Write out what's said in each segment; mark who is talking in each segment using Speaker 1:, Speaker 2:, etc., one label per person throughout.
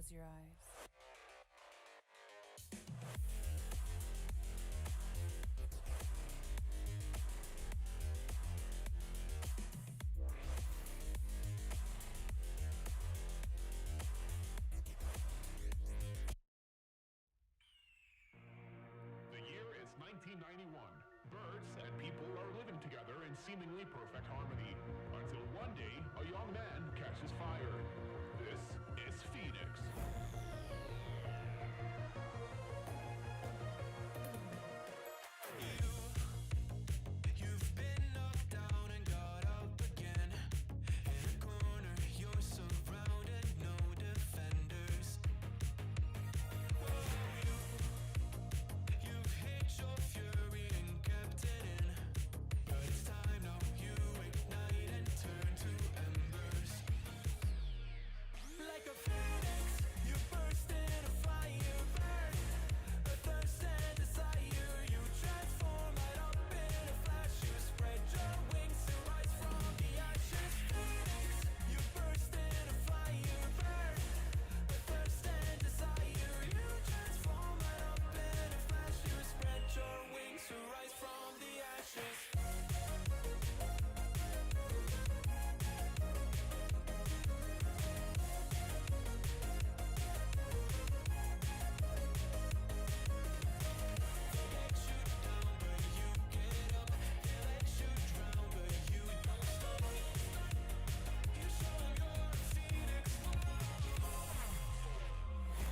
Speaker 1: close your eyes.
Speaker 2: The year is 1991. Birds and people are living together in seemingly perfect harmony. Until one day, a young man catches fire. This is Phoenix.
Speaker 3: You've been knocked down and got up again. In a corner, you're surrounded, no defenders. You've hid your fury and kept it in. But it's time now, you ignite and turn to embers. Like a phoenix, you burst in a fire burn. A thirst and desire, you transform right up in a flash. You spread your wings to rise from the ashes. Phoenix, you burst in a fire burn. A thirst and desire, you transform right up in a flash. You spread your wings to rise from the ashes.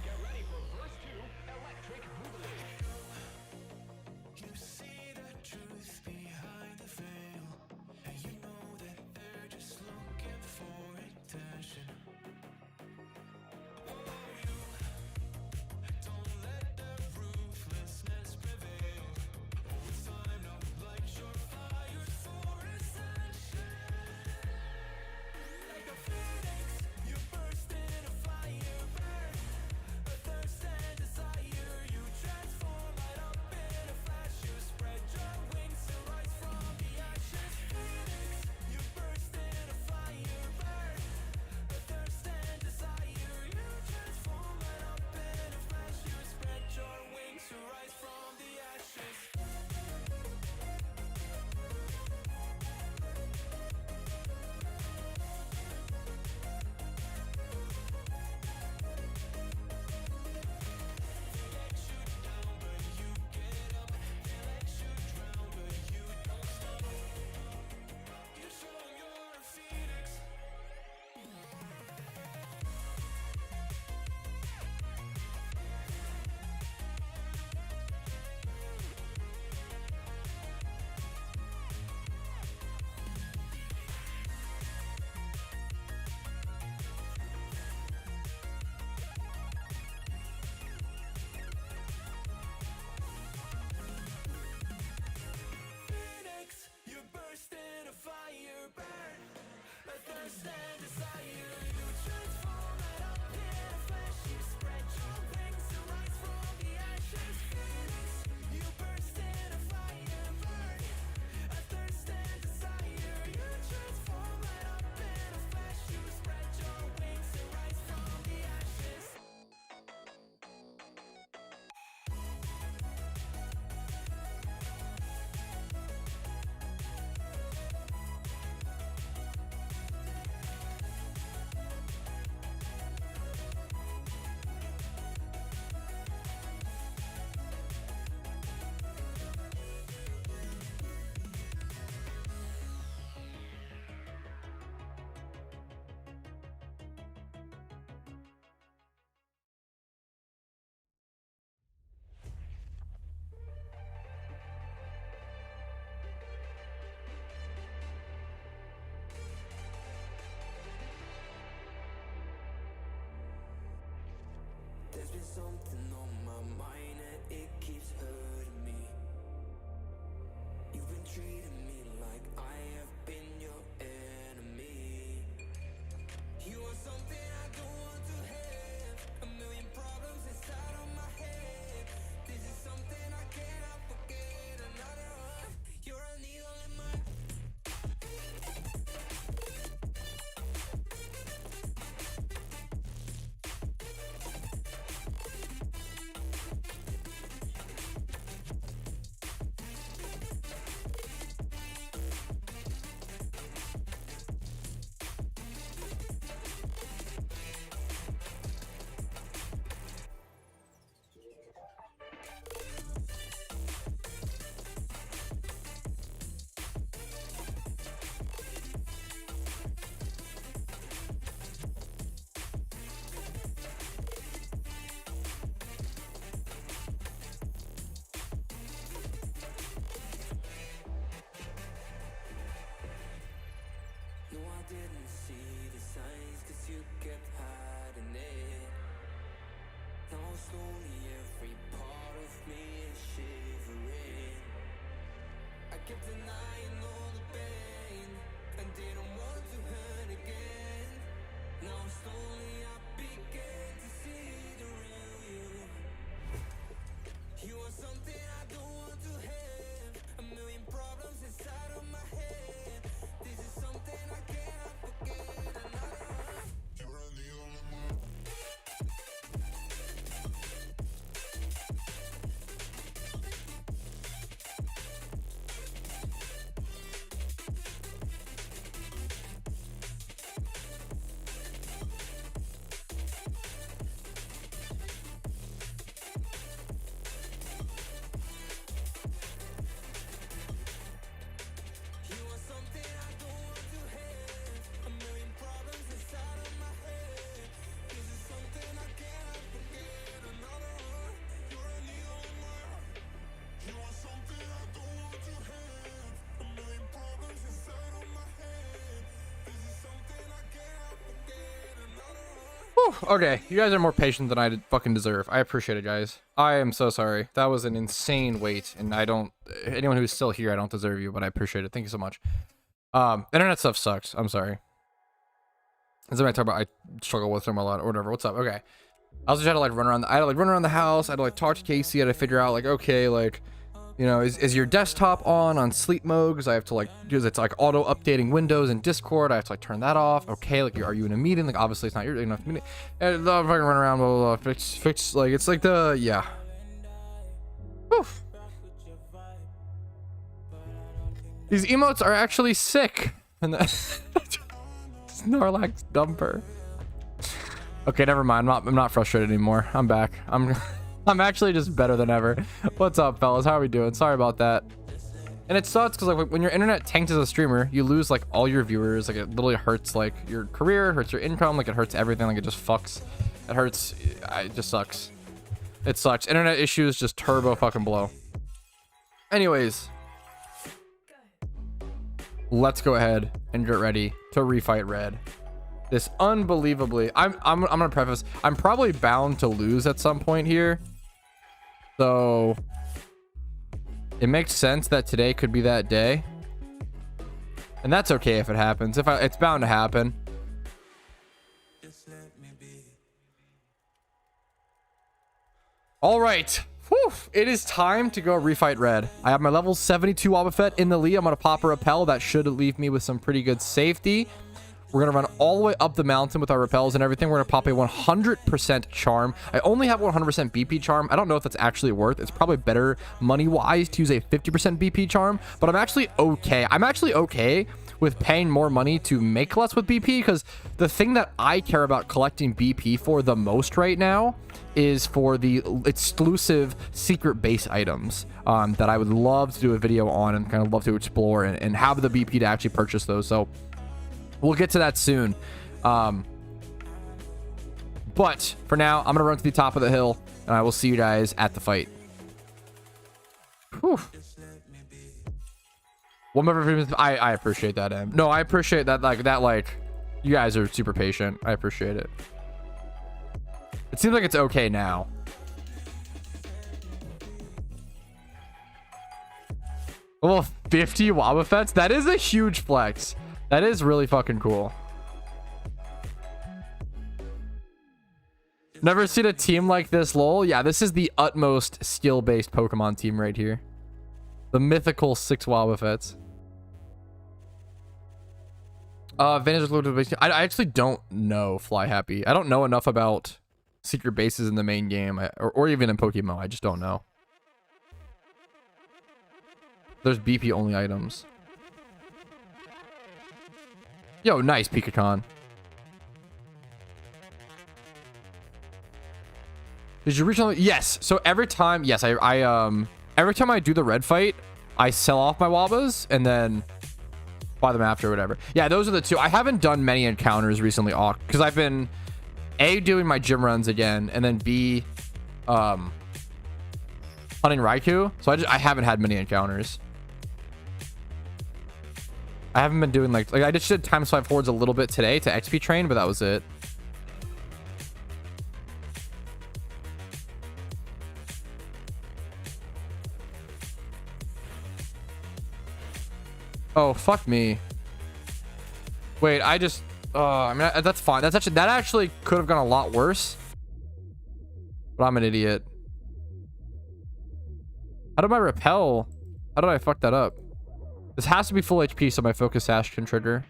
Speaker 2: Get ready for verse 2, Electric Boogaloo.
Speaker 3: You see the truth behind the veil, and you know that they're just looking for attention. Oh, you don't let the ruthlessness prevail. Oh, it's time now, light your fires for ascension. Like a phoenix, you burst in a fire burn. A thirst and desire, you transform right up in a flash. You spread your wings to rise from the ashes. Phoenix, you burst in a fire burn. A thirst and desire, you transform right up in a flash. You spread your wings to rise from the ashes. They let you down, but you get up. They let you drown, but you don't stop. You show 'em you're a phoenix. Phoenix, you burst in a fire burn. A thirst and desire, you transform right up in a flash. You spread your wings to rise from the ashes. Phoenix, you burst in a fire burn. A thirst and desire, you transform right up in a flash. You spread your wings to rise from the ashes. There's been something on my mind and it keeps hurting me. You've been treating me like I have been your enemy. You are something I don't want to have. A million problems inside of my head. This is something I cannot forget. Another one. You're a needle in my. didn't see the signs, cause you kept hiding it. Now slowly every part of me is shivering. I kept denying all the pain and didn't want to hurt again. Now slowly I began to see the real you. You are something I don't want to have. A million problems inside of my head. This is something I cannot forget. Another one. You're the only one. You are something I don't want to have. A million problems inside of my head. This is something I cannot forget. Another one. You're the only one. You are something I don't want to have. A million problems inside of my head. This is something I cannot forget. Another one.
Speaker 1: Whew, okay, you guys are more patient than I fucking deserve. I appreciate it, guys. I am so sorry. That was an insane wait, and I don't... Anyone who's still here, I don't deserve you, but I appreciate it. Thank you so much. Internet stuff sucks. I'm sorry. That's what I talk about. I struggle with them a lot or whatever. What's up? Okay. I also had to like run around. I had to like run around the house. I had to like talk to Casey. I had to figure out like, okay, like, you know, is your desktop on sleep mode? Because I have to like, because it's like auto updating Windows and Discord. I have to like turn that off. Okay, like, are you in a meeting? Like, obviously it's not your enough meeting. And I'm fucking run around, blah, blah, blah, fix. Like, it's like the, yeah. Oof. These emotes are actually sick. And the Snorlax dumper. Okay, never mind. I'm not frustrated anymore. I'm back. I'm actually just better than ever. What's up, fellas? How are we doing? Sorry about that. And it sucks because like when your internet tanks as a streamer, you lose like all your viewers. Like it literally hurts like your career, hurts your income, like it hurts everything. Like it just fucks. It hurts. It just sucks. It sucks. Internet issues just turbo fucking blow. Anyways, let's go ahead and get ready to refight Red. This unbelievably, I'm gonna preface, I'm probably bound to lose at some point here. So it makes sense that today could be that day. And that's okay if it happens. It's bound to happen. All right. Whew. It is time to go refight Red. I have my level 72 Wobbuffet in the lead. I'm going to pop a repel. That should leave me with some pretty good safety. We're going to run all the way up the mountain with our repels and everything. We're going to pop a 100% charm. I only have 100% BP charm. I don't know if that's actually worth. It's probably better money-wise to use a 50% BP charm, but I'm actually okay. I'm actually okay with paying more money to make less with BP because the thing that I care about collecting BP for the most right now is for the exclusive secret base items that I would love to do a video on and kind of love to explore and have the BP to actually purchase those. So we'll get to that soon. But for now, I'm going to run to the top of the hill and I will see you guys at the fight. Whew. I appreciate that, Em. No, I appreciate that. Like, you guys are super patient. I appreciate it. It seems like it's okay now. Well, 50 Wobbuffets? That is a huge flex. That is really fucking cool. Never seen a team like this, lol. Yeah, this is the utmost skill-based Pokemon team right here. The mythical 6 Wobbuffets. Vantage. I actually don't know Fly Happy. I don't know enough about secret bases in the main game or even in PokeMMO. I just don't know. There's BP only items. Yo, nice Pikachu. Did you reach on? Yes. So every time, yes, every time I do the red fight, I sell off my Wobbas and then buy them after or whatever. Yeah, those are the two. I haven't done many encounters recently because I've been A, doing my gym runs again, and then B, hunting Raikou. So I haven't had many encounters. I haven't been doing like I just did times 5 hordes a little bit today to XP train, but that was it. Oh, fuck me. Wait, I just I mean that's fine. That actually could have gone a lot worse. But I'm an idiot. How did my repel? How did I fuck that up? This has to be full HP so my focus sash can trigger.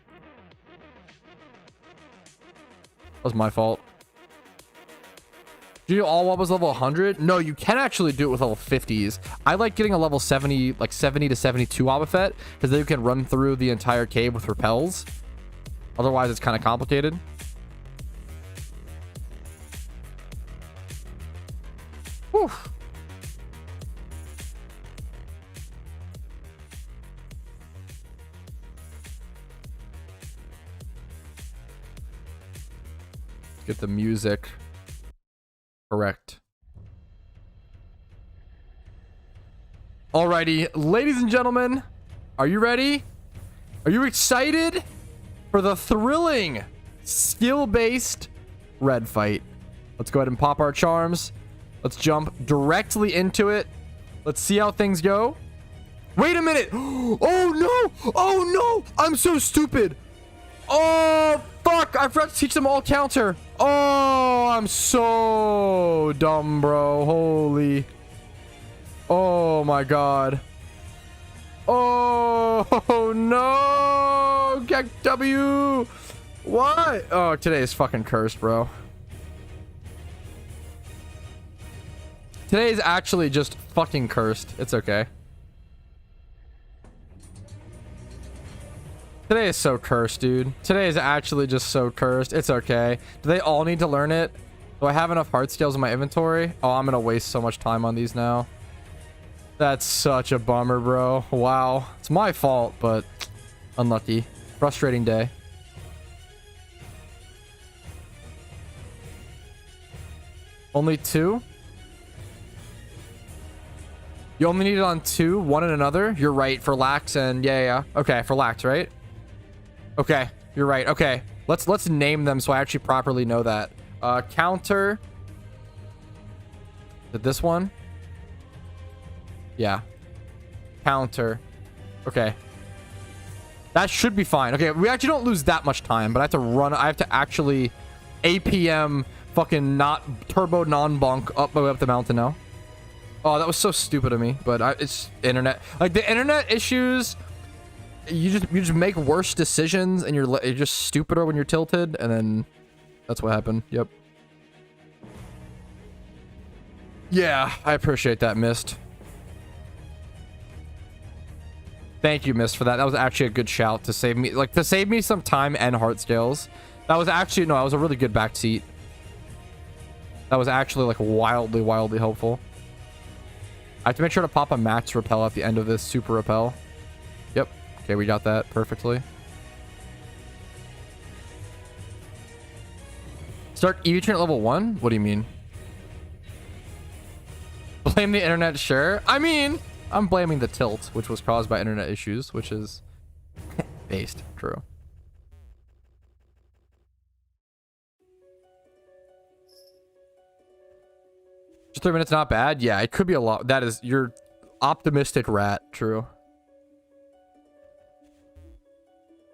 Speaker 1: That was my fault. Do you do all wobbles level 100? No, you can actually do it with level 50s. I like getting a level 70, like 70 to 72 Wobbuffet, because then you can run through the entire cave with repels. Otherwise, it's kind of complicated. Whew. Get the music correct. Alrighty, ladies and gentlemen, are you ready? Are you excited for the thrilling skill-based red fight? Let's go ahead and pop our charms. Let's jump directly into it. Let's see how things go. Wait a minute. Oh no. Oh no. I'm so stupid. Oh fuck. I forgot to teach them all counter. Oh, I'm so dumb, bro. Holy. Oh my god. Oh no. Gek W. Why? Oh, today is fucking cursed, bro. Today is actually just fucking cursed. It's okay. Today is so cursed, dude. Today is actually just so cursed. It's okay. Do they all need to learn it? Do I have enough heart scales in my inventory? Oh, I'm gonna waste so much time on these now. That's such a bummer, bro. Wow. It's my fault, but unlucky. Frustrating day. Only 2? You only need it on 2, one and another. You're right for Lax and yeah. Okay, for Lax, right? Okay, you're right. Okay, let's name them so I actually properly know that. Counter. Is it this one? Yeah. Counter. Okay. That should be fine. Okay, we actually don't lose that much time, but I have to run. I have to actually APM fucking not turbo non-bonk up the mountain now. Oh, that was so stupid of me, but it's internet. Like the internet issues, you just make worse decisions, and you're just stupider when you're tilted, and then that's what happened. Yep. Yeah, I appreciate that, Mist. Thank you, Mist, for that. That was actually a good shout to save me some time and heart scales. That was actually that was a really good backseat. That was actually like wildly helpful. I have to make sure to pop a max repel at the end of this super repel. Yep. Okay, we got that perfectly. Start EV train at level 1? What do you mean? Blame the internet, sure. I mean, I'm blaming the tilt, which was caused by internet issues, which is based. True. Just 3 minutes, not bad. Yeah, it could be a lot. That is, you're optimistic, rat. True.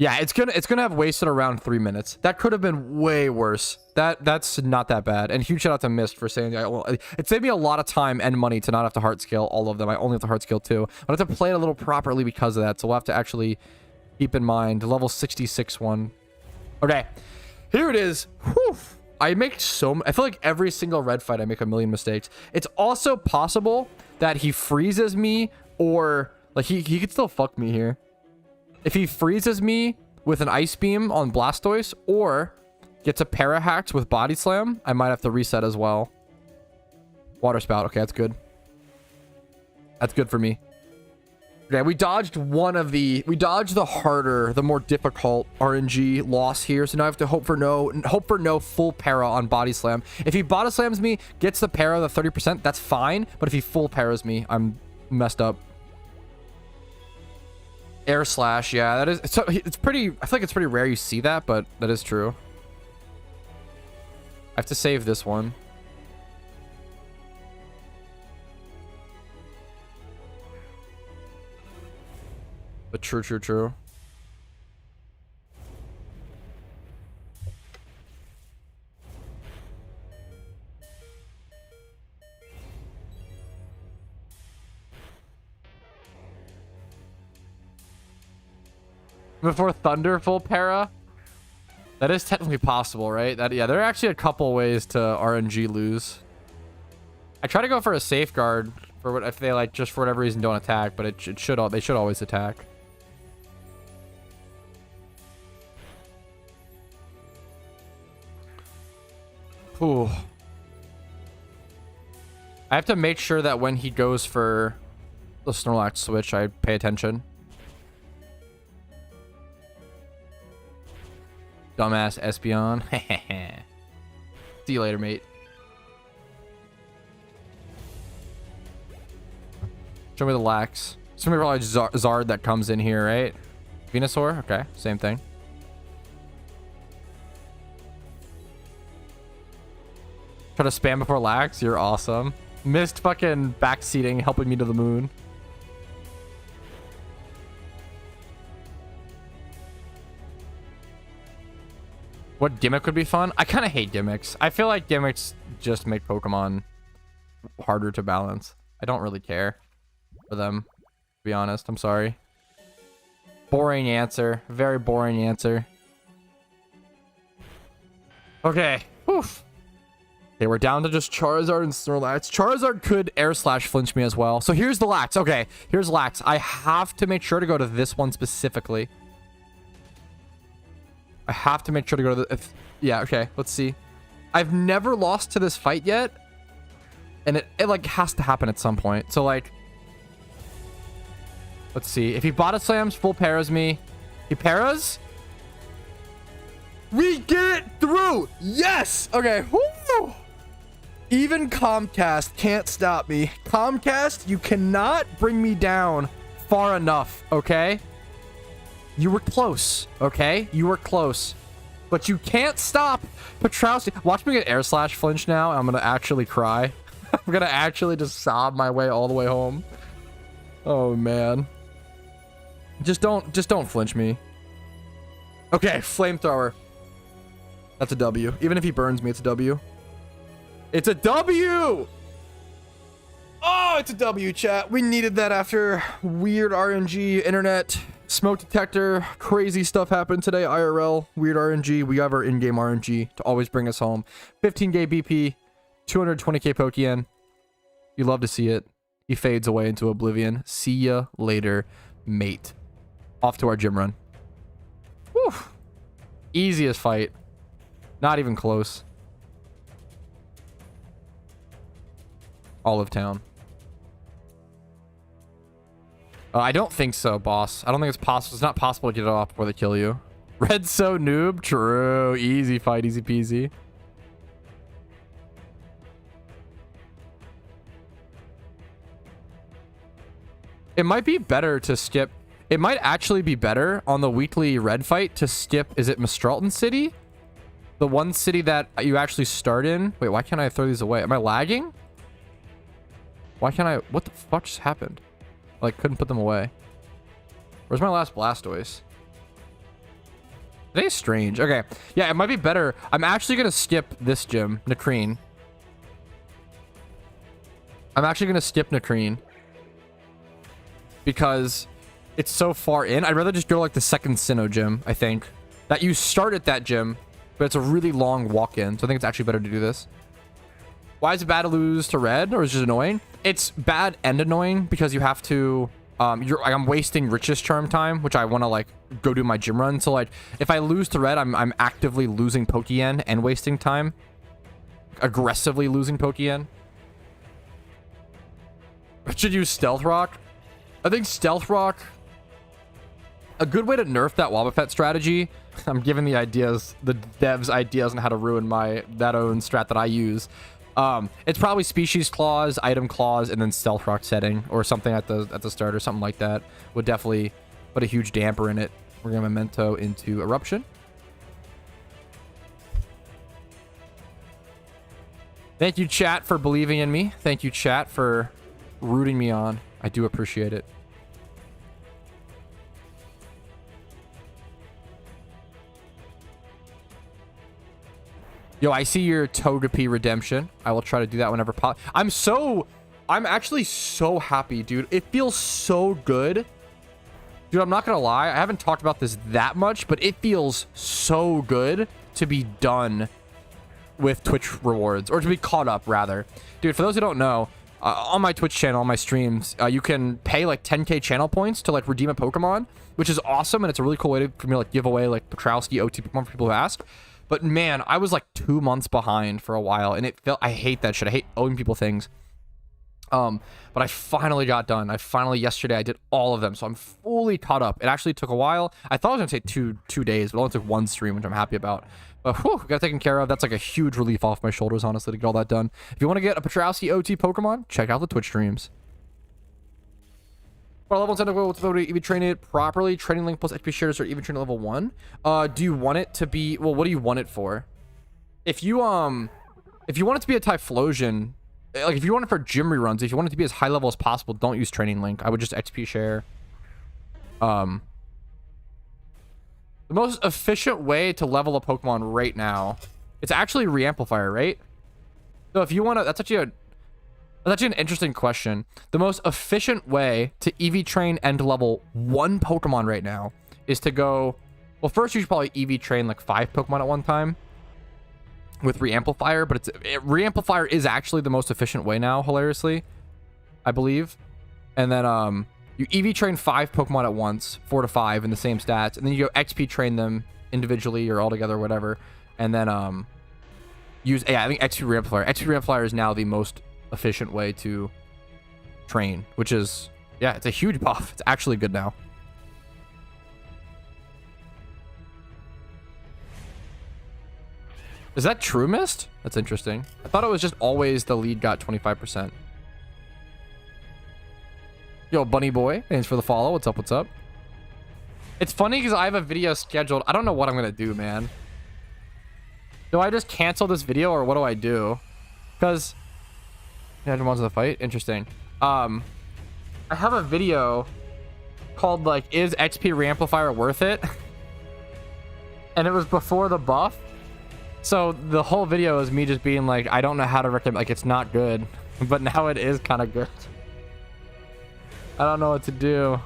Speaker 1: Yeah, it's gonna have wasted around 3 minutes. That could have been way worse. That's not that bad. And huge shout out to Mist for saying that. Well, it saved me a lot of time and money to not have to heart scale all of them. I only have to heart scale 2. But I have to play it a little properly because of that. So we'll have to actually keep in mind the level 66 one. Okay, here it is. Whew. I feel like every single red fight I make a million mistakes. It's also possible that he freezes me, or like he could still fuck me here. If he freezes me with an ice beam on Blastoise, or gets a para-hacked with body slam, I might have to reset as well. Water spout. Okay, that's good. That's good for me. Okay, we dodged the harder, the more difficult RNG loss here. So now I have to hope for no full para on body slam. If he body slams me, gets the para, the 30%, that's fine. But if he full paras me, I'm messed up. Air slash, yeah, that is. It's pretty. I feel like it's pretty rare you see that, but that is true. I have to save this one. But true, true, true. Before Thunderful Para? That is technically possible, right? That, yeah, there are actually a couple ways to RNG lose. I try to go for a safeguard for what if they like just for whatever reason don't attack, but it should they should always attack. Ooh. I have to make sure that when he goes for the Snorlax switch, I pay attention. Dumbass Espeon. See you later, mate. Show me the lax. It's gonna be probably Zard that comes in here, right? Venusaur? Okay, same thing. Try to spam before lax? You're awesome. Missed fucking backseating, helping me to the moon. What gimmick would be fun? I kind of hate gimmicks. I feel like gimmicks just make Pokemon harder to balance. I don't really care for them, to be honest. I'm sorry. Boring answer. Very boring answer. Okay. Oof. Okay, we're down to just Charizard and Snorlax. Charizard could air slash flinch me as well. So here's the Lax. Okay, here's Lax. I have to make sure to go to this one specifically. I have to make sure to go to the... yeah, okay. Let's see. I've never lost to this fight yet. And it like, has to happen at some point. So, like... let's see. If he body slams, full paras me. He paras? We get it through! Yes! Okay. Woo! Even Comcast can't stop me. Comcast, you cannot bring me down far enough, okay? You were close, okay? You were close. But you can't stop Patrouski. Watch me get air slash flinch now. I'm going to actually cry. I'm going to actually just sob my way all the way home. Oh, man. Just don't flinch me. Okay, flamethrower. That's a W. Even if he burns me, it's a W. It's a W! Oh, it's a W, chat. We needed that after weird RNG, internet, smoke detector, crazy stuff happened today. IRL, weird RNG. We have our in-game RNG to always bring us home. 15k BP, 220k Pokeyen. You love to see it. He fades away into oblivion. See ya later, mate. Off to our gym run. Whew. Easiest fight. Not even close. Olive Town. I don't think so, boss. I don't think it's possible. It's not possible to get it off before they kill you. Red so noob. True. Easy fight. Easy peasy. It might be better to skip. It might actually be better on the weekly red fight to skip. Is it Mistralton City? The one city that you actually start in. Wait, why can't I throw these away? Am I lagging? Why can't I? What the fuck just happened? Like, couldn't put them away. Where's my last Blastoise? Today's strange. Okay. Yeah, it might be better. I'm actually going to skip this gym, Nakreen. I'm actually going to skip Nakreen. Because it's so far in. I'd rather just go to, like, the second Sinnoh gym, I think. That you start at that gym, but it's a really long walk-in. So I think it's actually better to do this. Why is it bad to lose to red, or is it just annoying? It's bad and annoying because you have to, I'm wasting Richest Charm time, which I want to like go do my gym run. So like, if I lose to red, I'm actively losing Pokeyen and wasting time. Aggressively losing Pokeyen. Should use Stealth Rock. I think Stealth Rock, a good way to nerf that Wobbuffet strategy. I'm giving the ideas, the devs ideas on how to ruin that own strat that I use. It's probably Species Clause, Item Clause, and then Stealth Rock setting or something at the start or something like that would definitely but a huge damper in it. We're going to Memento into Eruption. Thank you, chat, for believing in me. Thank you, chat, for rooting me on. I do appreciate it. Yo, I see your Togepi redemption. I will try to do that whenever possible. I'm actually so happy, dude. It feels so good. Dude, I'm not gonna lie. I haven't talked about this that much, but it feels so good to be done with Twitch rewards, or to be caught up, rather. Dude, for those who don't know, on my Twitch channel, on my streams, you can pay like 10k channel points to like redeem a Pokemon, which is awesome, and it's a really cool way for me to like give away like Patrouski OT Pokemon for people who ask. But man, I was like 2 months behind for a while, and it felt, I hate that shit. I hate owing people things. But I finally got done. Yesterday I did all of them, so I'm fully caught up. It actually took a while. I thought it was gonna take two days, but it only took one stream, which I'm happy about. But whew, got taken care of. That's like a huge relief off my shoulders, honestly, to get all that done. If you want to get a Patrouski OT Pokemon, check out the Twitch streams. What level to EV train it properly? Training link plus XP shares or even train at level 1. Do you want it to be, well, what do you want it for? If you want it to be a Typhlosion, like if you want it for gym reruns, if you want it to be as high level as possible, don't use training link. I would just XP share. The most efficient way to level a Pokemon right now, it's actually Reamplifier, right? So if you want to, that's actually an interesting question. The most efficient way to EV train and level 1 Pokemon right now is to go, well, first you should probably EV train like 5 Pokemon at one time with Reamplifier, but Reamplifier is actually the most efficient way now, hilariously, I believe. And then you EV train 5 Pokemon at once, 4 to 5 in the same stats, and then you go XP train them individually or all together or whatever, and then use, yeah, I think XP Reamplifier. XP Reamplifier is now the most efficient way to train, which is, yeah, it's a huge buff. It's actually good now. Is that True Mist? That's interesting. I thought it was just always the lead got 25%. Yo, Bunny Boy, thanks for the follow. What's up? What's up? It's funny because I have a video scheduled. I don't know what I'm gonna do, man. Do I just cancel this video or what do I do? Because yeah, Jamon's in the fight. Interesting. I have a video called like, is XP Reamplifier worth it? And it was before the buff. So the whole video is me just being like, I don't know how to recommend, like, it's not good, but now it is kind of good. I don't know what to do.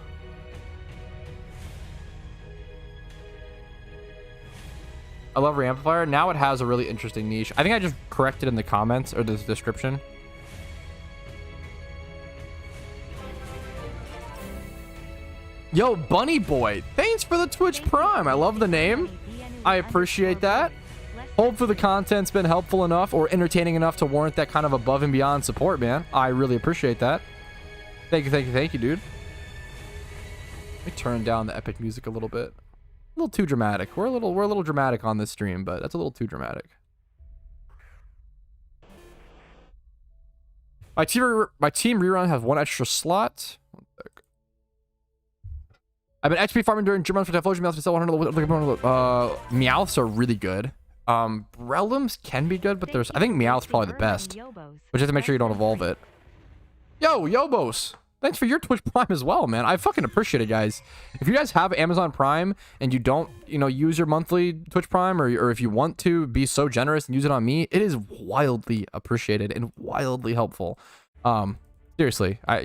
Speaker 1: I love Reamplifier. Now it has a really interesting niche. I think I just corrected in the comments or the description. Yo, Bunny Boy, thanks for the Twitch Prime. I love the name. I appreciate that. Hopefully the content's been helpful enough or entertaining enough to warrant that kind of above and beyond support, man. I really appreciate that. Thank you, thank you, thank you, dude. Let me turn down the epic music a little bit. A little too dramatic. We're a little dramatic on this stream, but that's a little too dramatic. My team rerun has 1 extra slot. One sec. I've been XP farming during gym runs for Typhlosion. Meowths sell 100. Meowths are really good. Breloom's can be good, but there's, I think Meowth's probably the best. But you have to make sure you don't evolve it. Yo, Yobos, thanks for your Twitch Prime as well, man. I fucking appreciate it, guys. If you guys have Amazon Prime and you don't, use your monthly Twitch Prime, or if you want to be so generous and use it on me, it is wildly appreciated and wildly helpful. Seriously, I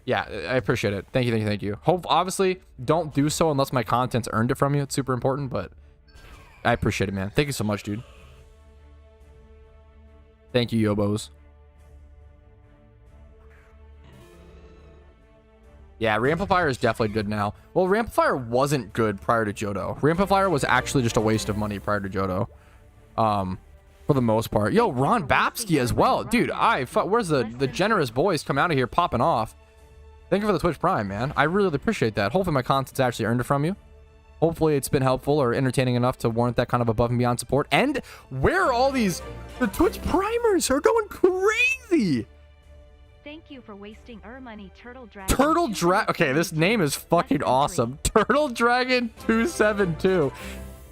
Speaker 1: appreciate it. Thank you, thank you, thank you. Obviously, don't do so unless my content's earned it from you. It's super important, but I appreciate it, man. Thank you so much, dude. Thank you, Yobos. Yeah, Reamplifier is definitely good now. Well, Reamplifier wasn't good prior to JOHTO. Reamplifier was actually just a waste of money prior to JOHTO. For the most part. Yo, Ron Bapsky as well. Dude, where's the generous boys come out of here popping off? Thank you for the Twitch Prime, man. I really appreciate that. Hopefully my content's actually earned it from you. Hopefully it's been helpful or entertaining enough to warrant that kind of above and beyond support. And where are all these? The Twitch primers are going crazy.
Speaker 4: Thank you for wasting our money, Turtle Dragon.
Speaker 1: Turtle Dragon. Okay, this name is fucking awesome. Turtle Dragon 272.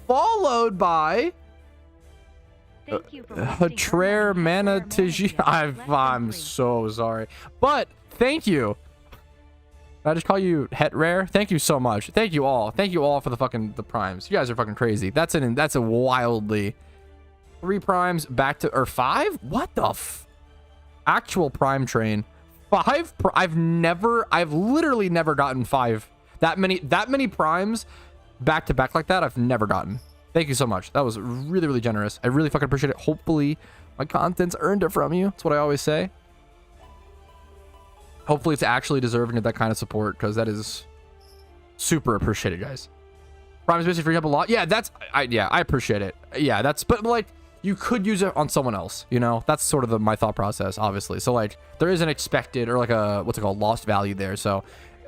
Speaker 1: Followed by
Speaker 4: Thank you for wasting
Speaker 1: Hatrare
Speaker 4: our money,
Speaker 1: Mana
Speaker 4: Hatrare
Speaker 1: Tiji.
Speaker 4: Mana Tiji.
Speaker 1: I'm so sorry. But thank you. Can I just call you Het Rare? Thank you so much. Thank you all. Thank you all for the primes. You guys are fucking crazy. That's a wildly 3 primes back to or 5? What the actual prime train? 5 I've literally never gotten 5 that many primes back to back like that. I've never gotten. Thank you so much. That was really, really generous. I really fucking appreciate it. Hopefully my content's earned it from you. That's what I always say. Hopefully it's actually deserving of that kind of support, because that is super appreciated, guys. Prime's basically freeing up a lot. Yeah, I appreciate it. Yeah, but like, you could use it on someone else, you know? That's sort of my thought process, obviously. So like, there is an expected, or like a, what's it called, lost value there. So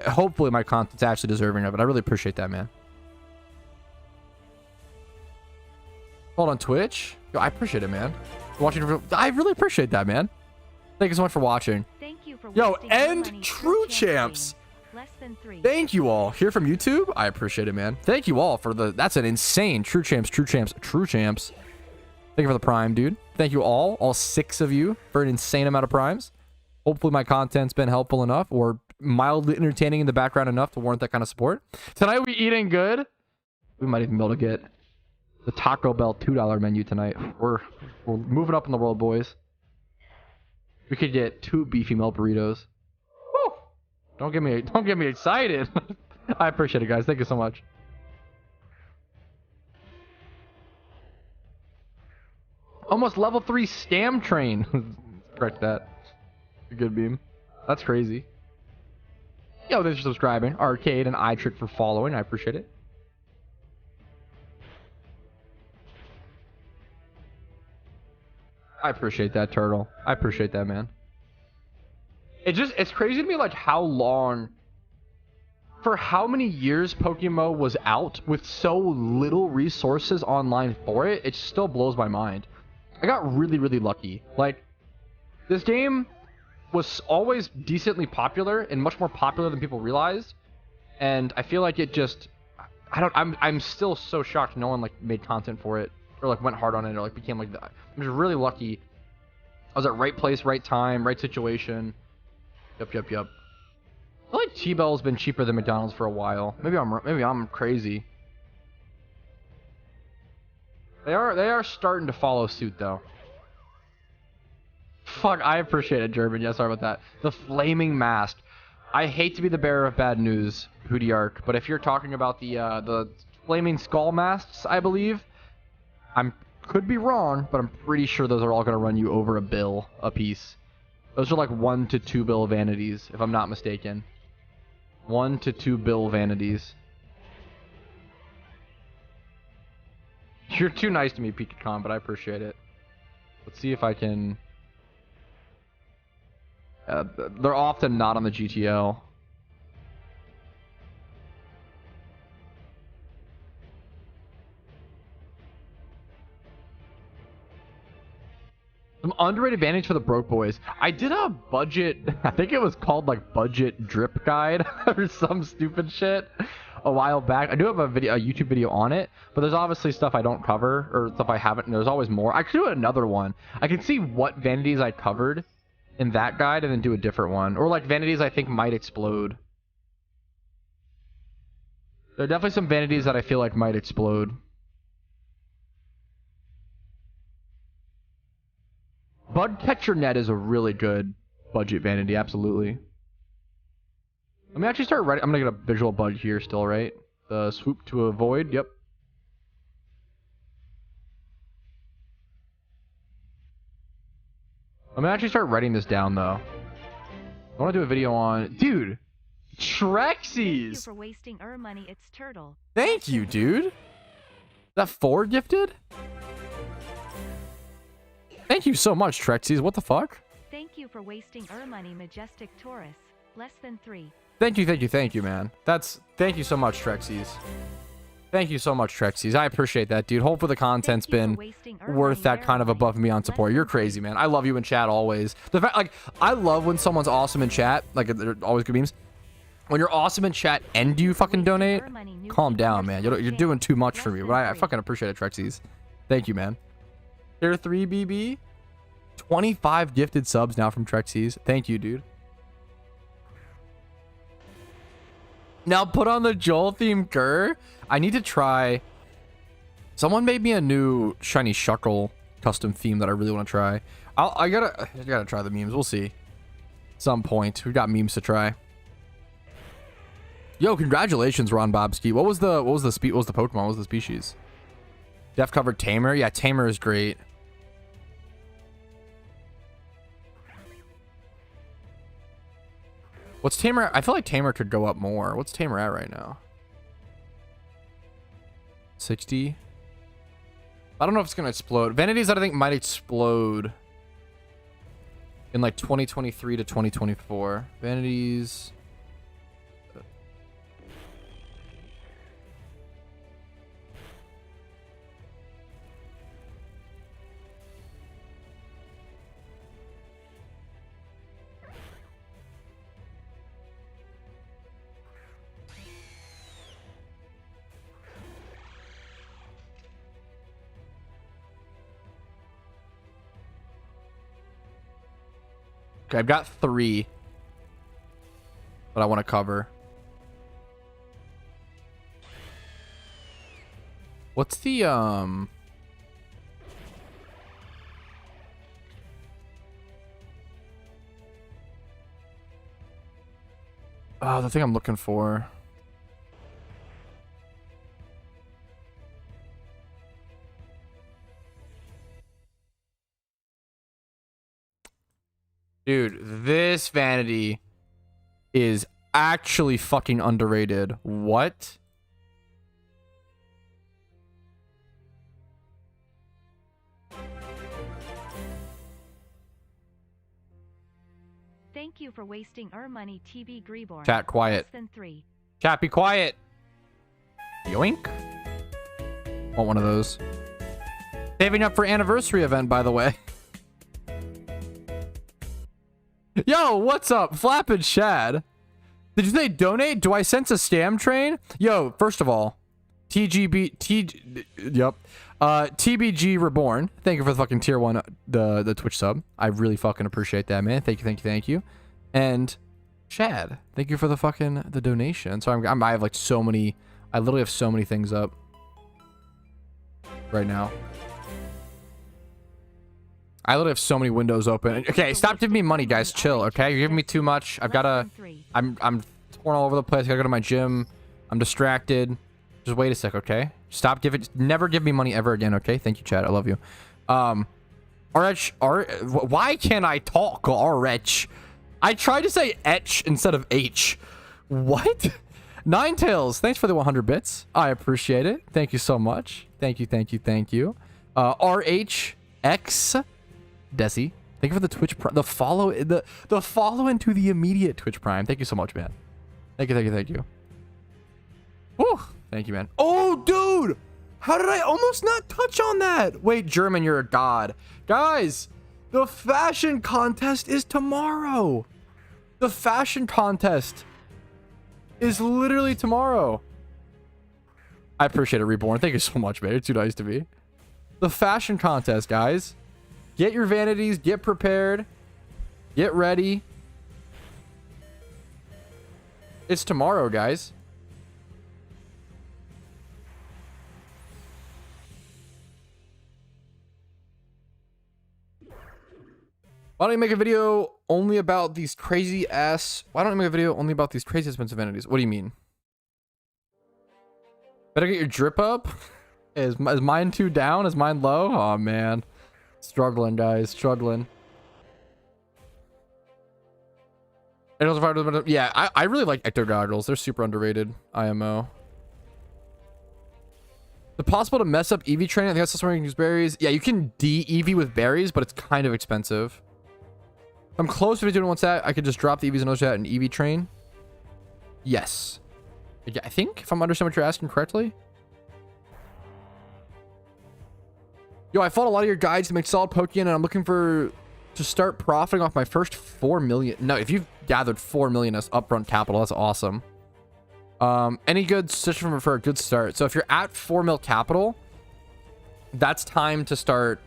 Speaker 1: hopefully my content's actually deserving of it. I really appreciate that, man. Hold on, Twitch. Yo, I appreciate it, man. I really appreciate that, man. Thank you so much for watching.
Speaker 4: Thank you for
Speaker 1: Yo,
Speaker 4: wasting our
Speaker 1: and
Speaker 4: money,
Speaker 1: True Champs.
Speaker 4: Less than 3.
Speaker 1: Thank you all. Here from YouTube. I appreciate it, man. Thank you all for that's an insane True Champs. Thank you for the prime, dude. Thank you all 6 of you, for an insane amount of primes. Hopefully my content's been helpful enough or mildly entertaining in the background enough to warrant that kind of support. Tonight we eating good. We might even be able to get the Taco Bell $2 menu tonight. We're moving up in the world, boys. We could get 2 beefy melt burritos. Woo! Don't get me excited. I appreciate it, guys. Thank you so much. Almost level 3 scam train. Correct that. Good beam. That's crazy. Yo, thanks for subscribing. Arcade and iTrick for following. I appreciate it. I appreciate that, Turtle. I appreciate that, man. It's crazy to me, like, how long, for how many years PokeMMO was out with so little resources online for it. It still blows my mind. I got really, really lucky. Like, this game was always decently popular and much more popular than people realized. And I feel like it just, I'm still so shocked no one, like, made content for it or, like, went hard on it or, like, became, like, I'm just really lucky. I was at right place, right time, right situation. Yup. I feel like T-Bell's been cheaper than McDonald's for a while. Maybe I'm crazy. They are starting to follow suit, though. Fuck, I appreciate it, German. Yeah, sorry about that. The flaming mast. I hate to be the bearer of bad news, Hootie but if you're talking about the flaming skull masks, I believe, could be wrong, but I'm pretty sure those are all going to run you over $1 bill a piece. Those are like $1 to $2 bill vanities, if I'm not mistaken. $1 to $2 bill vanities. You're too nice to me, Pikachu, but I appreciate it. Let's see if I can... they're often not on the GTL. Some underrated advantage for the broke boys. I did a budget, I think it was called like budget drip guide or some stupid shit a while back. I do have a YouTube video on it, but there's obviously stuff I don't cover or stuff I haven't, and there's always more. I could do another one. I can see what vanities I covered in that guide and then do a different one, or like vanities I think might explode. There are definitely some vanities that I feel like might explode. Bug Catcher Net is a really good budget vanity, absolutely. Let me actually start writing. I'm gonna get a visual bug here still, right? The swoop to avoid, yep. I'm gonna actually start writing this down, though. I want to do a video on... Dude! Trexies!
Speaker 4: Thank you for wasting our money, it's Turtle.
Speaker 1: Thank you, dude! Is that 4 gifted? Thank you so much, Trexies. What the fuck?
Speaker 4: Thank you for wasting our money, Majestic Taurus. Less than 3.
Speaker 1: Thank you, man. Thank you so much, Trexies. Thank you so much, Trexies. I appreciate that, dude. Hopefully the content's
Speaker 4: Thank you for
Speaker 1: been
Speaker 4: wasting
Speaker 1: worth that kind of above and beyond support. You're crazy, man. I love you in chat always. The fact, like, I love when someone's awesome in chat. Like, they're always good memes. When you're awesome in chat and you fucking donate, calm down, man. You're doing too much for me. But I fucking appreciate it, Trexies. Thank you, man. Tier 3 BB. 25 gifted subs now from Trexies. Thank you, dude. Now put on the Joel theme Gur. I need to try. Someone made me a new shiny Shuckle custom theme that I really want to try. I gotta try the memes. We'll see. Some point. We've got memes to try. Yo, congratulations, Ron Bobski. What was the Pokemon? What was the species? Def covered Tamer. Yeah, Tamer is great. What's Tamer? I feel like Tamer could go up more. What's Tamer at right now? 60. I don't know if it's gonna explode. Vanities, I think, might explode in like 2023 to 2024. Vanities. Okay, I've got 3 that I want to cover. What's the oh, the thing I'm looking for. Dude, this vanity is actually fucking underrated. What?
Speaker 4: Thank you for wasting our money, TB Greeborn.
Speaker 1: Chat quiet.
Speaker 4: Less than 3.
Speaker 1: Chat, be quiet. Yoink. Want one of those. Saving up for anniversary event, by the way. Yo, what's up? Flappin' Shad. Did you say donate? Do I sense a scam train? Yo, first of all, TBG Reborn. Thank you for the fucking tier 1, the Twitch sub. I really fucking appreciate that, man. Thank you, thank you, thank you. And Chad, thank you for the fucking the donation. So I have like so many. I literally have so many things up right now. I literally have so many windows open. Okay, stop giving me money, guys. Chill, okay? You're giving me too much. I'm torn all over the place. I gotta go to my gym. I'm distracted. Just wait a sec, okay? Stop giving. Never give me money ever again, okay? Thank you, Chad. I love you. Why can't I talk? RH. I tried to say etch instead of H. What? Ninetails, thanks for the 100 bits. I appreciate it. Thank you so much. Thank you, thank you, thank you. RHX. Desi, thank you for the Twitch the follow into the immediate Twitch Prime. Thank you so much, man. Thank you, thank you, thank you. Woo! Thank you, man. Oh, dude! How did I almost not touch on that? Wait, German, you're a god. Guys, the fashion contest is tomorrow. The fashion contest is literally tomorrow. I appreciate it, Reborn. Thank you so much, man. You're too nice to me. The fashion contest, guys. Get your vanities, get prepared, get ready. It's tomorrow, guys. Why don't you make a video only about these crazy ass... Why don't you make a video only about these crazy expensive vanities? What do you mean? Better get your drip up? Is mine too down? Is mine low? Oh, man. Struggling, guys. Struggling. Yeah, I really like Ecto Goggles. They're super underrated. IMO. The possible to mess up EV training. I think that's somewhere you can use berries. Yeah, you can de-EV with berries, but it's kind of expensive. I'm close to doing what's that. I could just drop the EVs and chat and EV train. Yes. Yeah, I think, if I'm understanding what you're asking correctly. Yo, I followed a lot of your guides to make solid Pokeyen, and I'm looking to start profiting off my first 4 million. No, if you've gathered 4 million as upfront capital, that's awesome. Any good suggestion for a good start? So if you're at 4 mil capital, that's time to start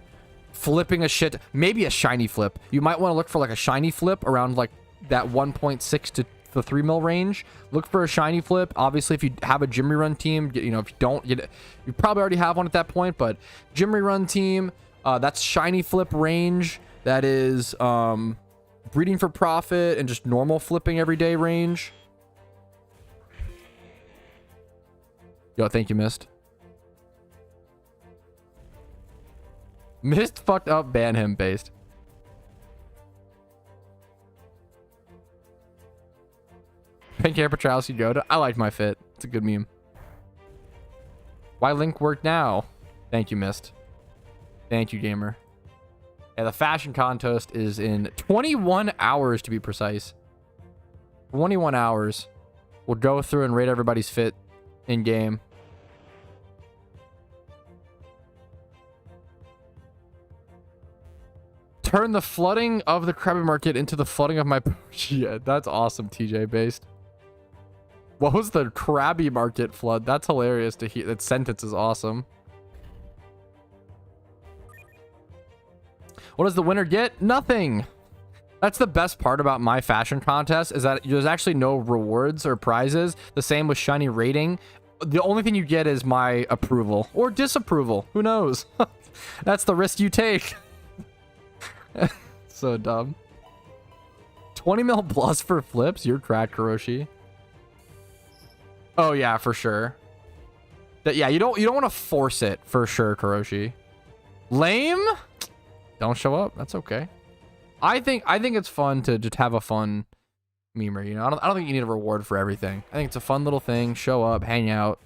Speaker 1: flipping a shit, maybe a shiny flip. You might want to look for like a shiny flip around like that 1.6 to the 3 mil range. Look for a shiny flip. Obviously, if you have a gym rerun team, you know, if you don't, you probably already have one at that point, but gym rerun team, that's shiny flip range. That is breeding for profit and just normal flipping everyday range. Yo, thank you, Mist. Mist fucked up, ban him, based. Pink hair, Patrouski, JOHTO. I like my fit. It's a good meme. Why Link work now? Thank you, Mist. Thank you, gamer. Yeah, the fashion contest is in 21 hours, to be precise. 21 hours. We'll go through and rate everybody's fit in game. Turn the flooding of the Krabby Market into the flooding of my... Yeah, that's awesome, TJ based. What was the Krabby Market flood? That's hilarious to hear. That sentence is awesome. What does the winner get? Nothing. That's the best part about my fashion contest, is that there's actually no rewards or prizes. The same with shiny rating. The only thing you get is my approval or disapproval. Who knows? That's the risk you take. So dumb. 20 mil plus for flips. You're cracked, Kuroshi. Oh yeah, for sure. Yeah, you don't want to force it for sure, Kuroshi. Lame? Don't show up. That's okay. I think it's fun to just have a fun memer, you know. I don't think you need a reward for everything. I think it's a fun little thing. Show up, hang out.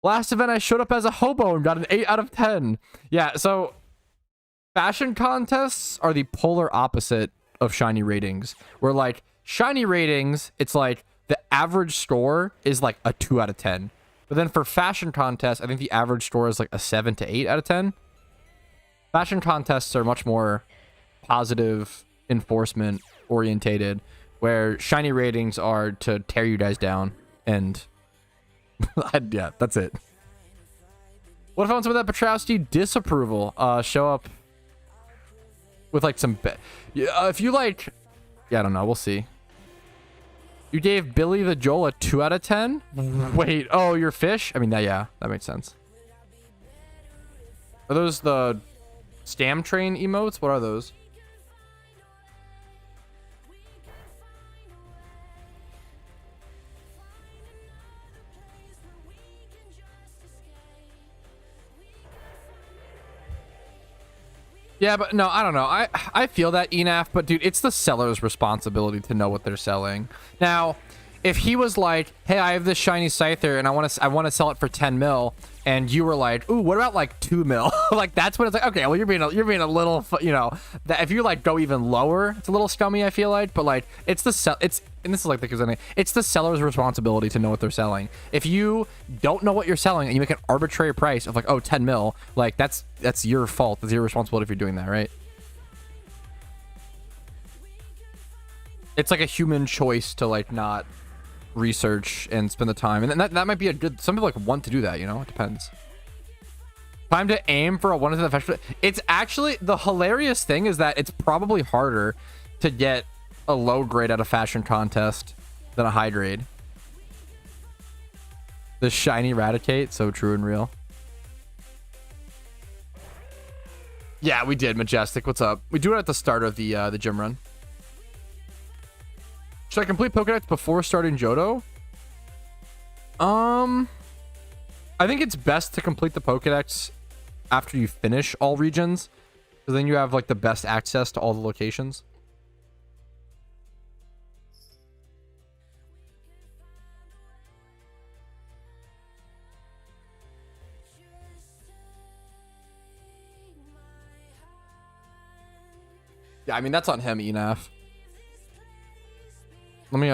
Speaker 1: Last event I showed up as a hobo and got an 8 out of 10. Yeah, so fashion contests are the polar opposite of shiny ratings. Where like shiny ratings, it's like the average score is like a 2 out of 10. But then for fashion contests, I think the average score is like a 7 to 8 out of 10. Fashion contests are much more positive enforcement orientated, where shiny ratings are to tear you guys down. And yeah, that's it. What if I want some of that Patrouski disapproval? Show up with like some if you like, yeah, I don't know, we'll see. You gave Billy the Joel a 2 out of 10? Wait, oh, your fish? I mean, yeah, that makes sense. Are those the scam train emotes? What are those? Yeah, but no, I don't know. I feel that, Enaf, but dude, it's the seller's responsibility to know what they're selling. Now, if he was like, "Hey, I have this shiny Scyther and I want to sell it for 10 mil," and you were like, "Ooh, what about like 2 mil?" Like that's when it's like, okay, well you're being a little, you know, that if you like go even lower, it's a little scummy, I feel like. But like it's and this is like it's the seller's responsibility to know what they're selling. If you don't know what you're selling and you make an arbitrary price of like, oh, 10 mil, like that's your fault. That's your responsibility if you're doing that, right? It's like a human choice to like not research and spend the time, and that might be a good, some people like want to do that, you know. It depends. Time to aim for a 1 to the festival. It's actually, the hilarious thing is that it's probably harder to get a low grade at a fashion contest than a high grade. The shiny Eradicate, so true and real. Yeah, we did. Majestic, what's up? We do it at the start of the gym run. Should I complete Pokedex before starting JOHTO? I think it's best to complete the Pokedex after you finish all regions, because then you have like the best access to all the locations. Yeah, I mean, that's on him, Enaf. Let me,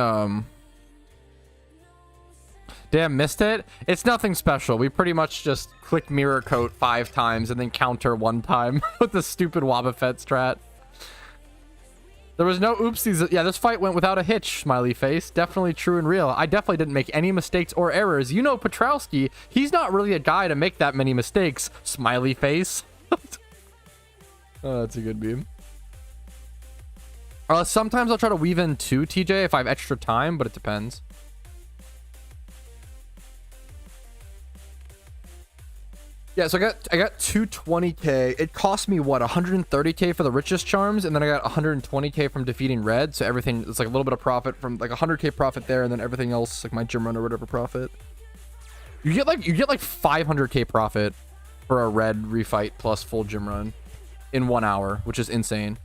Speaker 1: Damn, missed it? It's nothing special. We pretty much just click mirror coat 5 times and then counter 1 time with the stupid Wobbuffet strat. There was no oopsies. Yeah, this fight went without a hitch, smiley face. Definitely true and real. I definitely didn't make any mistakes or errors. You know Patrouski, he's not really a guy to make that many mistakes, smiley face. Oh, that's a good meme. Sometimes I'll try to weave in 2 TJ if I have extra time, but it depends. Yeah, so I got 220k. It cost me what, 130k for the richest charms, and then I got 120k from defeating red. So everything, it's like a little bit of profit from like 100k profit there, and then everything else, like my gym run or whatever profit. You get like 500k profit for a red refight plus full gym run in 1 hour, which is insane.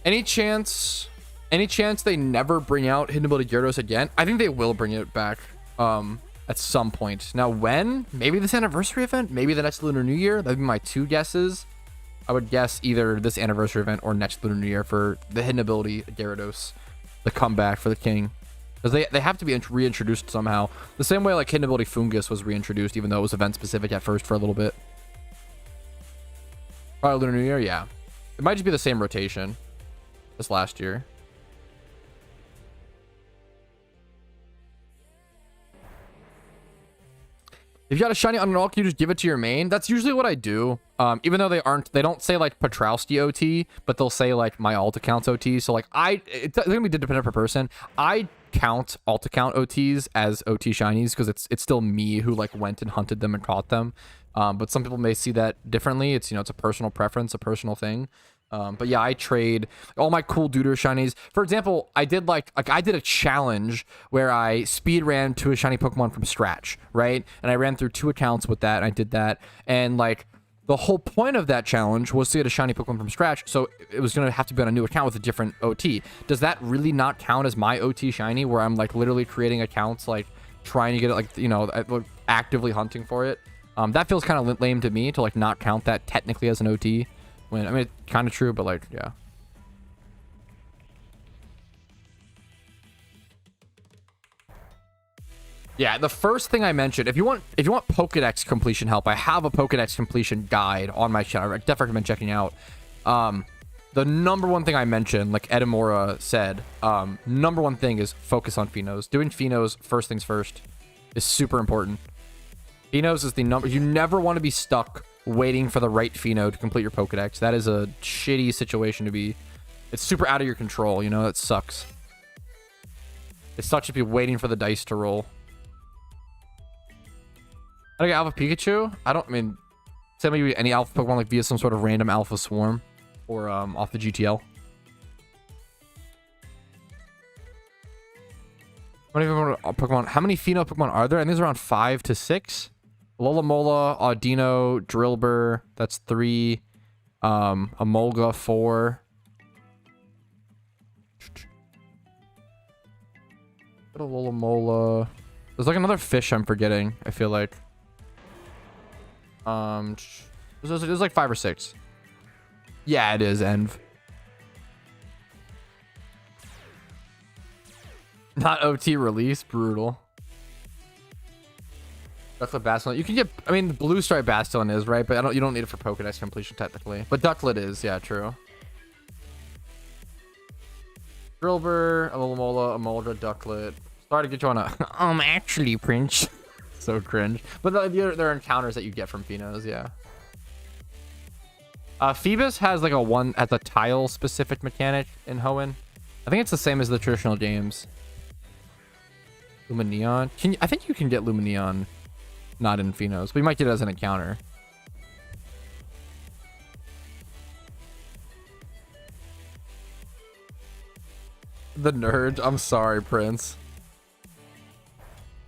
Speaker 1: Any chance they never bring out Hidden Ability Gyarados again? I think they will bring it back. At some point. Now when? Maybe this anniversary event? Maybe the next Lunar New Year? That'd be my 2 guesses. I would guess either this anniversary event or next Lunar New Year for the Hidden Ability Gyarados. The comeback for the king. Because they have to be reintroduced somehow. The same way like Hidden Ability Fungus was reintroduced, even though it was event specific at first for a little bit. Probably Lunar New Year, yeah. It might just be the same rotation as last year. If you got a shiny on an all, can you just give it to your main? That's usually what I do. Even though they don't say like Patrouski OT, but they'll say like my alt account's OT. So like it's gonna be dependent per person. I count alt account OTs as OT shinies because it's still me who like went and hunted them and caught them. But some people may see that differently. It's, you know, it's a personal preference, a personal thing. But yeah, I trade all my cool Deuter shinies. For example, I did I did a challenge where I speed ran to a shiny Pokemon from scratch, right? And I ran through 2 accounts with that, and I did that. And like the whole point of that challenge was to get a shiny Pokemon from scratch, so it was gonna have to be on a new account with a different OT. Does that really not count as my OT shiny, where I'm like literally creating accounts, like trying to get it, like, you know, actively hunting for it? That feels kind of lame to me to like not count that technically as an OT. When, I mean, it's kind of true, but like, yeah. Yeah, the first thing I mentioned, if you want Pokedex completion help, I have a Pokedex completion guide on my channel. I definitely recommend checking out. The number one thing I mentioned, like Edamora said, number one thing is focus on Phenos. Doing Phenos first things first is super important. Phenos is the number. You never want to be stuck waiting for the right Pheno to complete your Pokedex. That is a shitty situation to be. It's super out of your control, you know? It sucks. It sucks to be waiting for the dice to roll. How do I get Alpha Pikachu? I mean, say maybe any Alpha Pokemon like via some sort of random Alpha Swarm or off the GTL. How many Pheno Pokemon are there? I think there's around 5 to 6. Lolamola, Audino, Drillbur, that's 3. Emolga, 4. Little Lolamola. There's like another fish I'm forgetting, I feel like. There's like 5 or 6. Yeah, it is, Env. Not OT release, brutal. Ducklet Bastion. You can get, I mean, the Blue Stripe Bastion is, right? But you don't need it for Pokedex completion technically. But Ducklet is, yeah, true. Drillbur, Alomola, Emolga, Ducklet. Sorry to get you on a actually, Prince. So cringe. But there are encounters that you get from Phenos, yeah. Phoebus has like a tile specific mechanic in Hoenn. I think it's the same as the traditional games. Lumineon. I think you can get Lumineon not in Phenos, but you might get it as an encounter. The nerd. I'm sorry, Prince.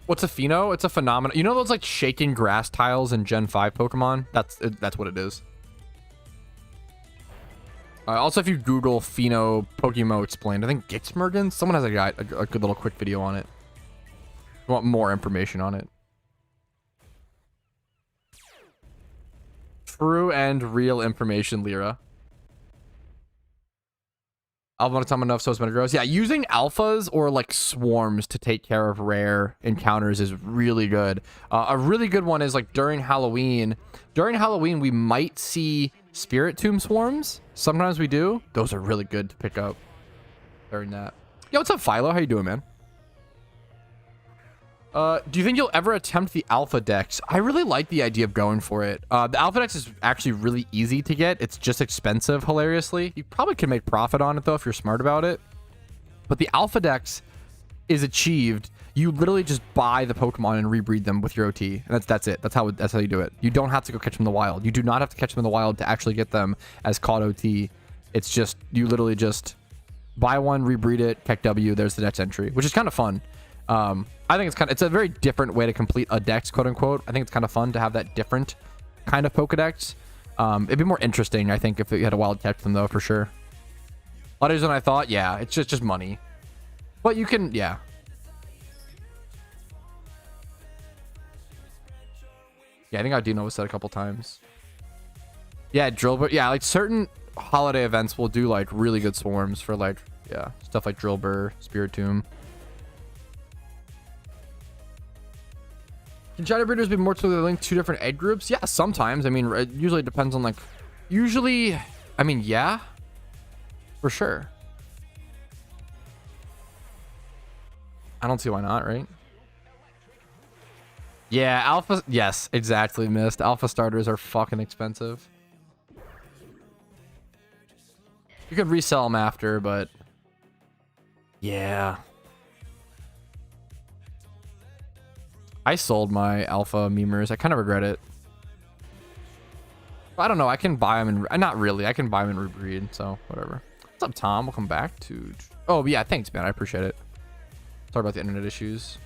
Speaker 1: What's a Pheno? It's a phenomenon. You know those like shaking grass tiles in Gen 5 Pokemon? That's what it is. Also, if you Google Pheno PokeMMO Explained, I think Gixmergen, someone has a good little quick video on it. If you want more information on it. True and real information, Lyra. Alpha time enough so it's been gross. Yeah, using alphas or like swarms to take care of rare encounters is really good. A really good one is like during Halloween. During Halloween, we might see spirit tomb swarms. Sometimes we do. Those are really good to pick up during that. Yo, what's up, Philo? How you doing, man? Do you think you'll ever attempt the alpha dex? I really like the idea of going for it. The alpha dex is actually really easy to get. It's just expensive, hilariously. You probably can make profit on it, though, if you're smart about it. But the alpha dex is achieved. You literally just buy the Pokemon and rebreed them with your OT. And that's it. That's how you do it. You don't have to go catch them in the wild. You do not have to catch them in the wild to actually get them as caught OT. It's just, you literally just buy one, rebreed it, Keck W, there's the dex entry, which is kind of fun. I think it's a very different way to complete a dex, quote unquote. I think it's kind of fun to have that different kind of Pokedex. It'd be more interesting, I think, if you had a wild catch them, though, for sure. A lot easier than I thought. Yeah, it's just money. But you can, yeah. Yeah, I think I do know what's said a couple times. Yeah, Drillbur. Yeah, like certain holiday events will do like really good swarms for like, yeah, stuff like Drillbur, Spiritomb. Can Shadow Breeders be more clearly linked to different egg groups? Yeah, sometimes. I mean, it usually depends on like, I mean, yeah, for sure. I don't see why not, right? Yeah, alpha, yes, exactly, missed. Alpha starters are fucking expensive. You could resell them after, but yeah. I sold my alpha memers. I kind of regret it. I don't know. I can buy them and not really. I can buy them and rebreed. So whatever. What's up, Tom? Welcome back to. Oh yeah, thanks, man. I appreciate it. Sorry about the internet issues.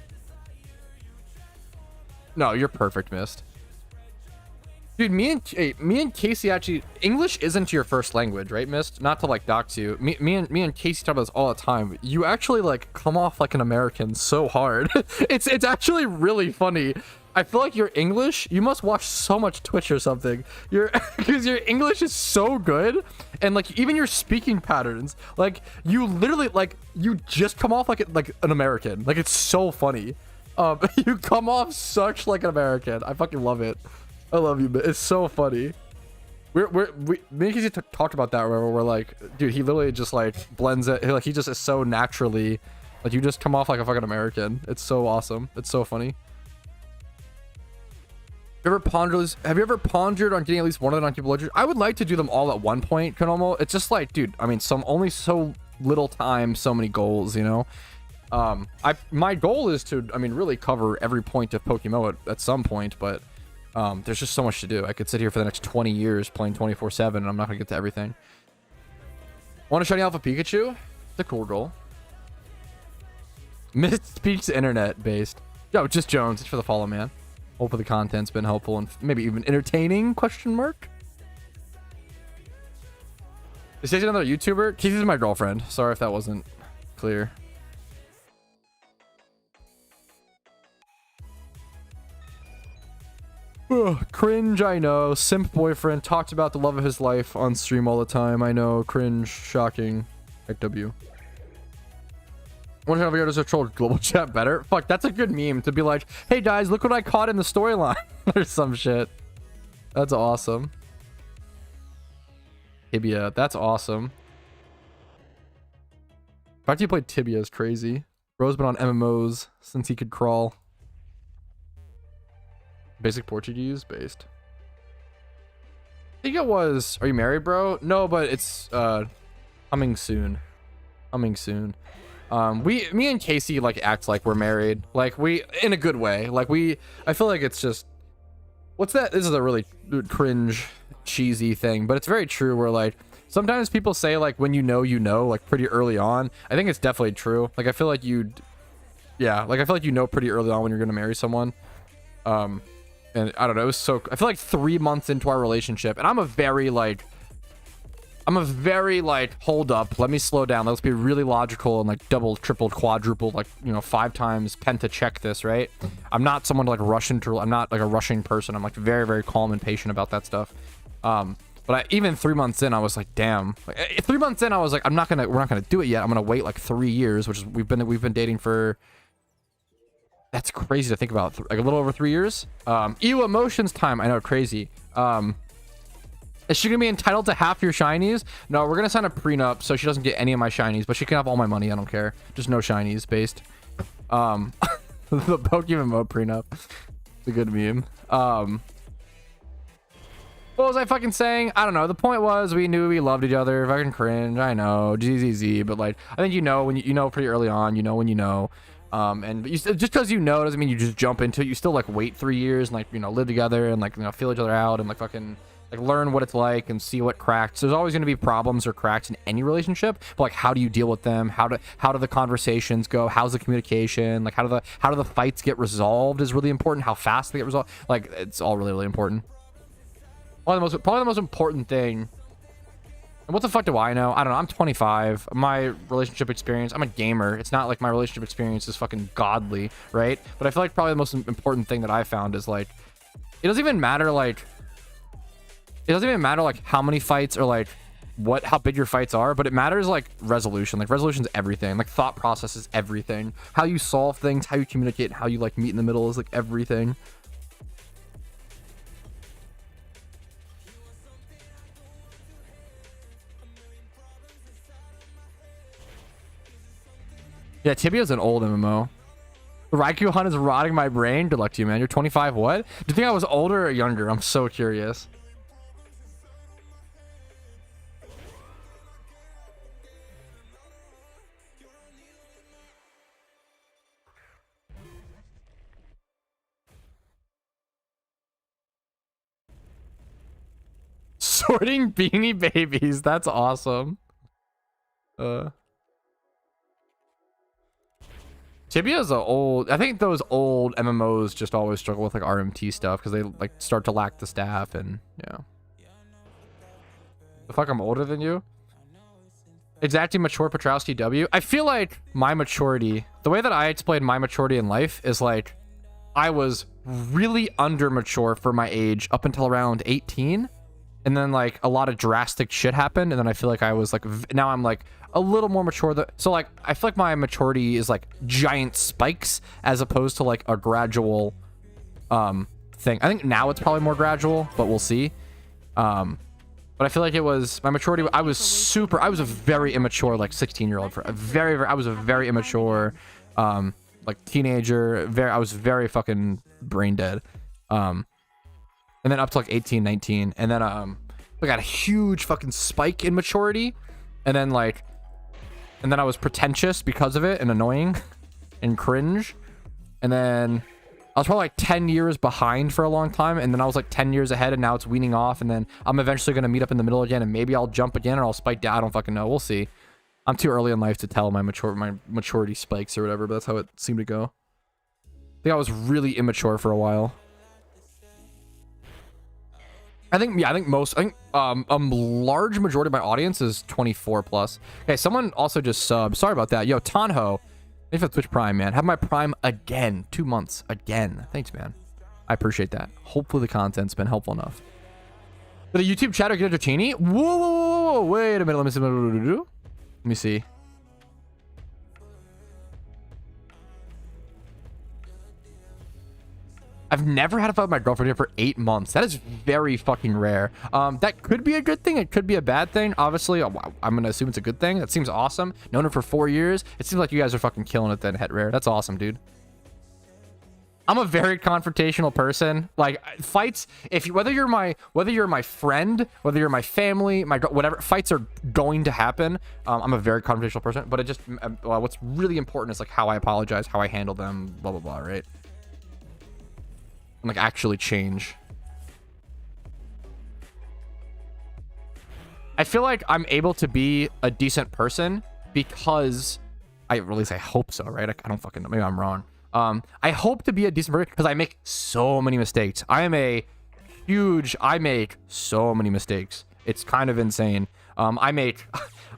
Speaker 1: No, you're perfect, Mist. Dude, me and Casey actually, English isn't your first language, right, Mist? Not to like dox you. Me and Casey talk about this all the time. You actually like come off like an American so hard. it's actually really funny. I feel like your English, you must watch so much Twitch or something. Because your English is so good, and like even your speaking patterns, like you literally like you just come off like an American. Like it's so funny. You come off such like an American. I fucking love it. I love you, but it's so funny. Me and Casey talked about that where we're like, dude, he literally just like blends it. Like he just is so naturally, like you just come off like a fucking American. It's so awesome. It's so funny. Have you ever pondered on getting at least one of the non-keepable legends? I would like to do them all at one point, Konomo. It's just like, dude, I mean, only so little time, so many goals, you know? My goal is to, I mean, really cover every point of PokeMMO at some point, but there's just so much to do. I could sit here for the next 20 years playing 24/7 and I'm not gonna get to everything. Want a shiny alpha Pikachu? It's a cool goal. Mist speaks internet based. Yo, just Jones. It's for the follow, man. Hopefully the content's been helpful and maybe even entertaining, question mark. Is Casey another YouTuber? Casey's my girlfriend. Sorry if that wasn't clear. Ugh, cringe, I know. Simp boyfriend talked about the love of his life on stream all the time. I know. Cringe. Shocking. XW. Wonder how we to troll global chat better. Fuck, that's a good meme to be like, hey guys, look what I caught in the storyline or some shit. That's awesome. Tibia, that's awesome. The fact you played Tibia is crazy. Bro's been on MMOs since he could crawl. Basic Portuguese based. I think it was. Are you married, bro? No, but it's coming soon. Coming soon. Me and Casey like act like we're married. Like we in a good way. Like I feel like it's just what's that? This is a really cringe, cheesy thing, but it's very true where like sometimes people say like when you know, like pretty early on. I think it's definitely true. Like I feel like you know pretty early on when you're gonna marry someone. And I don't know, it was so I feel like 3 months into our relationship, and I'm a very like hold up, let me slow down, let's be really logical and like double, triple, quadruple, like, you know, 5 times penta check this, right? I'm not someone to like rush into, I'm not like a rushing person. I'm like very, very calm and patient about that stuff. But But even 3 months in, I was like, damn. Like, 3 months in, I was like, we're not gonna do it yet. I'm gonna wait like 3 years, which is we've been dating for. That's crazy to think about. Like a little over 3 years. Ew, emotions time. I know, crazy. Is she gonna be entitled to half your shinies? No, we're gonna sign a prenup so she doesn't get any of my shinies, but she can have all my money. I don't care. Just no shinies based. The PokeMMO prenup. It's a good meme. What was I fucking saying? I don't know. The point was we knew we loved each other. Fucking cringe. I know. GZZ. But like, I think you know when you know pretty early on. You know when you know. And just because you know doesn't mean you just jump into it. You still like wait 3 years and like, you know, live together and like, you know, feel each other out and like fucking like learn what it's like and see what cracks. There's always going to be problems or cracks in any relationship, but like how do you deal with them? How do the conversations go? How's the communication? Like how do the fights get resolved is really important. How fast they get resolved. Like it's all really, really important. Probably the most important thing. And what the fuck do I know? I don't know. I'm 25. My relationship experience, I'm a gamer. It's not like my relationship experience is fucking godly, right? But I feel like probably the most important thing that I found is like, it doesn't even matter like how many fights or like how big your fights are, but it matters like resolution. Like resolution's everything. Like thought process is everything. How you solve things, how you communicate, how you like meet in the middle is like everything. Yeah, Tibia's an old MMO. The RAIKOU hunt is rotting my brain. Good luck to you, man. You're 25. What? Do you think I was older or younger? I'm so curious. Sorting Beanie Babies. That's awesome. Tibia's a old. I think those old MMOs just always struggle with like RMT stuff because they like start to lack the staff and yeah. The fuck, I'm older than you. Exactly, mature Patrouski W. I feel like my maturity, the way that I explain my maturity in life is like I was really under mature for my age up until around 18. And then like a lot of drastic shit happened. And then I feel like I was like, now I'm like a little more mature. So like, I feel like my maturity is like giant spikes as opposed to like a gradual thing. I think now it's probably more gradual, but we'll see. But I feel like it was my maturity. I was a very immature, like 16-year-old I was a very immature, like teenager. I was very fucking brain dead. And then up to like 18, 19. And then I got a huge fucking spike in maturity. And then I was pretentious because of it and annoying and cringe. And then I was probably like 10 years behind for a long time. And then I was like 10 years ahead and now it's weaning off. And then I'm eventually going to meet up in the middle again and maybe I'll jump again or I'll spike down. I don't fucking know. We'll see. I'm too early in life to tell my maturity spikes or whatever, but that's how it seemed to go. I think I was really immature for a while. I think a large majority of my audience is 24 plus. Okay, someone also just subbed. Sorry about that. Yo, Tanho, thank you for the Twitch Prime, man. Have my Prime again. 2 months again. Thanks, man. I appreciate that. Hopefully the content's been helpful enough. Did the YouTube chatter get entertaining? Whoa. Wait a minute. Let me see. I've never had a fight with my girlfriend here for 8 months. That is very fucking rare. That could be a good thing. It could be a bad thing. Obviously, I'm going to assume it's a good thing. That seems awesome. Known her for 4 years. It seems like you guys are fucking killing it then, Het Rare. That's awesome, dude. I'm a very confrontational person. Like fights, whether you're my friend, whether you're my family, whatever, fights are going to happen. I'm a very confrontational person, but it just what's really important is like how I apologize, how I handle them, blah blah blah, right? And like actually change. I feel like I'm able to be a decent person because at least I hope so, right? I don't fucking know. Maybe I'm wrong. I hope to be a decent person because I make so many mistakes. I make so many mistakes. It's kind of insane. I make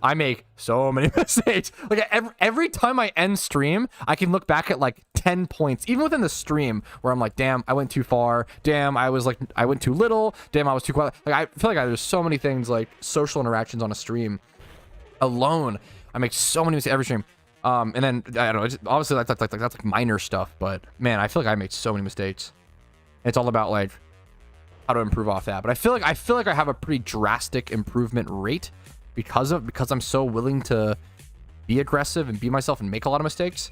Speaker 1: I make so many mistakes. Like every time I end stream, I can look back at like 10 points, even within the stream, where I'm like, damn, I went too far. Damn, I went too little. Damn, I was too quiet. Like I feel like there's so many things, like social interactions on a stream alone. I make so many mistakes every stream. And then I don't know. Obviously that's like minor stuff, but man, I feel like I make so many mistakes. It's all about like how to improve off that. But I feel like I have a pretty drastic improvement rate because I'm so willing to be aggressive and be myself and make a lot of mistakes.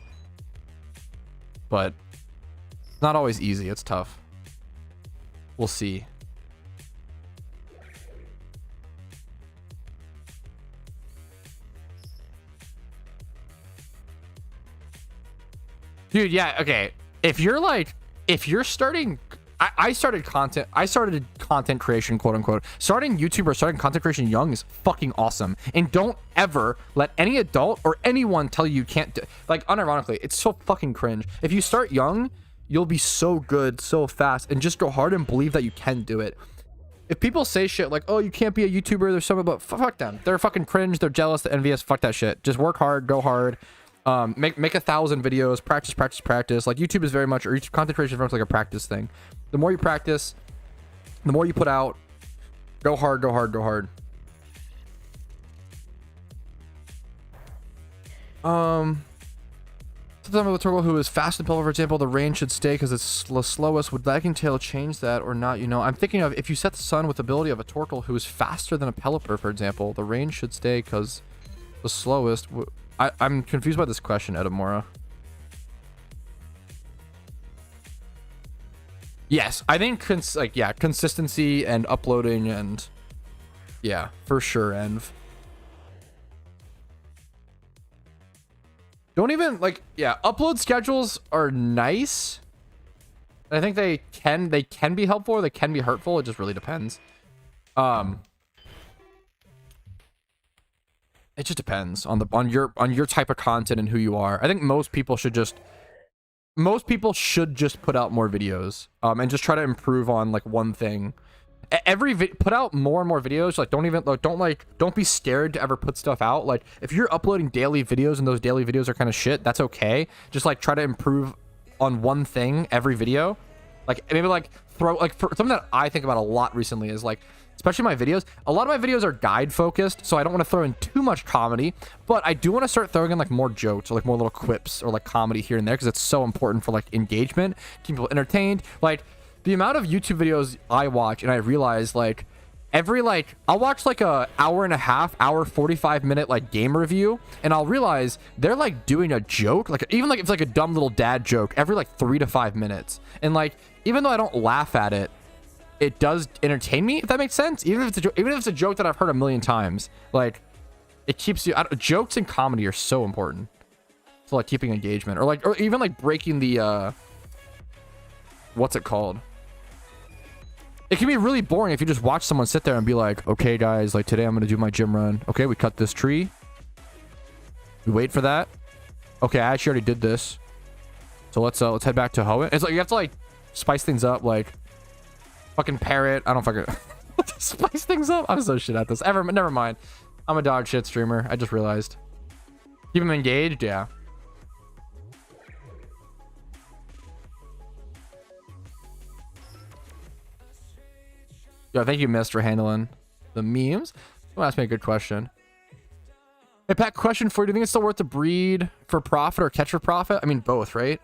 Speaker 1: But it's not always easy. It's tough. We'll see. Dude, yeah, okay. If you're starting, I started content creation, quote unquote. Starting YouTube or starting content creation young is fucking awesome. And don't ever let any adult or anyone tell you can't do, like, unironically, it's so fucking cringe. If you start young, you'll be so good so fast, and just go hard and believe that you can do it. If people say shit like, oh, you can't be a YouTuber, there's something, but fuck them. They're fucking cringe, they're jealous, they're envious, fuck that shit. Just work hard, go hard. Make 1,000 videos, practice. Like YouTube is very much, or YouTube content creation is very much like a practice thing. The more you practice, the more you put out. Go hard. Sometimes with a turtle who is fast and Pelipper, for example, the range should stay because it's the slowest. Would Lagging Tail change that or not? You know, I'm thinking of if you set the sun with the ability of a Torkoal who is faster than a Pelipper, for example, the range should stay because the slowest. I'm confused by this question, Edamora. Yes, I think consistency and uploading and yeah, for sure, Env. Don't even upload schedules are nice. I think they can be helpful or they can be hurtful. It just really depends. It just depends on your type of content and who you are. I think most people should just put out more videos and just try to improve on like one thing. Put out more and more videos. Like don't be scared to ever put stuff out. Like if you're uploading daily videos and those daily videos are kind of shit, that's okay. Just like try to improve on one thing every video. Like maybe like throw like for something that I think about a lot recently is like, especially my videos, a lot of my videos are guide focused, so I don't want to throw in too much comedy, but I do want to start throwing in like more jokes or like more little quips or like comedy here and there because it's so important for like engagement, keep people entertained. Like the amount of YouTube videos I watch, and I realize like I'll watch like a hour and a half, 45-minute like game review, and I'll realize they're like doing a joke, like even like it's like a dumb little dad joke every like 3 to 5 minutes, and like even though I don't laugh at it, it does entertain me, if that makes sense. Even if it's a joke that I've heard a million times, like it keeps you. Jokes and comedy are so important for like keeping engagement, or even like breaking the what's it called? It can be really boring if you just watch someone sit there and be like, okay guys, like today I'm gonna do my gym run. Okay, we cut this tree. We wait for that. Okay, I actually already did this. So let's head back to Hoenn. It's like you have to like spice things up, like fucking parrot. I don't fucking spice things up. I'm so shit at this. Never mind. I'm a dog shit streamer. I just realized. Keep them engaged, yeah. Yo, thank you, Mist, for handling the memes. Someone asked me a good question. Hey, Pat, question for you. Do you think it's still worth to breed for profit or catch for profit? I mean, both, right?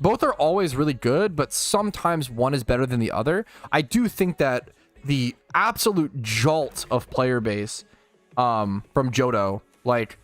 Speaker 1: Both are always really good, but sometimes one is better than the other. I do think that the absolute jolt of player base from JOHTO, like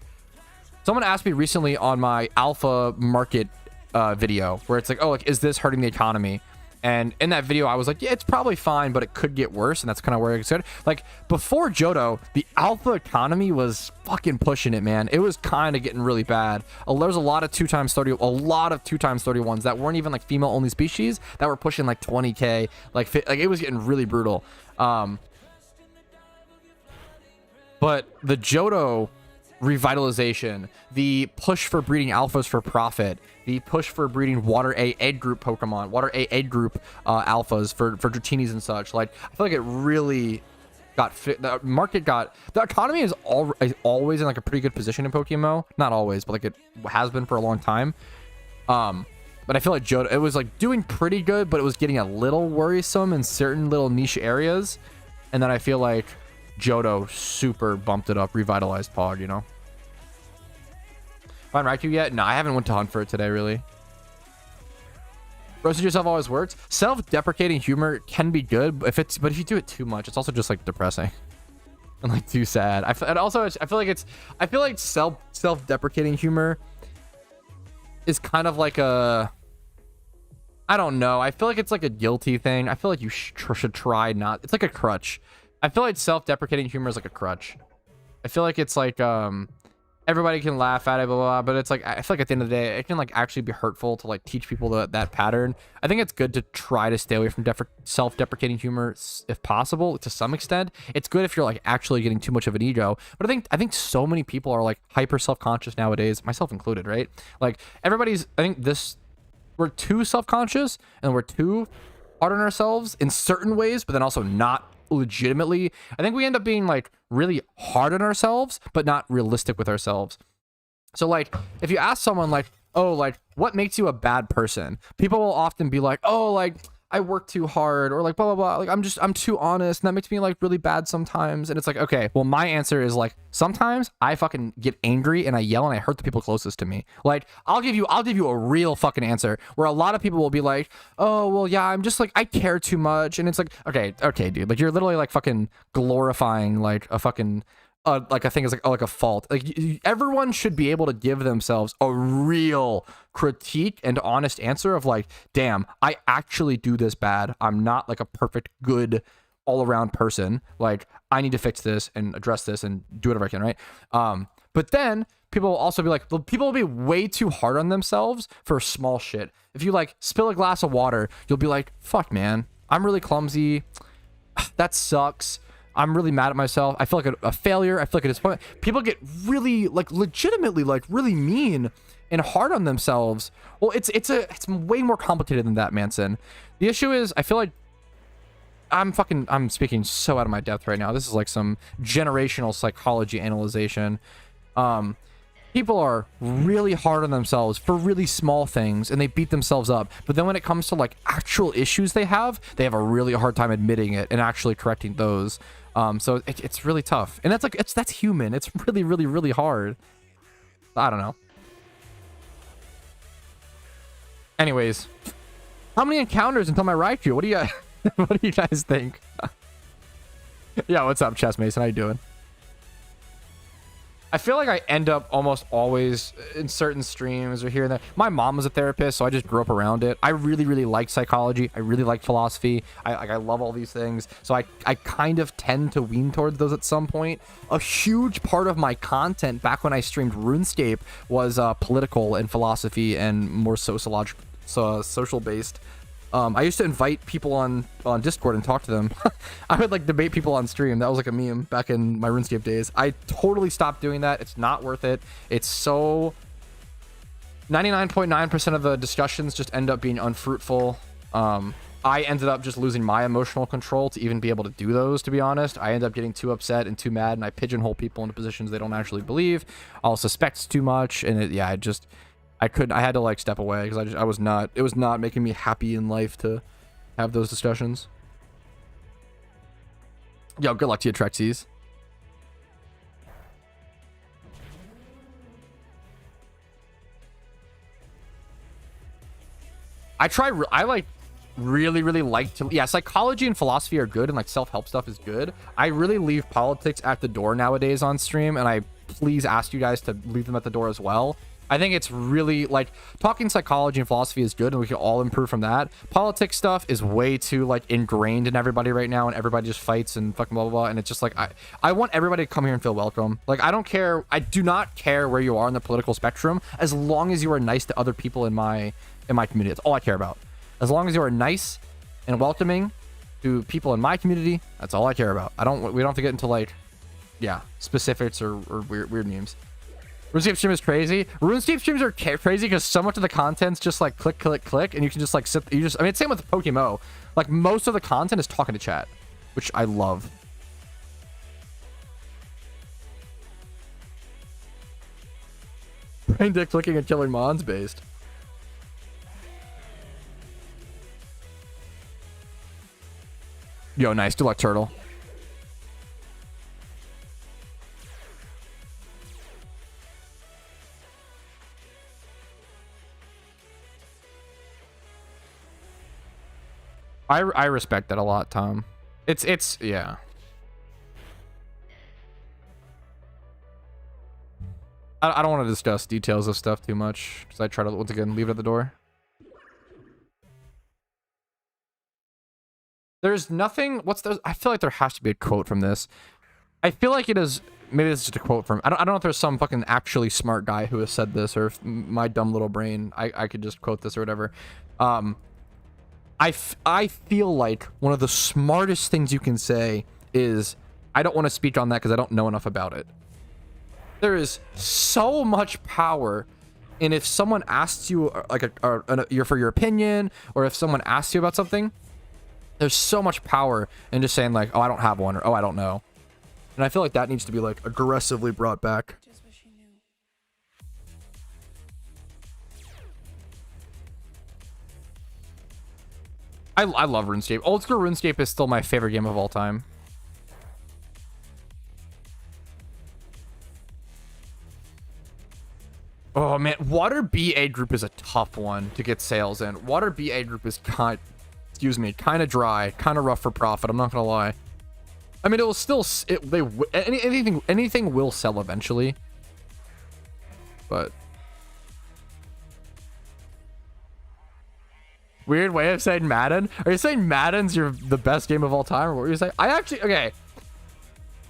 Speaker 1: someone asked me recently on my alpha market video where it's like, oh, like, is this hurting the economy? And in that video, I was like, yeah, it's probably fine, but it could get worse. And that's kind of where I said, like, before JOHTO, the alpha economy was fucking pushing it, man. It was kind of getting really bad. There's a lot of 2x30, a lot of 2x31s that weren't even like female only species that were pushing like 20K. Like it was getting really brutal. But the JOHTO revitalization, the push for breeding alphas for profit, the push for breeding water A egg group Pokemon, water A egg group alphas for Dratinis and such. Like, I feel like it really the market got, the economy is always in like a pretty good position in PokeMMO. Not always, but like it has been for a long time. But I feel like JOHTO, it was like doing pretty good, but it was getting a little worrisome in certain little niche areas. And then I feel like JOHTO super bumped it up, revitalized Pog, you know? Find RAIKOU yet? No, I haven't went to hunt for it today, really. Roasting yourself always works. Self-deprecating humor can be good, but if you do it too much, it's also just like depressing and like too sad. I feel like self-deprecating humor is kind of like a, I don't know. I feel like it's like a guilty thing. I feel like you should try not. It's like a crutch. I feel like self-deprecating humor is like a crutch. I feel like it's like everybody can laugh at it, blah, blah, blah, but it's like, I feel like at the end of the day, it can like actually be hurtful to like teach people that pattern. I think it's good to try to stay away from self-deprecating humor if possible, to some extent. It's good if you're like actually getting too much of an ego. But I think so many people are like hyper self-conscious nowadays, myself included, right? Like everybody's, I think we're too self-conscious and we're too hard on ourselves in certain ways, but then also not legitimately. I think we end up being like really hard on ourselves but not realistic with ourselves. So like if you ask someone like, oh, like what makes you a bad person, people will often be like, oh, like I work too hard, or like blah blah blah, like I'm too honest and that makes me like really bad sometimes. And it's like, okay, well my answer is like, sometimes I fucking get angry and I yell and I hurt the people closest to me. Like I'll give you a real fucking answer where a lot of people will be like, oh well yeah, I'm just like, I care too much. And it's like, okay dude, like you're literally like fucking glorifying like a fucking like a thing is like, oh, like a fault. Like everyone should be able to give themselves a real critique and honest answer of like, damn, I actually do this bad. I'm not like a perfect good all around person. Like I need to fix this and address this and do whatever I can, right? But then people will also be like, people will be way too hard on themselves for small shit. If you like spill a glass of water, you'll be like, fuck man, I'm really clumsy. That sucks. I'm really mad at myself. I feel like a failure. I feel like a disappointment. People get really like legitimately like really mean and hard on themselves. Well, it's way more complicated than that, Manson. The issue is I feel like I'm speaking so out of my depth right now. This is like some generational psychology analyzation. People are really hard on themselves for really small things and they beat themselves up. But then when it comes to like actual issues they have a really hard time admitting it and actually correcting those. So it's really tough. And that's like, that's human. It's really, really, really hard. I don't know. Anyways, how many encounters until my RAIKOU? What do you what do you guys think? Yeah, what's up, Chess Mason? How you doing? I feel like I end up almost always in certain streams or here and there. My mom was a therapist, so I just grew up around it. I really, really like psychology. I really like philosophy. I love all these things. So I kind of tend to lean towards those at some point. A huge part of my content back when I streamed RuneScape was political and philosophy and more sociological, social based. I used to invite people on Discord and talk to them. I would like debate people on stream. That was like a meme back in my RuneScape days. I totally stopped doing that. It's not worth it. It's so 99.9% of the discussions just end up being unfruitful. I ended up just losing my emotional control to even be able to do those, to be honest. I end up getting too upset and too mad, and I pigeonhole people into positions they don't actually believe. I'll suspect too much, and I had to like step away because it was not making me happy in life to have those discussions. Yo, good luck to you, Trexies. I like really like to, yeah, psychology and philosophy are good and like self-help stuff is good. I really leave politics at the door nowadays on stream, and I please ask you guys to leave them at the door as well. I think it's really like talking psychology and philosophy is good and we can all improve from that. Politics stuff is way too like ingrained in everybody right now, and everybody just fights and fucking blah blah blah, and it's just like I want everybody to come here and feel welcome. Like I don't care, I do not care where you are on the political spectrum, as long as you are nice to other people in my community. That's all I care about. As long as you are nice and welcoming to people in my community, that's all I care about. We don't have to get into like, yeah, specifics or weird memes. RuneScape stream is crazy. RuneScape streams are crazy because so much of the content's just like click, and you can just like I mean, it's same with PokeMMO. Like most of the content is talking to chat, which I love. Brain dick clicking and killing mons based. Yo, nice. Good luck, turtle. I respect that a lot, Tom. It's yeah. I don't want to discuss details of stuff too much because I try to once again leave it at the door. There's nothing. What's the? I feel like there has to be a quote from this. I feel like it is. Maybe this is just a quote from. I don't know if there's some fucking actually smart guy who has said this, or if my dumb little brain. I could just quote this or whatever. I feel like one of the smartest things you can say is, I don't want to speak on that because I don't know enough about it. There is so much power in if someone asks you like for your opinion, or if someone asks you about something, there's so much power in just saying like, oh, I don't have one, or oh, I don't know. And I feel like that needs to be like aggressively brought back. I love RuneScape. Old school RuneScape is still my favorite game of all time. Oh man, Water BA group is a tough one to get sales in. Water BA group is kind of dry, kind of rough for profit. I'm not gonna lie. I mean, it will still anything will sell eventually, but weird way of saying Madden. Are you saying Madden's the best game of all time, or what were you saying? I actually, okay.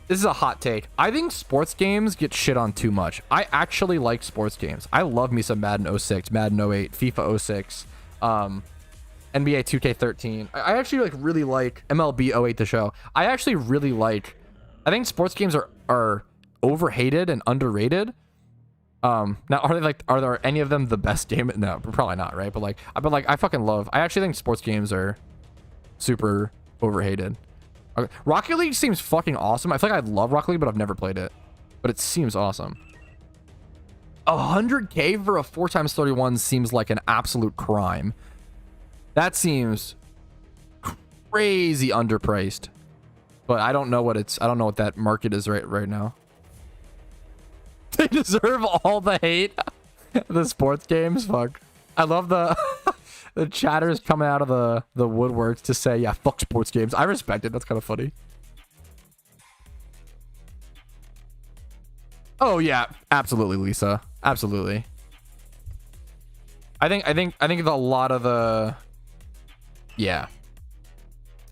Speaker 1: This is a hot take. I think sports games get shit on too much. I actually like sports games. I love me some Madden 06, Madden 08, FIFA 06, NBA 2K13. I actually like really like MLB 08 the show. I actually really like. I think sports games are overhated and underrated. Now are there any of them the best game? No, probably not, right? But I fucking love. I actually think sports games are super overhated. Okay. Rocket League seems fucking awesome. I feel like I love Rocket League, but I've never played it. But it seems awesome. 100K for a 4x31 seems like an absolute crime. That seems crazy underpriced. But I don't know what that market is right now. They deserve all the hate. The sports games, fuck. I love the the chatters coming out of the woodworks to say, yeah, fuck sports games. I respect it. That's kind of funny. Oh yeah, absolutely, Lisa. Absolutely. I think a lot of the, yeah.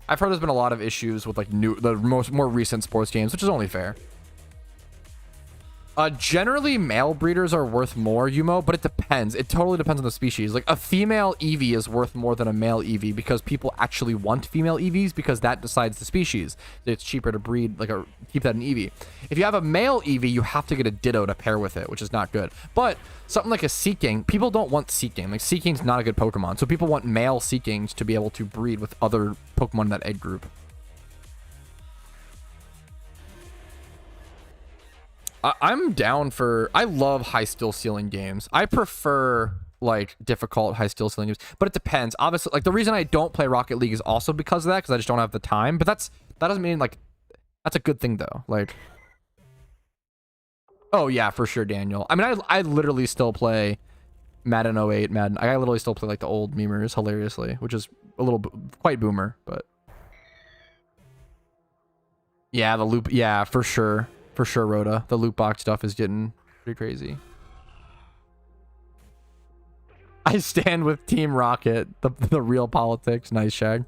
Speaker 1: I've heard there's been a lot of issues with like more recent sports games, which is only fair. Generally male breeders are worth more, Yumo, but it depends. It totally depends on the species. Like a female Eevee is worth more than a male Eevee because people actually want female Eevees because that decides the species. It's cheaper to breed, keep that in Eevee. If you have a male Eevee, you have to get a Ditto to pair with it, which is not good. But something like a Seeking, people don't want Seeking. Like Seeking's not a good Pokemon, so people want male Seekings to be able to breed with other Pokemon in that egg group. I'm down for. I love high skill ceiling games. I prefer like difficult high skill ceiling games, but it depends. Obviously, like the reason I don't play Rocket League is also because of that, because I just don't have the time. But that doesn't mean like that's a good thing though. Like, oh yeah, for sure, Daniel. I mean, I literally still play Madden 08, Madden. I literally still play like the old memers hilariously, which is a little quite boomer, but yeah, the loop. Yeah, for sure. For sure, Rhoda. The loot box stuff is getting pretty crazy. I stand with Team Rocket. The real politics. Nice, Shag.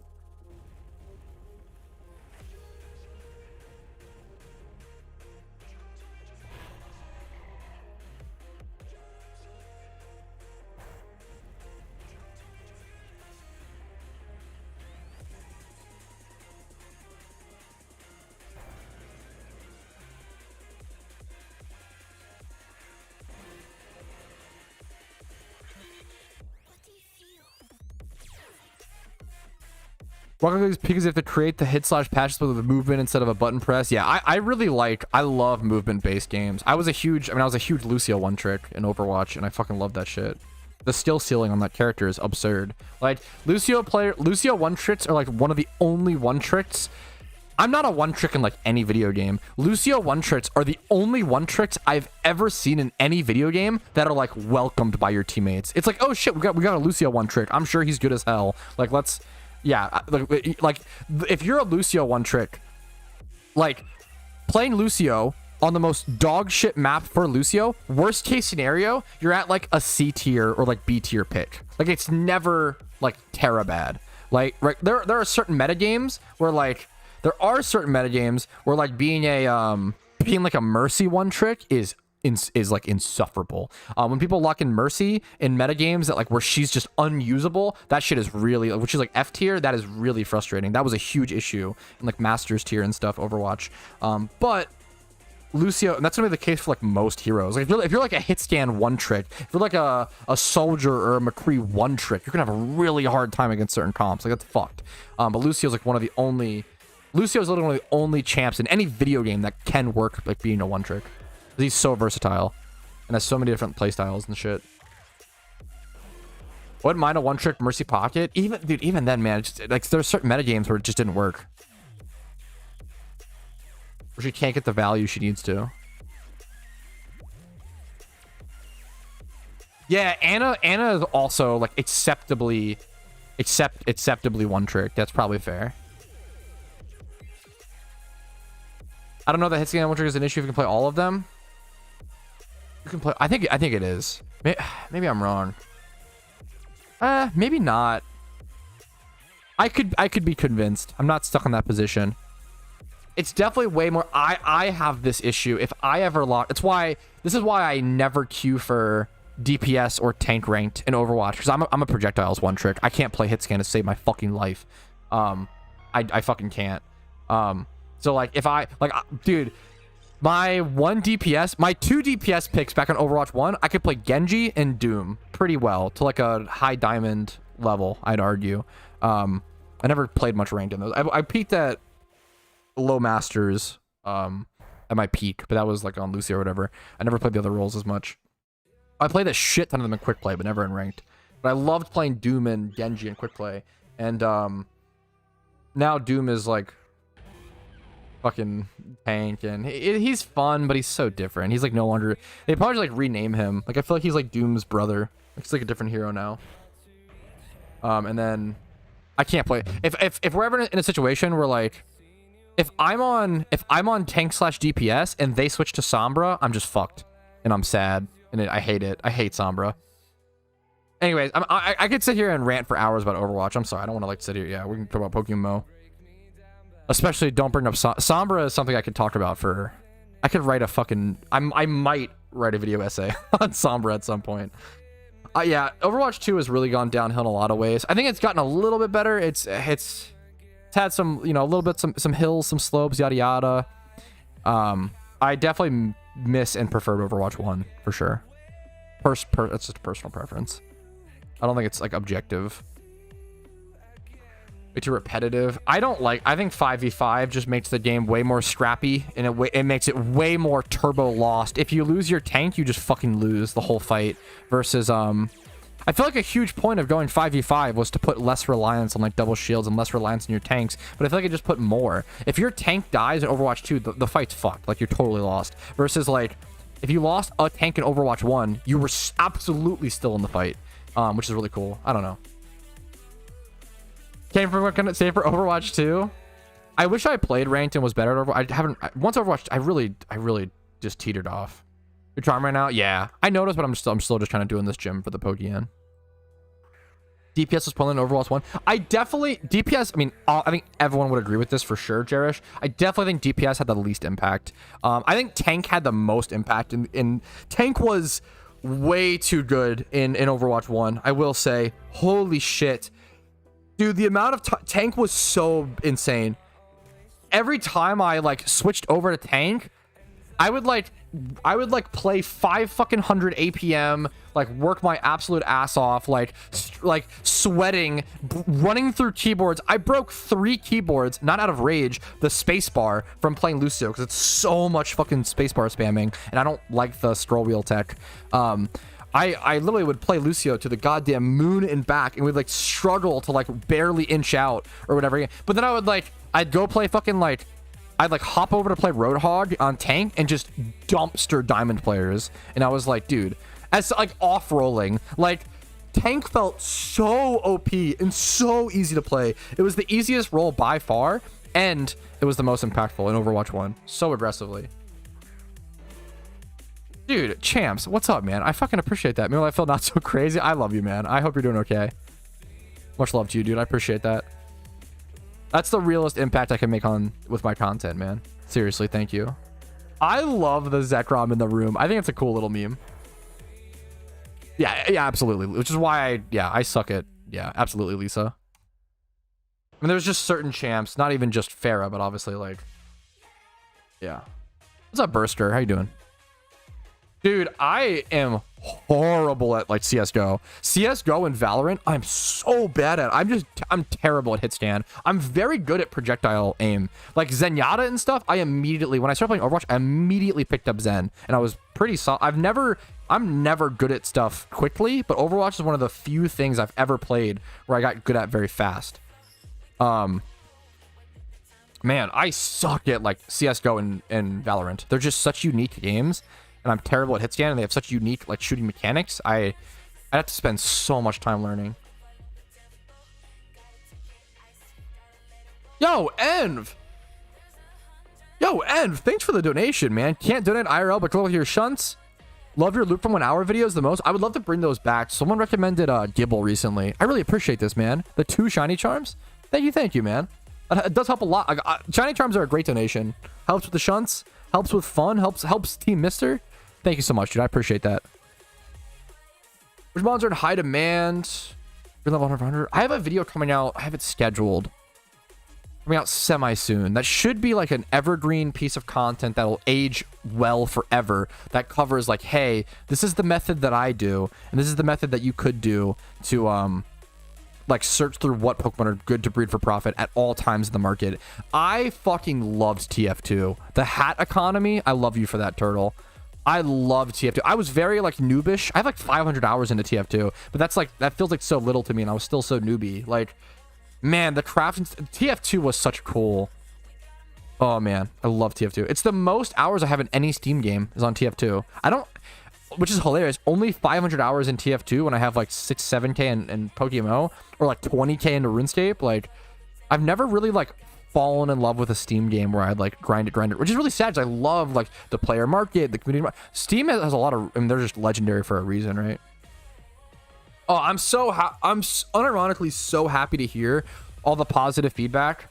Speaker 1: Because you have to create the hit slash patches with a movement instead of a button press. Yeah, I love movement based games. I was a huge Lucio one trick in Overwatch, and I fucking love that shit. The skill ceiling on that character is absurd. Like Lucio one tricks are like one of the only one tricks. I'm not a one trick in like any video game. Lucio one tricks are the only one tricks I've ever seen in any video game that are like welcomed by your teammates. It's like, oh shit, we got a Lucio one trick. I'm sure he's good as hell. Like yeah, like if you're a Lucio one trick, like playing Lucio on the most dog shit map for Lucio, worst case scenario, you're at like a C tier or like B tier pick. Like it's never like Terra bad. Like right, there are certain meta games where like being like a Mercy one trick is like insufferable. When people lock in Mercy in meta games that like where she's just unusable, that shit is really, which is like F tier, that is really frustrating. That was a huge issue in like Masters tier and stuff, Overwatch. But Lucio, and that's gonna be the case for like most heroes. Like if you're like a hit scan one trick, if you're like a soldier or a McCree one trick, you're gonna have a really hard time against certain comps. Like that's fucked. But Lucio's like Lucio's literally one of the only champs in any video game that can work like being a one trick. He's so versatile and has so many different playstyles and shit. Wouldn't mind a one trick Mercy Pocket. Even then, man, like there's certain meta games where it just didn't work. Where she can't get the value she needs to. Yeah, Anna is also like acceptably one trick. That's probably fair. I don't know that hit scan one trick is an issue if you can play all of them. You can play. I think it is. Maybe I'm wrong. Maybe not. I could be convinced. I'm not stuck in that position. It's definitely way more. I have this issue. If I ever lock, this is why I never queue for DPS or tank ranked in Overwatch, because I'm a projectiles one trick. I can't play hit scan to save my fucking life. I fucking can't. So like if dude, my two DPS picks back on Overwatch 1, I could play Genji and Doom pretty well to like a high diamond level, I'd argue. I never played much ranked in those. I peaked at low masters at my peak, but that was like on Lucy or whatever. I never played the other roles as much. I played a shit ton of them in quick play, but never in ranked. But I loved playing Doom and Genji in quick play. And now Doom is like fucking tank, and he's fun, but he's so different. He's like no longer, they probably like rename him. Like I feel like he's like Doom's brother. He's like a different hero now. And then I can't play if we're ever in a situation where like if I'm on tank / DPS and they switch to Sombra, I'm just fucked and I'm sad and I hate it. I hate Sombra. Anyways, I could sit here and rant for hours about Overwatch. I'm sorry, I don't want to like sit here. Yeah, we can talk about PokeMMO. Especially don't bring up Sombra is something I could talk about for. I could write a fucking. I might write a video essay on Sombra at some point. Yeah, Overwatch 2 has really gone downhill in a lot of ways. I think it's gotten a little bit better. It's had some, a little bit some hills, some slopes, yada yada. I definitely miss and prefer Overwatch 1 for sure. It's just a personal preference. I don't think it's like objective. Way too repetitive. I think 5v5 just makes the game way more scrappy, and it makes it way more turbo lost. If you lose your tank, you just fucking lose the whole fight. Versus I feel like a huge point of going 5v5 was to put less reliance on like double shields and less reliance on your tanks, but I feel like it just put more. If your tank dies in Overwatch 2, the fight's fucked. Like you're totally lost. Versus like if you lost a tank in Overwatch 1, you were absolutely still in the fight, which is really cool. I don't know. Came from what can it say for Overwatch 2? I wish I played ranked and was better at Overwatch. I haven't. Once Overwatch, I really just teetered off. You're trying right now? Yeah, I noticed, but I'm still just trying to do in this gym for the Pokeyen. DPS was pulling in Overwatch 1. I definitely DPS. I mean, I think everyone would agree with this for sure, Jerish. I definitely think DPS had the least impact. I think Tank had the most impact, and Tank was way too good in Overwatch 1. I will say, holy shit. Dude, the amount of tank was so insane. Every time I like switched over to tank, I would like play 500 APM, like work my absolute ass off, like sweating, running through keyboards. I broke 3 keyboards, not out of rage, the spacebar from playing Lucio, because it's so much fucking spacebar spamming, and I don't like the scroll wheel tech. I literally would play Lucio to the goddamn moon and back, and we'd like struggle to like barely inch out or whatever. But then I'd go play fucking like, I'd like hop over to play Roadhog on tank and just dumpster diamond players. And I was like, dude, as like off rolling, like tank felt so OP and so easy to play. It was the easiest role by far, and it was the most impactful in Overwatch 1 so aggressively. Dude, Champs, what's up, man? I fucking appreciate that. Maybe I feel not so crazy. I love you, man. I hope you're doing okay. Much love to you, dude. I appreciate that. That's the realest impact I can make with my content, man. Seriously, thank you. I love the Zekrom in the room. I think it's a cool little meme. Yeah, absolutely. Which is why I suck at, absolutely, Lisa. I mean, there's just certain champs, not even just Pharah, but obviously, like, yeah. What's up, Burster? How you doing? Dude, I am horrible at like CSGO. CSGO and Valorant, I'm so bad at. I'm terrible at hit stand. I'm very good at projectile aim. Like Zenyatta and stuff, when I started playing Overwatch, I immediately picked up Zen, and I was pretty solid. I'm never good at stuff quickly, but Overwatch is one of the few things I've ever played where I got good at very fast. Man, I suck at like CSGO and Valorant. They're just such unique games. And I'm terrible at hit stand, and they have such unique like shooting mechanics. I have to spend so much time learning. Yo, Env, thanks for the donation, man. Can't donate IRL, but go with your shunts. Love your loop from 1 hour videos the most. I would love to bring those back. Someone recommended Gibble recently. I really appreciate this, man. The 2 shiny charms. Thank you, man. It does help a lot. Shiny charms are a great donation. Helps with the shunts. Helps with fun. Helps Team Mister. Thank you so much, dude. I appreciate that. Which mods are in high demand? You're level 100. I have a video coming out. I have it scheduled. Coming out semi-soon. That should be like an evergreen piece of content that will age well forever. That covers like, hey, this is the method that I do, and this is the method that you could do to like search through what Pokemon are good to breed for profit at all times in the market. I fucking loved TF2. The hat economy, I love you for that, Turtle. I love TF2. I was very like noobish. I have like 500 hours into TF2, but that feels like so little to me, and I was still so newbie. Like, man, the craft TF2 was such cool. Oh man, I love TF2. It's the most hours I have in any Steam game is on TF2. Which is hilarious. Only 500 hours in TF2 when I have like 7K in PokeMMO, or like 20K into RuneScape. Like, I've never really like fallen in love with a Steam game where I'd like grind it, which is really sad, 'cause I love like the player market, the community. Steam has a lot of, I mean, they're just legendary for a reason, right? Oh, I'm unironically so happy to hear all the positive feedback.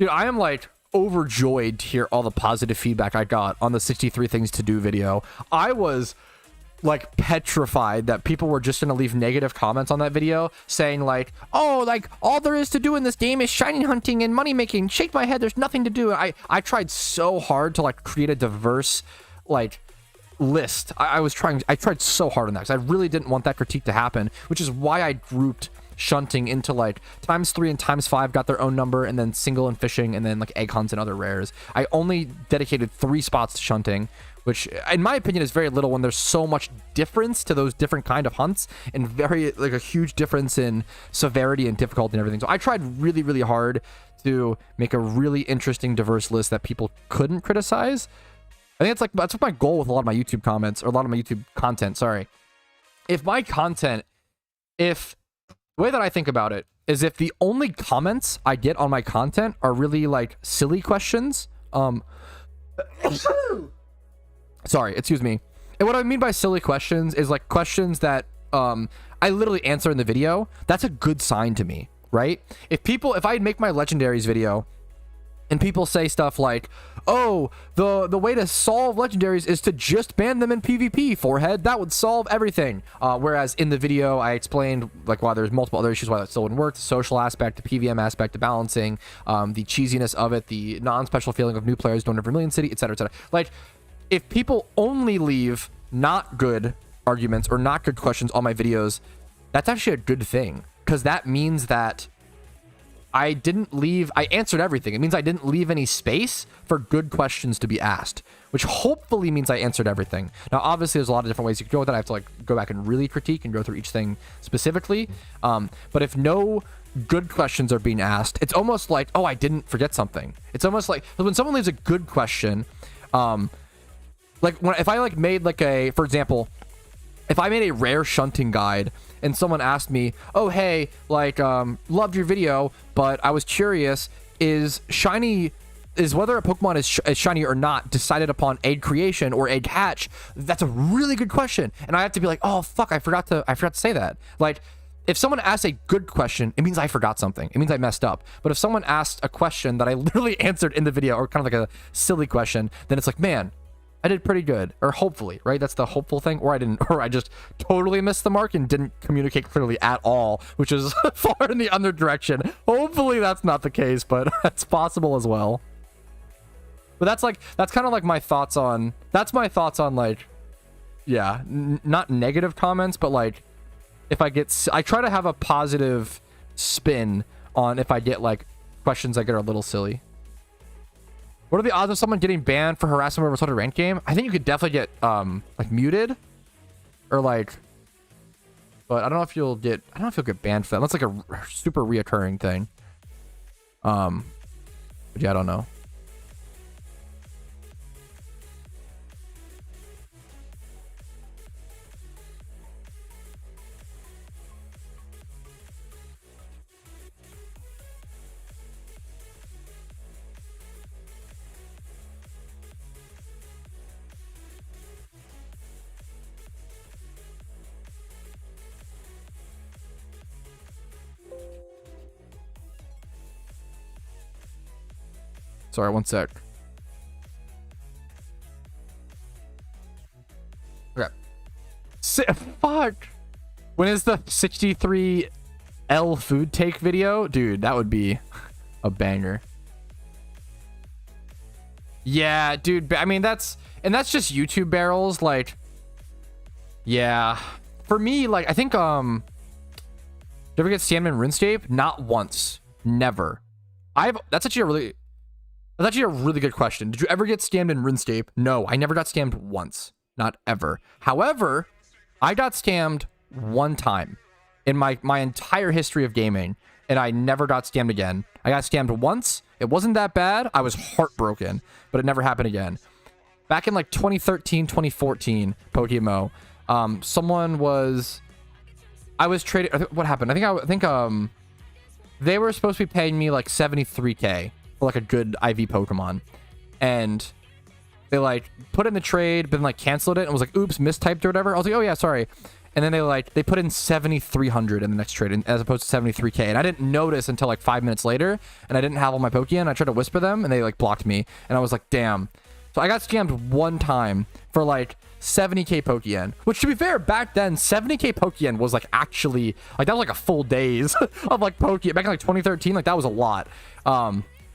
Speaker 1: Dude, I am like overjoyed to hear all the positive feedback I got on the 63 things to do video. I was like petrified that people were just gonna leave negative comments on that video saying like, oh, like all there is to do in this game is shiny hunting and money making. Shake my head, there's nothing to do. I tried so hard to like create a diverse like list. I tried so hard on that because I really didn't want that critique to happen, which is why I grouped shunting into like ×3 and ×5 got their own number, and then single and fishing, and then like egg hunts and other rares. I only dedicated 3 spots to shunting, which in my opinion is very little when there's so much difference to those different kind of hunts, and very like a huge difference in severity and difficulty and everything. So I tried really, really hard to make a really interesting, diverse list that people couldn't criticize. I think that's my goal with a lot of my YouTube comments, or a lot of my YouTube content. Sorry. The way that I think about it is, if the only comments I get on my content are really like silly questions, sorry, excuse me. And what I mean by silly questions is like questions that I literally answer in the video. That's a good sign to me, right? If I make my legendaries video and people say stuff like, oh, the way to solve legendaries is to just ban them in PvP, forehead, that would solve everything. Whereas in the video, I explained like why there's multiple other issues why that still wouldn't work, the social aspect, the PVM aspect, the balancing, the cheesiness of it, the non-special feeling of new players don't have Vermilion City, etc., etc. Like, if people only leave not good arguments or not good questions on my videos, that's actually a good thing, because that means that I answered everything. It means I didn't leave any space for good questions to be asked, which hopefully means I answered everything. Now, obviously, there's a lot of different ways you could go with that. I have to like go back and really critique and go through each thing specifically. But if no good questions are being asked, it's almost like, oh, I didn't forget something. It's almost like when someone leaves a good question, like if I like made like for example, if I made a rare shunting guide and someone asked me, oh, hey, like, loved your video, but I was curious, is whether a Pokemon is shiny or not decided upon egg creation or egg hatch? That's a really good question. And I have to be like, oh, fuck, I forgot to say that. Like, if someone asks a good question, it means I forgot something. It means I messed up. But if someone asked a question that I literally answered in the video, or kind of like a silly question, then it's like, man, I did pretty good, or hopefully, right? That's the hopeful thing. Or I just totally missed the mark and didn't communicate clearly at all, which is far in the other direction. Hopefully that's not the case, but that's possible as well. But that's kind of like my thoughts on like, yeah, not negative comments, but like if I try to have a positive spin on if I get like questions that get a little silly. What are the odds of someone getting banned for harassment over such a ranked game? I think you could definitely get like muted or like, but I don't know if you'll get banned for that. That's like a super reoccurring thing. But yeah, I don't know. Sorry, one sec. Okay. Fuck. When is the 63L food take video? Dude, that would be a banger. Yeah, dude. I mean, that's just YouTube barrels. Like, yeah. For me, like, I think, did you ever get scammed in RuneScape? Not once. Never. That's actually a really good question. Did you ever get scammed in RuneScape? No, I never got scammed once. Not ever. However, I got scammed one time in my entire history of gaming, and I never got scammed again. I got scammed once. It wasn't that bad. I was heartbroken, but it never happened again. Back in like 2013, 2014, PokeMMO, I was trading. What happened? I think they were supposed to be paying me like 73K. For like a good IV Pokemon, and they like put in the trade, but then like canceled it and was like, oops, mistyped or whatever. I was like, oh yeah, sorry. And then they put in 7,300 in the next trade as opposed to 73K, and I didn't notice until like 5 minutes later, and I didn't have all my Pokeyen. I tried to whisper them, and they like blocked me, and I was like, damn. So I got scammed one time for like 70K Pokeyen, which to be fair, back then 70K Pokeyen was like actually like that was like a full days of like Pokeyen back in like 2013. Like that was a lot.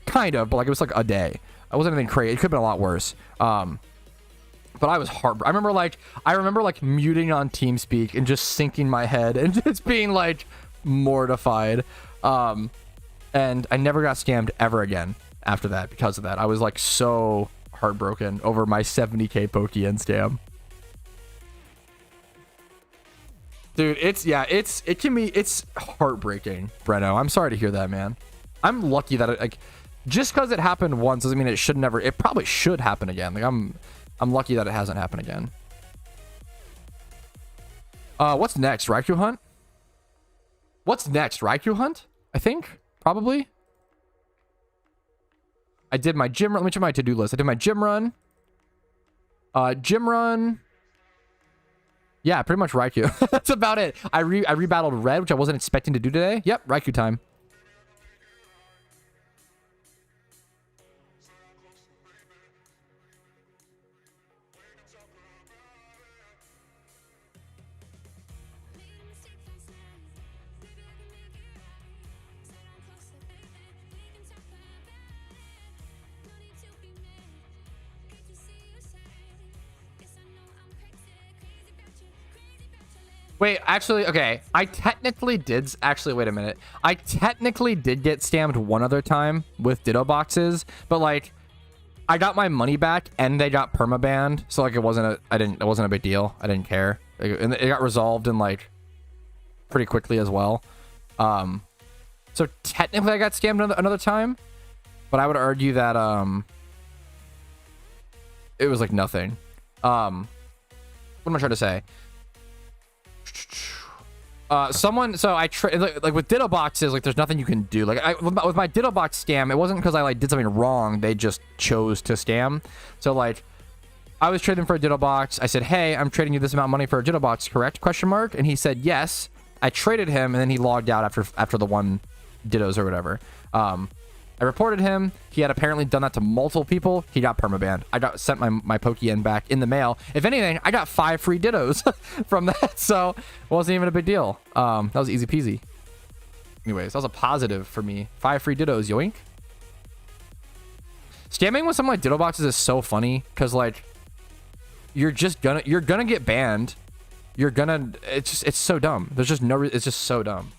Speaker 1: Kind of, but like it was like a day. It wasn't anything crazy. It could have been a lot worse. But I was I remember like muting on TeamSpeak and just sinking my head and just being like mortified. And I never got scammed ever again after that because of that. I was like so heartbroken over my 70K Pokeyen scam. Dude, it's heartbreaking, Breno. I'm sorry to hear that, man. I'm lucky that it just because it happened once doesn't mean it probably should happen again. Like I'm lucky that it hasn't happened again. What's next? RAIKOU hunt? What's next? RAIKOU hunt? I think probably. I did my gym run. Let me check my to-do list. I did my gym run. Yeah, pretty much RAIKOU. That's about it. I rebattled Red, which I wasn't expecting to do today. Yep, RAIKOU time. Wait, actually, okay. I technically did. Actually, wait a minute. I technically did get scammed one other time with Ditto boxes, but like, I got my money back and they got permabanned. So like, it wasn't a big deal. I didn't care. And it got resolved in like pretty quickly as well. So technically I got scammed another time, but I would argue that it was like nothing. What am I trying to say? So I like with Ditto boxes, like there's nothing you can do. Like with my Ditto box scam, it wasn't because I like did something wrong. They just chose to scam. So like I was trading for a Ditto box. I said, hey, I'm trading you this amount of money for a Ditto box, correct? Question mark. And he said yes. I traded him, and then he logged out after the one Dittos or whatever. I reported him. He had apparently done that to multiple people. He got permabanned. I got sent my Pokeyen back in the mail. If anything, I got 5 free Dittos from that, so it wasn't even a big deal. That was easy peasy. Anyways, that was a positive for me. 5 free Dittos, yoink. Scamming with some like Ditto boxes is so funny because like you're gonna get banned. It's so dumb. There's just no. It's just so dumb.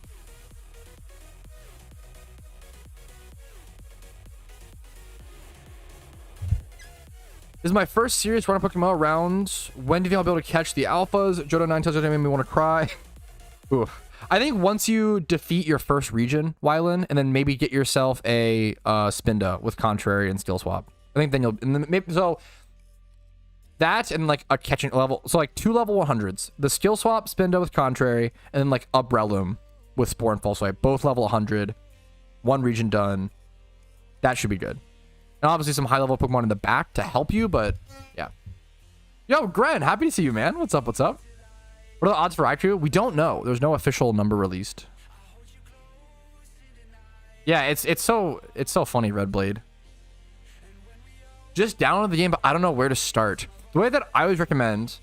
Speaker 1: This is my first serious run of PokeMMO rounds. When do you think I'll be able to catch the alphas? JOHTO 9 touchdowns made me want to cry. Oof. I think once you defeat your first region, Wylan, and then maybe get yourself a Spinda with Contrary and Skill Swap. I think then you'll... And then maybe, so that and like a catching level. So like 2 level 100s. The Skill Swap, Spinda with Contrary, and then like Ubrelum with Spore and False Swipe. Both level 100. 1 region done. That should be good. And obviously some high-level Pokemon in the back to help you, but yeah. Yo, Gren, happy to see you, man. What's up? What's up? What are the odds for RAIKOU? We don't know. There's no official number released. Yeah, it's so funny, Red Blade. Just download the game, but I don't know where to start. The way that I always recommend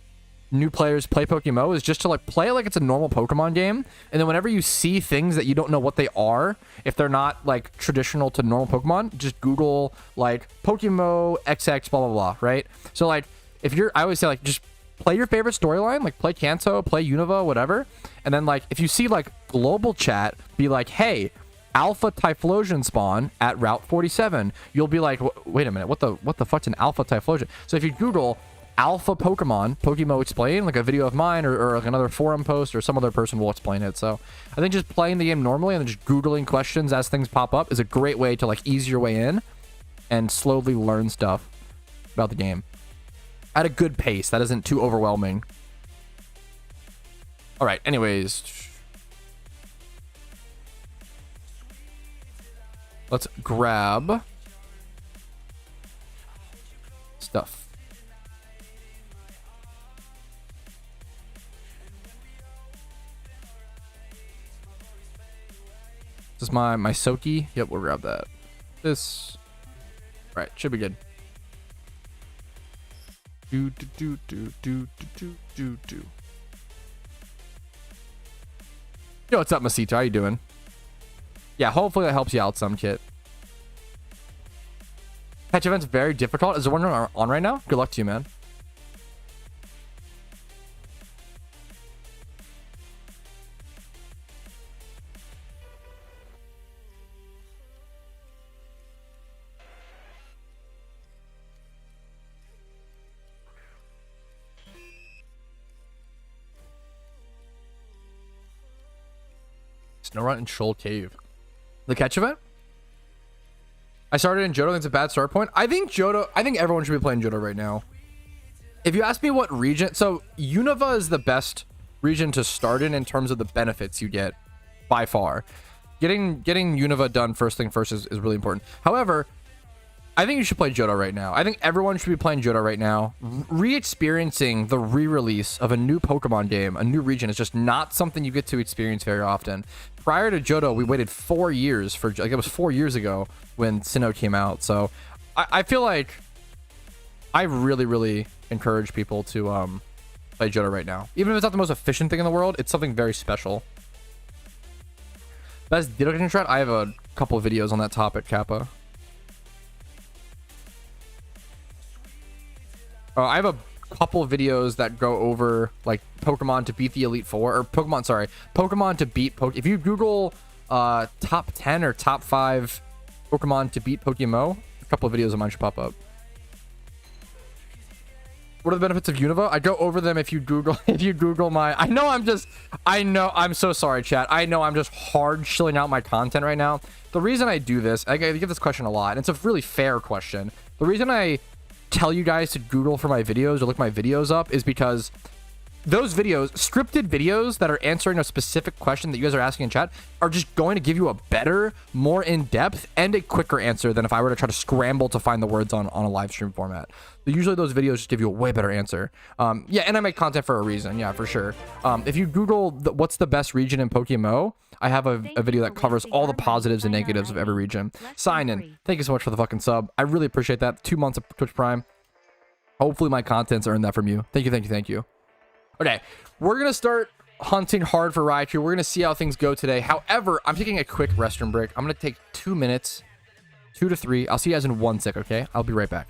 Speaker 1: new players play PokeMMO is just to like play like it's a normal Pokemon game, and then whenever you see things that you don't know what they are, if they're not like traditional to normal Pokemon, just Google like PokeMMO XX blah blah blah, right? So like if you're, I always say like just play your favorite storyline, like play Kanto, play Unova, whatever, and then like if you see like global chat, be like, hey, Alpha Typhlosion spawn at Route 47, you'll be like, wait a minute, what the fuck's an Alpha Typhlosion? So if you Google Alpha Pokemon, PokeMMO Explain, like a video of mine or like another forum post or some other person will explain it. So I think just playing the game normally and then just Googling questions as things pop up is a great way to like ease your way in and slowly learn stuff about the game at a good pace that isn't too overwhelming. All right, anyways, let's grab stuff. This is my Soki. Yep, we'll grab that. This. All right, should be good. Do. Yo, what's up, Masita? How you doing? Yeah, hopefully that helps you out some, Kit. Patch event's very difficult. Is there one on right now? Good luck to you, man. Snow Run and Shoal Cave. The catch event? I started in JOHTO. That's a bad start point. I think everyone should be playing JOHTO right now. If you ask me what region, so Unova is the best region to start in terms of the benefits you get by far. Getting Unova done first thing first is really important. However, I think you should play JOHTO right now. I think everyone should be playing JOHTO right now. Re-experiencing the re-release of a new Pokemon game, a new region, is just not something you get to experience very often. Prior to JOHTO, we waited 4 years for, like, it was 4 years ago when Sinnoh came out. So I feel like I really encourage people to play JOHTO right now. Even if it's not the most efficient thing in the world, it's something very special. Best Ditto catching strat? I have a couple of videos on that topic, Kappa. I have a couple of videos that go over like Pokemon to beat the Elite Four, or Pokemon to beat If you Google top 10 or top 5 Pokemon to beat Pokemon, a couple of videos of mine should pop up. What are the benefits of Unova? I go over them if you Google my... I know I'm so sorry, chat. I know I'm just hard chilling out my content right now. The reason I do this, I get this question a lot, and it's a really fair question. The reason I tell you guys to Google for my videos or look my videos up is because those videos, scripted videos that are answering a specific question that you guys are asking in chat, are just going to give you a better, more in-depth, and a quicker answer than if I were to try to scramble to find the words on a live stream format. So usually those videos just give you a way better answer. Yeah, and I make content for a reason. Yeah, for sure. If you Google what's the best region in PokeMMO, I have a video that covers all the positives and negatives of every region. Sign in. Thank you so much for the fucking sub. I really appreciate that. 2 months of Twitch Prime. Hopefully my content's earned that from you. Thank you, thank you, thank you. Okay, we're going to start hunting hard for Raikou. We're going to see how things go today. However, I'm taking a quick restroom break. I'm going to take 2 minutes, 2 to 3. I'll see you guys in 1 sec, okay? I'll be right back.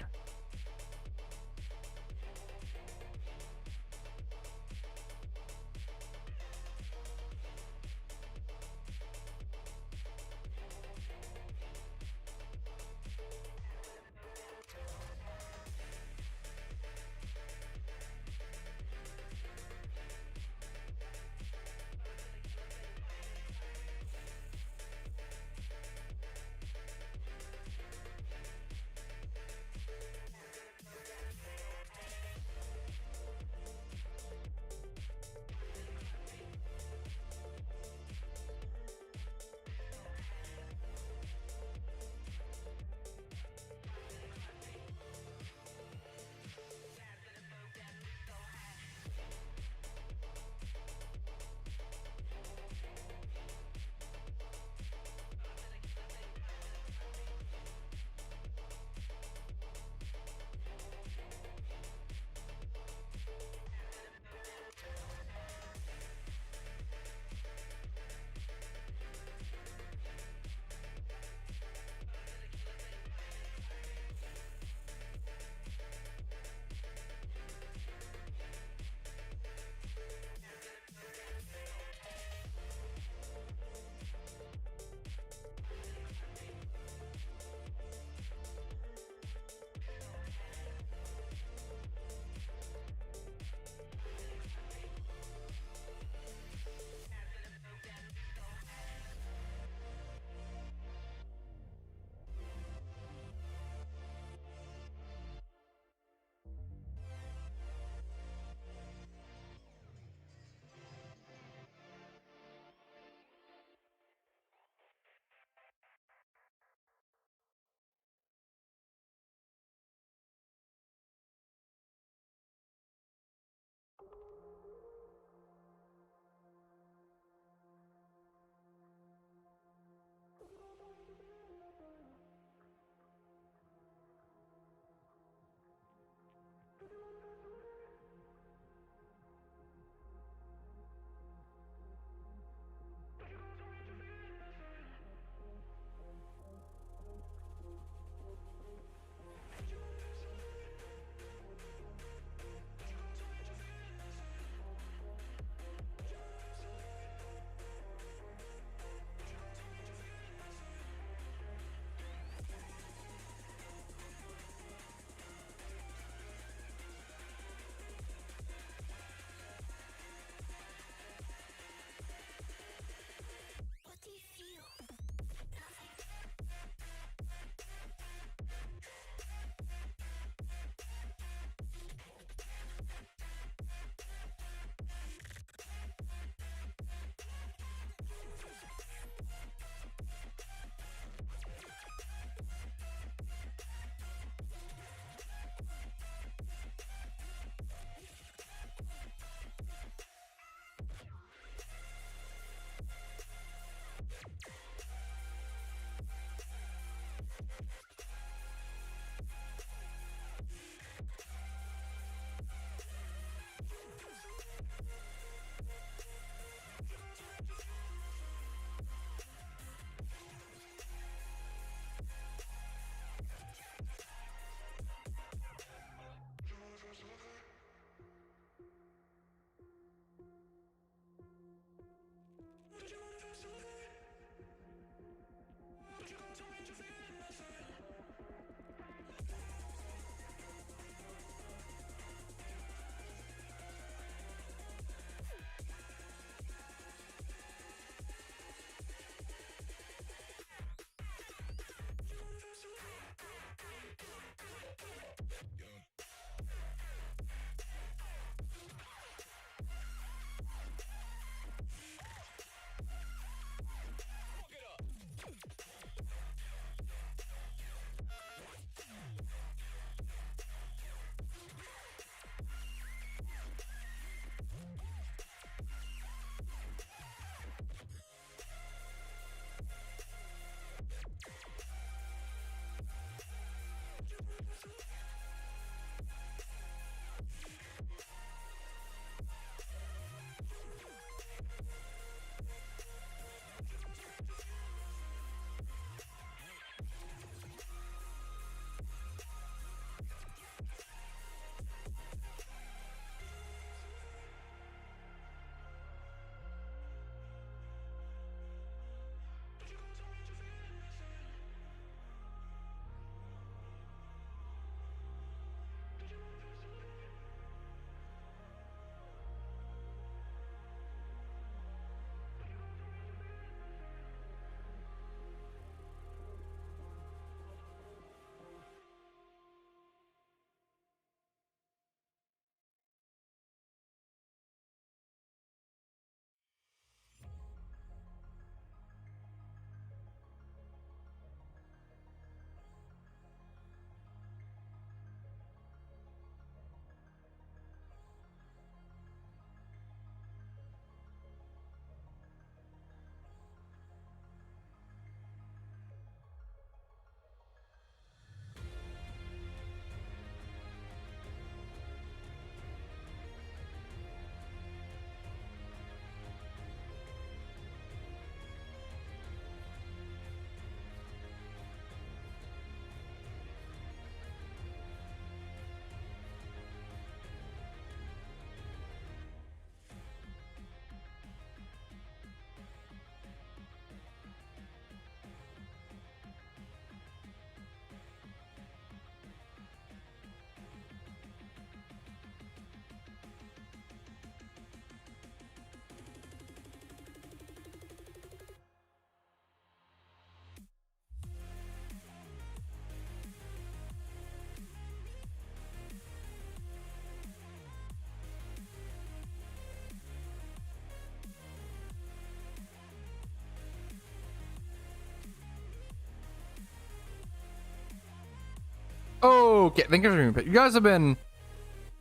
Speaker 1: Okay, thank you for being patient. You guys have been,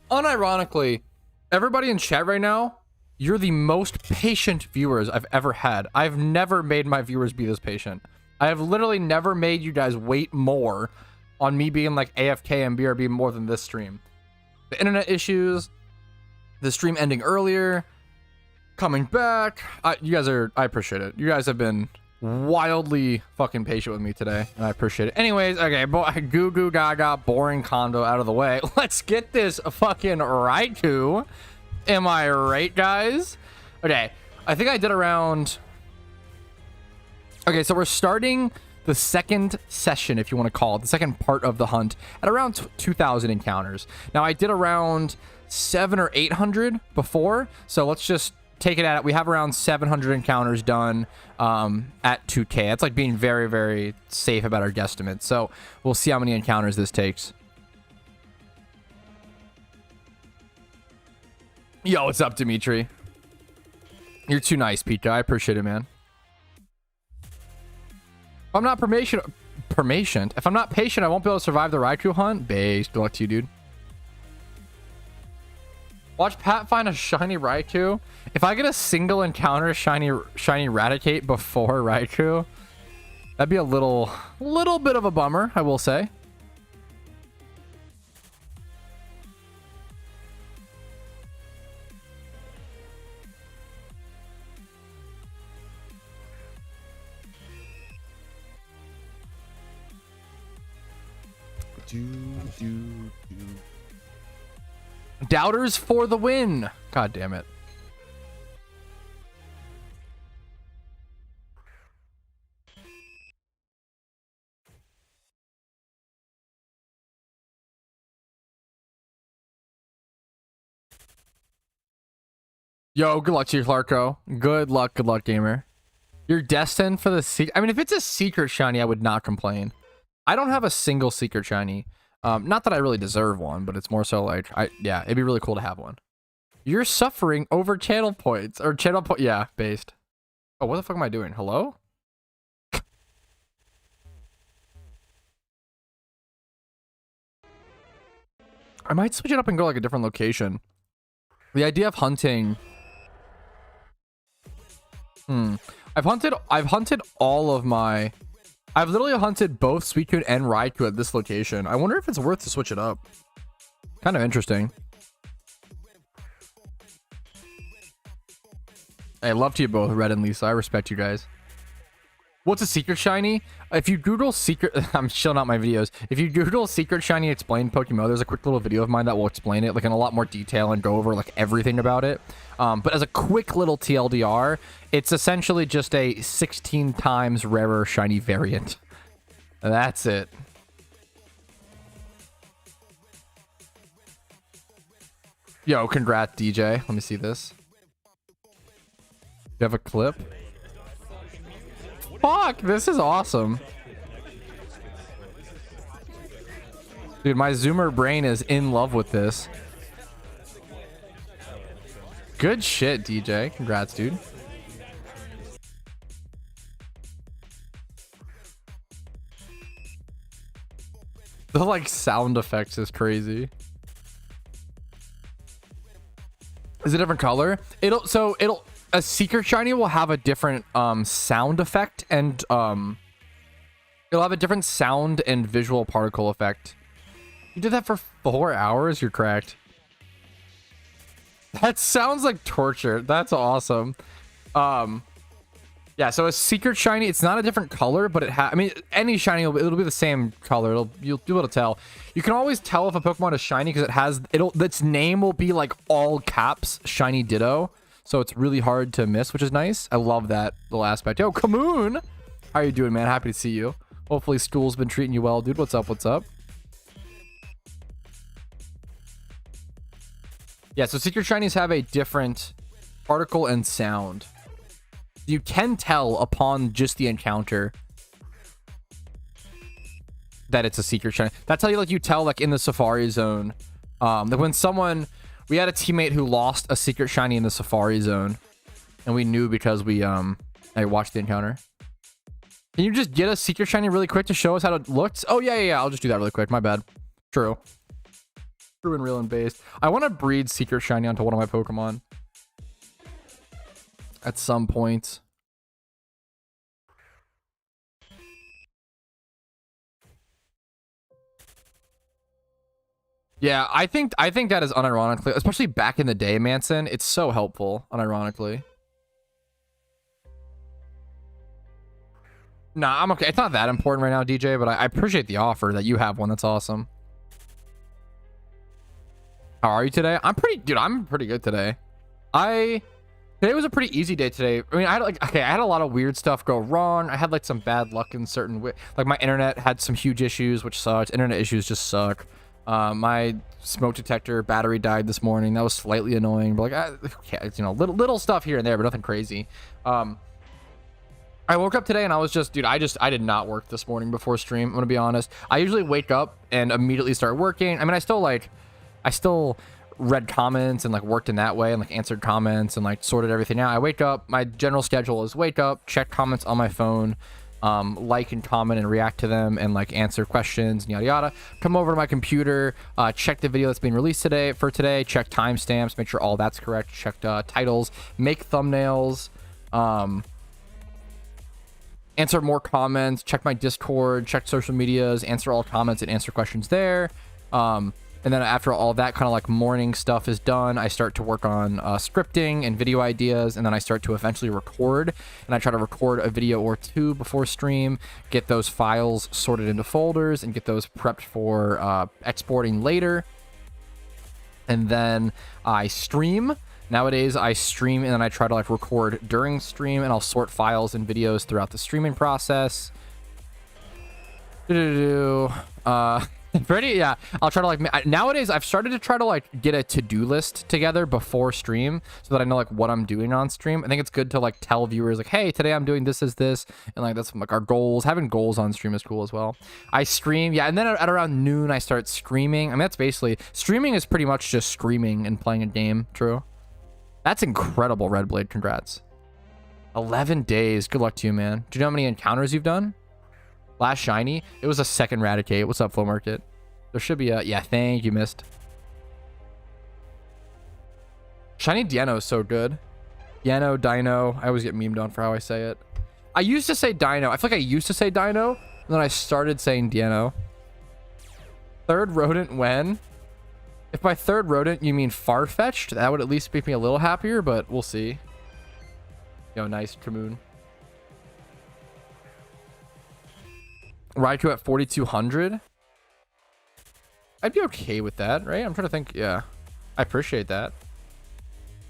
Speaker 1: unironically, everybody in chat right now, you're the most patient viewers I've ever had. I've never made my viewers be this patient. I have literally never made you guys wait more on me being like AFK and BRB more than this stream. The internet issues, the stream ending earlier, coming back. You guys are, I appreciate it. You guys have been wildly fucking patient with me today, and I appreciate it. Anyways, okay, goo goo gaga, boring condo out of the way. Let's get this fucking RAIKOU. Am I right, guys? Okay, I think I did around... Okay, so we're starting the second session, if you want to call it, the second part of the hunt, at around 2,000 encounters. Now, I did around 700 or 800 before, so let's just take it at it. We have around 700 encounters done at 2K. That's like being very, very safe about our guesstimate. So we'll see how many encounters this takes. Yo, what's up, Dimitri? You're too nice, Pika. I appreciate it, man. If I'm not patient, if I'm not patient, I won't be able to survive the RAIKOU hunt. Base, good luck to you, dude. Watch Pat find a shiny RAIKOU. If I get a single encounter shiny Raticate before RAIKOU, that'd be a little bit of a bummer, I will say. Doubters for the win. God damn it. Yo, good luck to you, Clarko. Good luck, gamer. You're destined for the secret. I mean, if it's a secret shiny, I would not complain. I don't have a single secret shiny. Not that I really deserve one, but it's more so like, yeah, it'd be really cool to have one. You're suffering over channel points, or channel point, yeah, based. Oh, what the fuck am I doing? Hello? I might switch it up and go like a different location. The idea of hunting. I've hunted all of my... I've literally hunted both Suicune and RAIKOU at this location. I wonder if it's worth to switch it up. Kind of interesting. Hey, love to you both, Red and Lisa. I respect you guys. What's a secret shiny? If you Google secret... I'm chilling out my videos. If you Google secret shiny explain PokeMMO, there's a quick little video of mine that will explain it like in a lot more detail and go over like everything about it. But as a quick little TLDR, it's essentially just a 16 times rarer shiny variant. That's it. Yo, congrats, DJ. Let me see this. You have a clip? Fuck, this is awesome. Dude, my Zoomer brain is in love with this. Good shit, DJ. Congrats, dude. The like sound effects is crazy. Is it a different color? A secret shiny will have a different sound effect, and it'll have a different sound and visual particle effect. You did that for 4 hours? You're cracked. That sounds like torture. That's awesome. Yeah, so a secret shiny, it's not a different color, but I mean, any shiny, it'll be the same color. You'll be able to tell. You can always tell if a Pokemon is shiny because its name will be like all caps, Shiny Ditto. So it's really hard to miss, which is nice. I love that little aspect. Yo, Kamoon! How you doing, man? Happy to see you. Hopefully school's been treating you well, dude. What's up? What's up? Yeah, so secret shinies have a different particle and sound. You can tell upon just the encounter that it's a secret shiny. That's how you tell like in the Safari Zone. That when we had a teammate who lost a secret shiny in the Safari Zone, and we knew because I watched the encounter. Can you just get a secret shiny really quick to show us how it looks? Oh yeah. I'll just do that really quick. My bad. True. True and real and based. I want to breed Secret Shiny onto one of my Pokemon. At some point. Yeah, I think that is unironically, especially back in the day, Manson. It's so helpful, unironically. Nah, I'm okay. It's not that important right now, DJ, but I appreciate the offer that you have one. That's awesome. How are you today? I'm pretty good today. Today was a pretty easy day today. I mean, I had a lot of weird stuff go wrong. I had like some bad luck in certain way. Like my internet had some huge issues, which sucks. Internet issues just suck. My smoke detector battery died this morning. That was slightly annoying, but like, you know, little stuff here and there, but nothing crazy. I woke up today and I was just, I did not work this morning before stream. I'm gonna be honest. I usually wake up and immediately start working. I mean, I still read comments and like worked in that way and like answered comments and like sorted everything out. I wake up, my general schedule is wake up, check comments on my phone, like and comment and react to them and like answer questions and yada yada. Come over to my computer, check the video that's being released today, check timestamps, make sure all that's correct, check titles, make thumbnails, answer more comments, check my Discord, check social medias, answer all comments and answer questions there. And then after all that kind of like morning stuff is done, I start to work on scripting and video ideas, and then I start to eventually record, and I try to record a video or two before stream, get those files sorted into folders and get those prepped for exporting later. And then I stream. Nowadays I stream and then I try to like record during stream, and I'll sort files and videos throughout the streaming process. Yeah, I'll try to like, nowadays I've started to try to like get a to-do list together before stream so that I know like what I'm doing on stream. I think it's good to like tell viewers like, hey, today I'm doing this, and like that's like our goals. Having goals on stream is cool as well. I stream, yeah, and then at around noon I start screaming. I mean, that's basically, streaming is pretty much just screaming and playing a game. True. That's incredible, Red Blade. Congrats. 11 days. Good luck to you, man. Do you know how many encounters you've done? Last shiny, it was a second Raticate. What's up, Flow Market? There should be a, yeah, thank you, missed. Shiny Dino is so good. Dino. I always get memed on for how I say it. I used to say Dino. I feel like I used to say Dino, and then I started saying Dino. Third rodent when? If by third rodent you mean far-fetched, that would at least make me a little happier, but we'll see. Yo, nice, Tramoon. Raikou at 4,200. I'd be okay with that, right? I'm trying to think. Yeah, I appreciate that.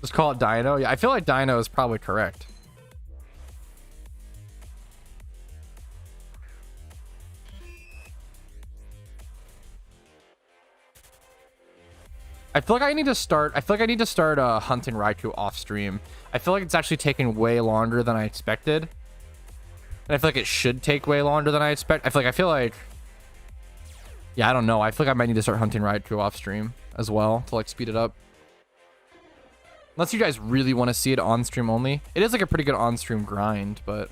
Speaker 1: Let's call it Dino. Yeah, I feel like Dino is probably correct. I feel like I need to start hunting Raikou off stream. I feel like it's actually taking way longer than I expected. And I feel like it should take way longer than I expect. I feel like, yeah, I don't know. I feel like I might need to start hunting Raikou off stream as well to like speed it up. Unless you guys really want to see it on stream only. It is like a pretty good on stream grind, but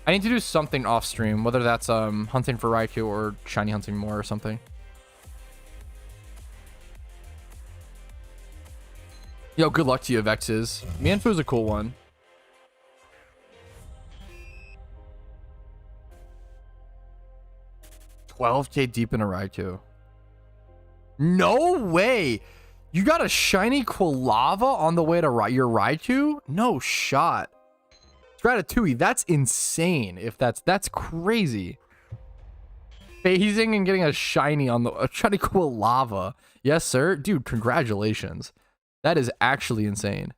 Speaker 1: I need to do something off stream, whether that's hunting for Raikou or shiny hunting more or something. Yo, good luck to you, Vexes. Mienfu's a cool one. $12K deep in a Raikou. No way. You got a shiny Quilava on the way to your Raikou? No shot. Ratatouille, that's insane. If that's crazy. Phasing and getting a shiny on a shiny Quilava. Yes, sir. Dude, congratulations. That is actually insane.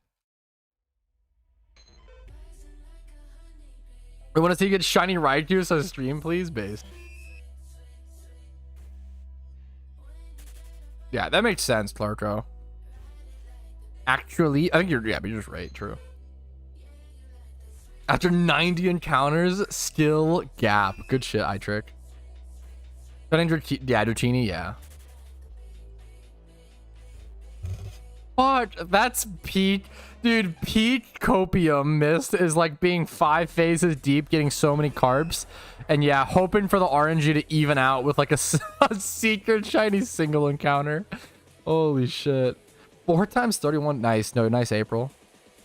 Speaker 1: I want to see you get shiny Raikou, so stream, please, base. Yeah, that makes sense, Clarko. Actually, I think you're just right. True. After 90 encounters, still gap. Good shit, iTrick. Yeah, Dratini, yeah. Fuck, that's peak. Dude, peak copium mist is like being 5 phases deep, getting so many carbs. And yeah, hoping for the RNG to even out with like a secret shiny single encounter. Holy shit. 4 times 31. Nice. No, nice April.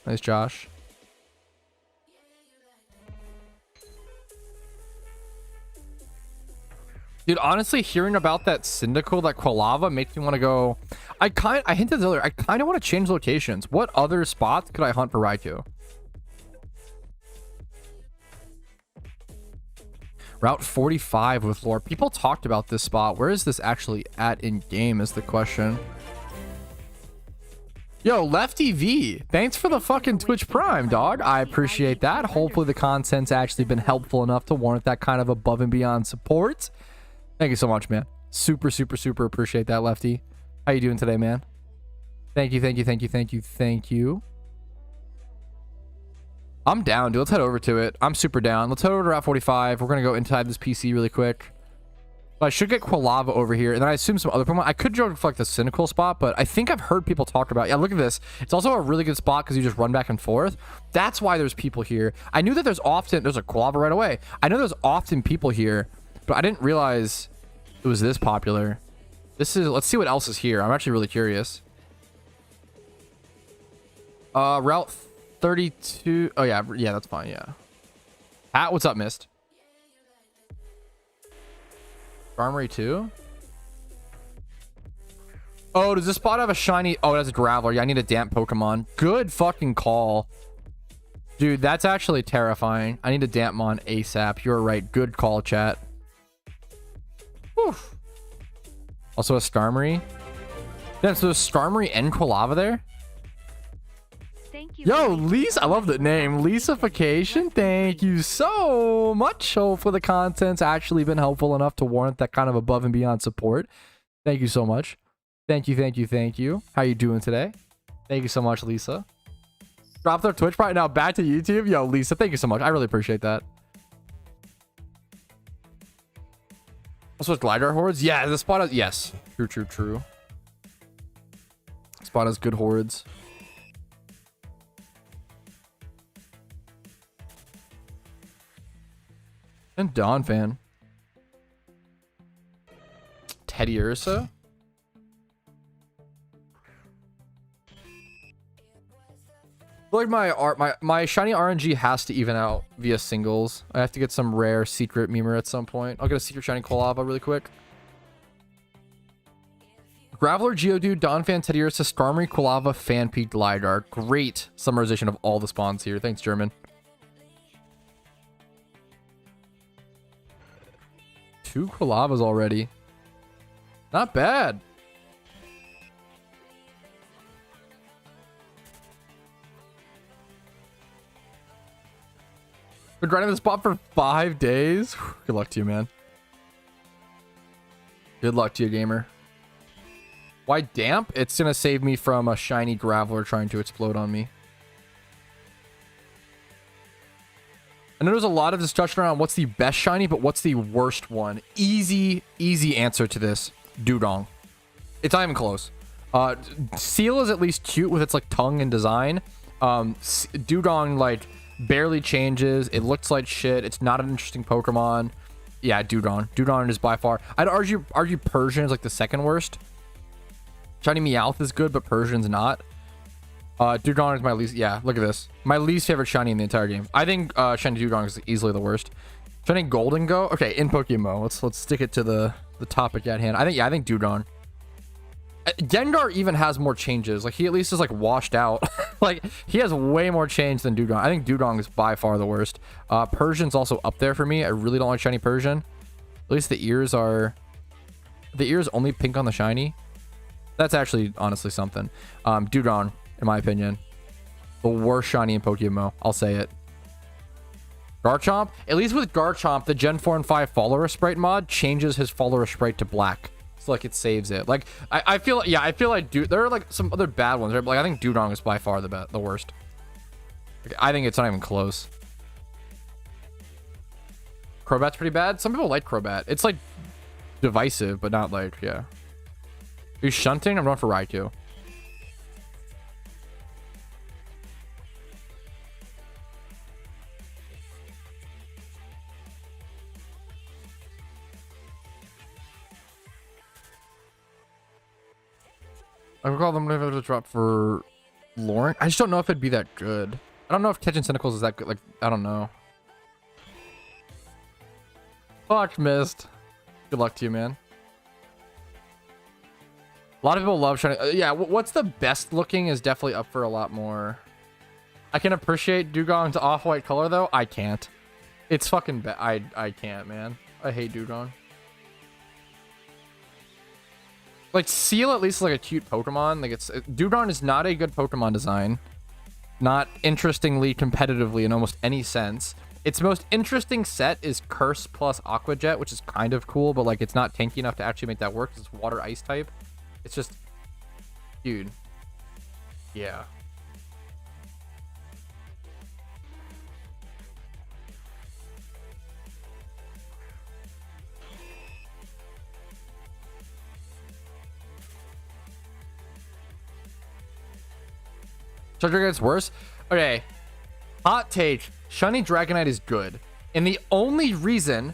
Speaker 1: Nice Josh. Dude, honestly, hearing about that Syndical, that Quilava, makes me want to go. I hinted earlier, I kind of want to change locations. What other spots could I hunt for Raikou? Route 45 with lore. People talked about this spot. Where is this actually at in game is the question. Yo, Lefty V, thanks for the fucking Twitch Prime, dog. I appreciate that. Hopefully the content's actually been helpful enough to warrant that kind of above and beyond support. Thank you so much, man. Super, super, super appreciate that, Lefty. How you doing today, man? Thank you, thank you, thank you, thank you, thank you. I'm down, dude. Let's head over to it. I'm super down. Let's head over to Route 45. We're going to go inside this PC really quick. But I should get Quilava over here. And then I assume some other Pokemon. I could go for like the Cynical spot, but I think I've heard people talk about. Yeah, look at this. It's also a really good spot because you just run back and forth. That's why there's people here. I knew that there's a Quilava right away. I know there's often people here, but I didn't realize it was this popular. Let's see what else is here. I'm actually really curious. Route 32. Oh yeah, that's fine. Yeah. Pat, what's up, Mist? Armory 2. Oh, does this spot have a shiny? Oh, it has a Graveler. Yeah, I need a damp Pokemon. Good fucking call. Dude, that's actually terrifying. I need a Dampmon ASAP. You're right. Good call, chat. Whew. Also a Starmie. Damn, so there's Starmie and Quilava there?
Speaker 4: Thank you.
Speaker 1: Yo, Lisa, I love the name. Lisaification. Thank you so much. Hopefully the content's actually been helpful enough to warrant that kind of above and beyond support. Thank you so much. Thank you, thank you, thank you. How you doing today? Thank you so much, Lisa. Drop their Twitch right now. Back to YouTube. Yo, Lisa, thank you so much. I really appreciate that. Also, with Glider hordes? Yeah, the spot has... Yes. True, true, true. Spot has good hordes. And Dawn fan. Teddy Ursa? Like my shiny RNG has to even out via singles. I have to get some rare secret memer at some point. I'll get a secret shiny Quilava really quick. Graveler, Geodude, Donphan, Teddy Ursa, Starmie, Quilava, Fanpea, Glider. Great summarization of all the spawns here. Thanks, German. 2 Quilavas already. Not bad. Been grinding this spot for 5 days. Good luck to you, man. Good luck to you, gamer. Why damp? It's gonna save me from a shiny Graveler trying to explode on me. I know there's a lot of discussion around what's the best shiny, but what's the worst one? Easy answer to this. Dewdong. It's not even close. Seal is at least cute with its like tongue and design. Dewdong like barely changes. It looks like shit. It's not an interesting Pokemon. Yeah, Dewdong. Dewdong is by far. I'd argue Persian is like the second worst. Shiny Meowth is good, but Persian's not. Dewdong is my least. Yeah, look at this. My least favorite shiny in the entire game. I think shiny Dewdong is easily the worst. Shiny Golden Go. Okay, in PokeMMO. Let's stick it to the topic at hand. I think Dewdong. Gengar even has more changes. Like he at least is like washed out. Like he has way more change than Dewdong. I think Dewdong is by far the worst. Persian's also up there for me. I really don't like shiny Persian. At least the ears only pink on the shiny. That's actually honestly something. Dewdong, in my opinion, the worst shiny in PokeMMO. I'll say it. Garchomp. At least with Garchomp, the Gen 4 and 5 follower sprite mod changes his follower sprite to black. So like it saves it. Like I feel like there are like some other bad ones, right? But like I think Dewdong is by far the worst. Like, I think it's not even close. Crobat's pretty bad. Some people like Crobat. It's like divisive, but not like, yeah. Are you shunting? I'm going for Raikou. I recall them to drop for Lauren. I just don't know if it'd be that good. I don't know if catching Cynicals is that good. Like, I don't know. Fuck, missed. Good luck to you, man. A lot of people love shiny. Yeah, what's the best looking is definitely up for a lot more. I can appreciate Dugong's off-white color, though. I can't. It's fucking bad. I can't, man. I hate Dugong. Like, Seal at least is like a cute Pokemon. Like, Dugong is not a good Pokemon design. Not interestingly, competitively in almost any sense. Its most interesting set is Curse plus Aqua Jet, which is kind of cool, but like it's not tanky enough to actually make that work. It's water ice type. It's just, dude. Yeah. Shiny Dragonite's worse? Okay. Hot take. Shiny Dragonite is good. And the only reason,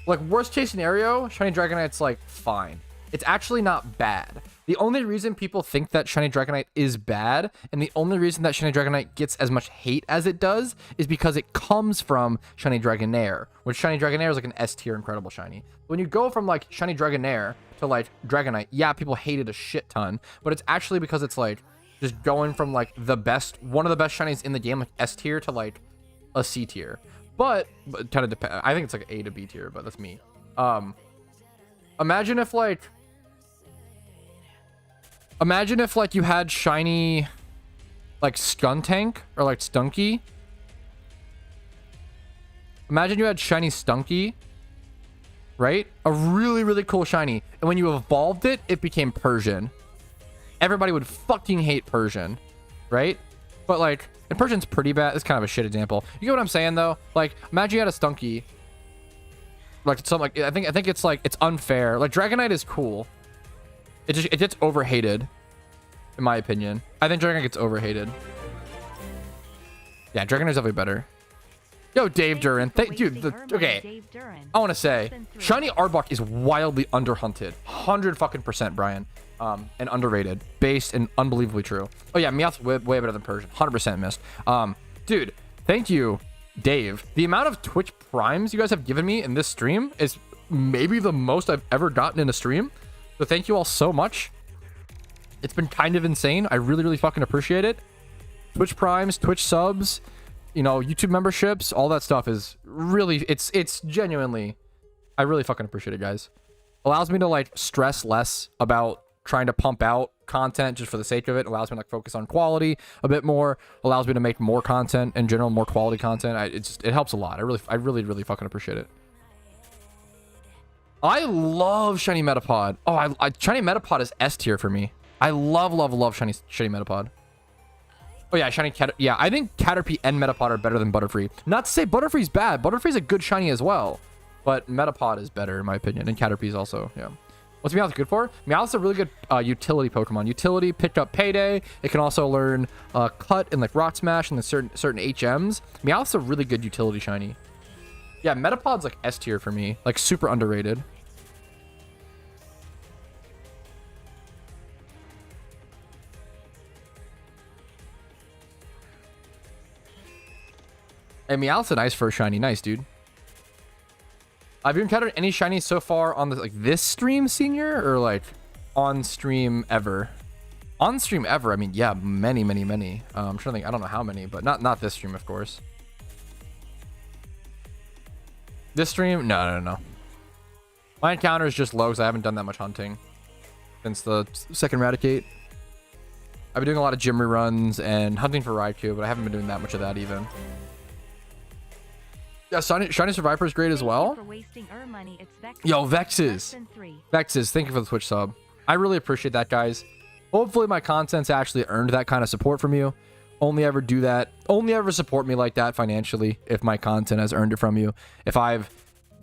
Speaker 1: like worst case scenario, Shiny Dragonite's like fine. It's actually not bad. The only reason people think that Shiny Dragonite is bad, and the only reason that Shiny Dragonite gets as much hate as it does, is because it comes from Shiny Dragonair, which Shiny Dragonair is like an S tier incredible shiny. When you go from like Shiny Dragonair to like Dragonite, yeah, people hate it a shit ton, but it's actually because it's like just going from like the best, one of the best shinies in the game, like S tier, to like a C tier. But kind of depends. I think it's like A to B tier, but that's me. Imagine if like you had shiny like Skuntank or like Stunky. Imagine you had shiny Stunky, right? A really, really cool shiny. And when you evolved it, it became Persian. Everybody would fucking hate Persian, right? But like, and Persian's pretty bad. It's kind of a shit example. You get what I'm saying though? Like, imagine you had a Stunky. Like something like, I think it's like, it's unfair. Like Dragonite is cool. It gets overhated, in my opinion. I think Dragonite gets overhated. Yeah, Dragonite's definitely better. Yo, Dave Duran. Dude, okay. I want to say, Shiny Arbok is wildly underhunted. 100% Brian. And underrated. Based and unbelievably true. Oh yeah, Meowth's way better than Persian. 100% missed. Dude, thank you, Dave. The amount of Twitch Primes you guys have given me in this stream is maybe the most I've ever gotten in a stream. So thank you all so much. It's been kind of insane. I really, really fucking appreciate it. Twitch Primes, Twitch subs, you know, YouTube memberships, all that stuff is really, it's genuinely, I really fucking appreciate it, guys. Allows me to like stress less about trying to pump out content just for the sake of it. Allows me to like focus on quality a bit more. Allows me to make more content in general, more quality content. It helps a lot. I really, really fucking appreciate it. I love Shiny Metapod. Oh, Shiny Metapod is S tier for me. I love Shiny Metapod. Oh yeah, yeah, I think Caterpie and Metapod are better than Butterfree. Not to say Butterfree's bad. Butterfree's a good shiny as well. But Metapod is better in my opinion. And Caterpie's also, yeah. What's Meowth good for? Meowth's a really good utility Pokemon. Utility, picked up Payday. It can also learn Cut and like Rock Smash and the certain HMs. Meowth's a really good utility shiny. Yeah, Metapod's like S tier for me. Like super underrated. Hey, Meowth's a nice first shiny. Nice, dude. Have you encountered any shinies so far on the, like this stream, Senior, or like on stream ever? On stream ever? I mean, yeah, many. I'm trying to think. I don't know how many, but not this stream, of course. This stream? No. My encounter is just low because I haven't done that much hunting since the second Raticate. I've been doing a lot of gym reruns and hunting for Raikou, but I haven't been doing that much of that even. Yeah, Shiny Survivor is great as well. Yo, Vexes, thank you for the Twitch sub. I really appreciate that, guys. Hopefully my content's actually earned that kind of support from you. Only ever do that. Only ever support me like that financially if my content has earned it from you. If I've,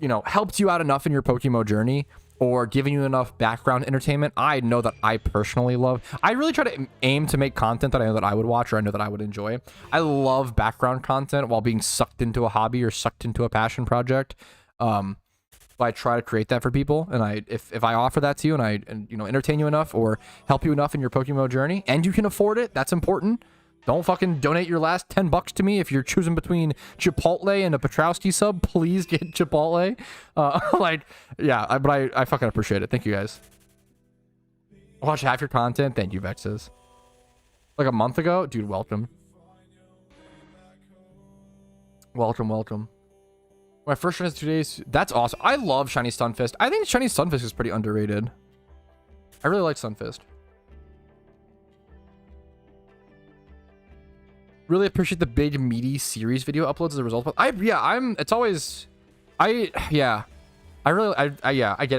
Speaker 1: you know, helped you out enough in your PokeMMO journey or given you enough background entertainment, I know that I personally love. I really try to aim to make content that I know that I would watch or I know that I would enjoy. I love background content while being sucked into a hobby or sucked into a passion project. So I try to create that for people, and if I offer that to you, and you know, entertain you enough or help you enough in your PokeMMO journey, and you can afford it, that's important. Don't fucking donate your last 10 bucks to me if you're choosing between Chipotle and a Patrouski sub. Please get Chipotle. Like, yeah, but I fucking appreciate it. Thank you guys. Watch half your content. Thank you, Vexes. Like a month ago, dude. Welcome. Welcome. My first one is 2 days. That's awesome. I love Shiny Stunfisk. I think Shiny Stunfisk is pretty underrated. I really like Stunfisk. Really appreciate the big meaty series video uploads as a result. But I get it.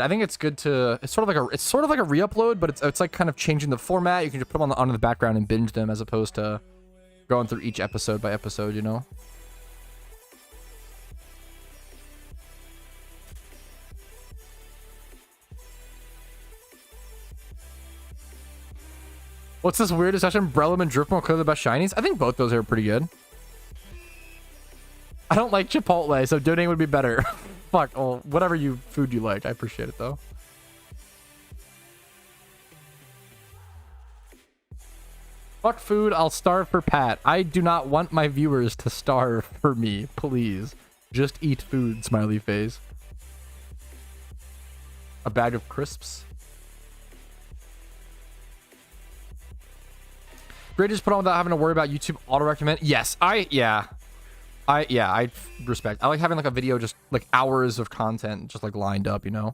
Speaker 1: I think it's good to, it's sort of like a re-upload, but it's like kind of changing the format. You can just put them onto the background and binge them as opposed to going through each episode by episode, you know? What's this weird discussion? Breloom and Drifblim are clearly the best shinies. I think both those are pretty good. I don't like Chipotle, so donating would be better. Fuck, oh, whatever food you like. I appreciate it, though. Fuck food, I'll starve for Pat. I do not want my viewers to starve for me, please. Just eat food, smiley face. A bag of crisps. Great, just put on without having to worry about YouTube auto recommend. Yes, I respect. I like having like a video, just like hours of content just like lined up, you know.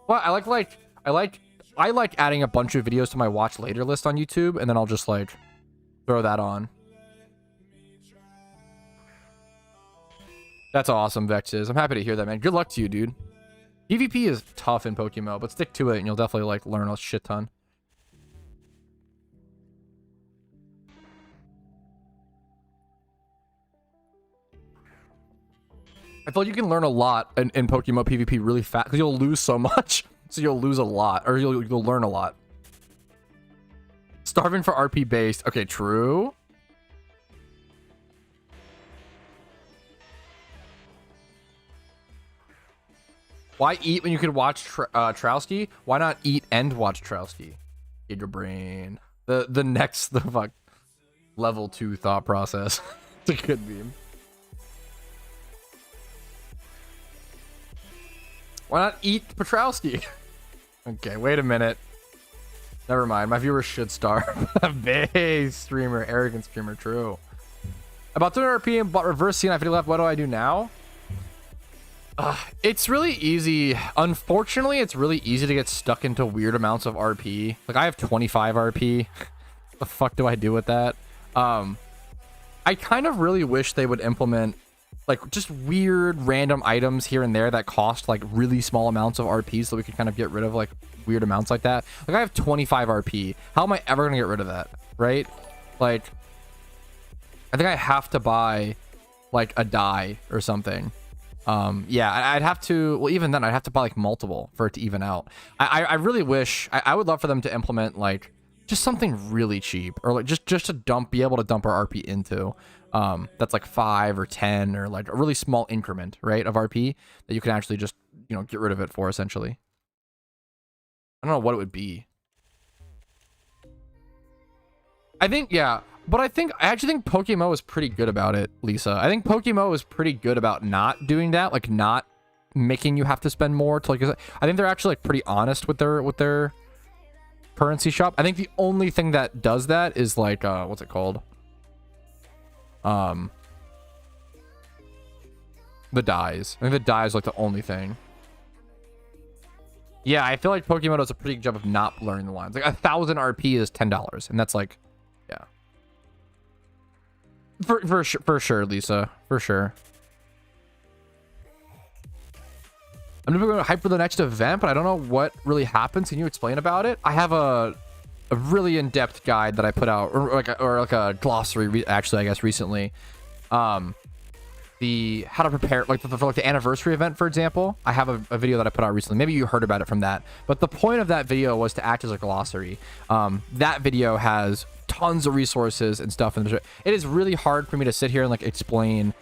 Speaker 1: Well, I like adding a bunch of videos to my watch later list on YouTube, and then I'll just like throw that on. That's awesome, Vexes. I'm happy to hear that, man. Good luck to you, dude. PvP is tough in PokeMMO, but stick to it and you'll definitely like learn a shit ton. I feel like you can learn a lot in PokeMMO PvP really fast because you'll lose so much. So you'll lose a lot, or you'll learn a lot. Starving for RP based. Okay, true. Why eat when you could watch Patrouski? Why not eat and watch Patrouski? In your brain. The fuck level 2 thought process. It's a good meme. Why not eat Patrouski? Okay, wait a minute. Never mind. My viewers should starve. Base streamer, arrogant streamer, true. About 200 RP and bought reverse C and I 50 left. What do I do now? It's really easy. Unfortunately, it's really easy to get stuck into weird amounts of RP. Like, I have 25 RP. What the fuck do I do with that? I kind of really wish they would implement like just weird random items here and there that cost like really small amounts of RP so we could kind of get rid of like weird amounts like that. Like I have 25 RP. How am I ever gonna get rid of that? Right? Like I think I have to buy like a dye or something. Yeah, I'd have to, well, even then I'd have to buy like multiple for it to even out. I really wish, I would love for them to implement like just something really cheap or like just to be able to dump our RP into. That's like 5 or 10 or like a really small increment, right, of RP that you can actually just, you know, get rid of it for essentially. I don't know what it would be. I think, yeah, but I actually think PokeMMO is pretty good about it, Lisa. I think PokeMMO is pretty good about not doing that, like not making you have to spend more to like, I think they're actually like pretty honest with their currency shop. I think the only thing that does that is like, what's it called? The dyes. I think the dyes is like the only thing. Yeah, I feel like PokeMMO does a pretty good job of not blurring the lines. Like 1,000 RP is $10, and that's like, yeah. For sure, Lisa. For sure. I'm gonna go hype for the next event, but I don't know what really happens. Can you explain about it? I have a really in-depth guide that I put out, or like a glossary, actually, I guess recently. The how to prepare, like for like the anniversary event, for example. I have a video that I put out recently. Maybe you heard about it from that. But the point of that video was to act as a glossary. That video has tons of resources and stuff. It is really hard for me to sit here and like explain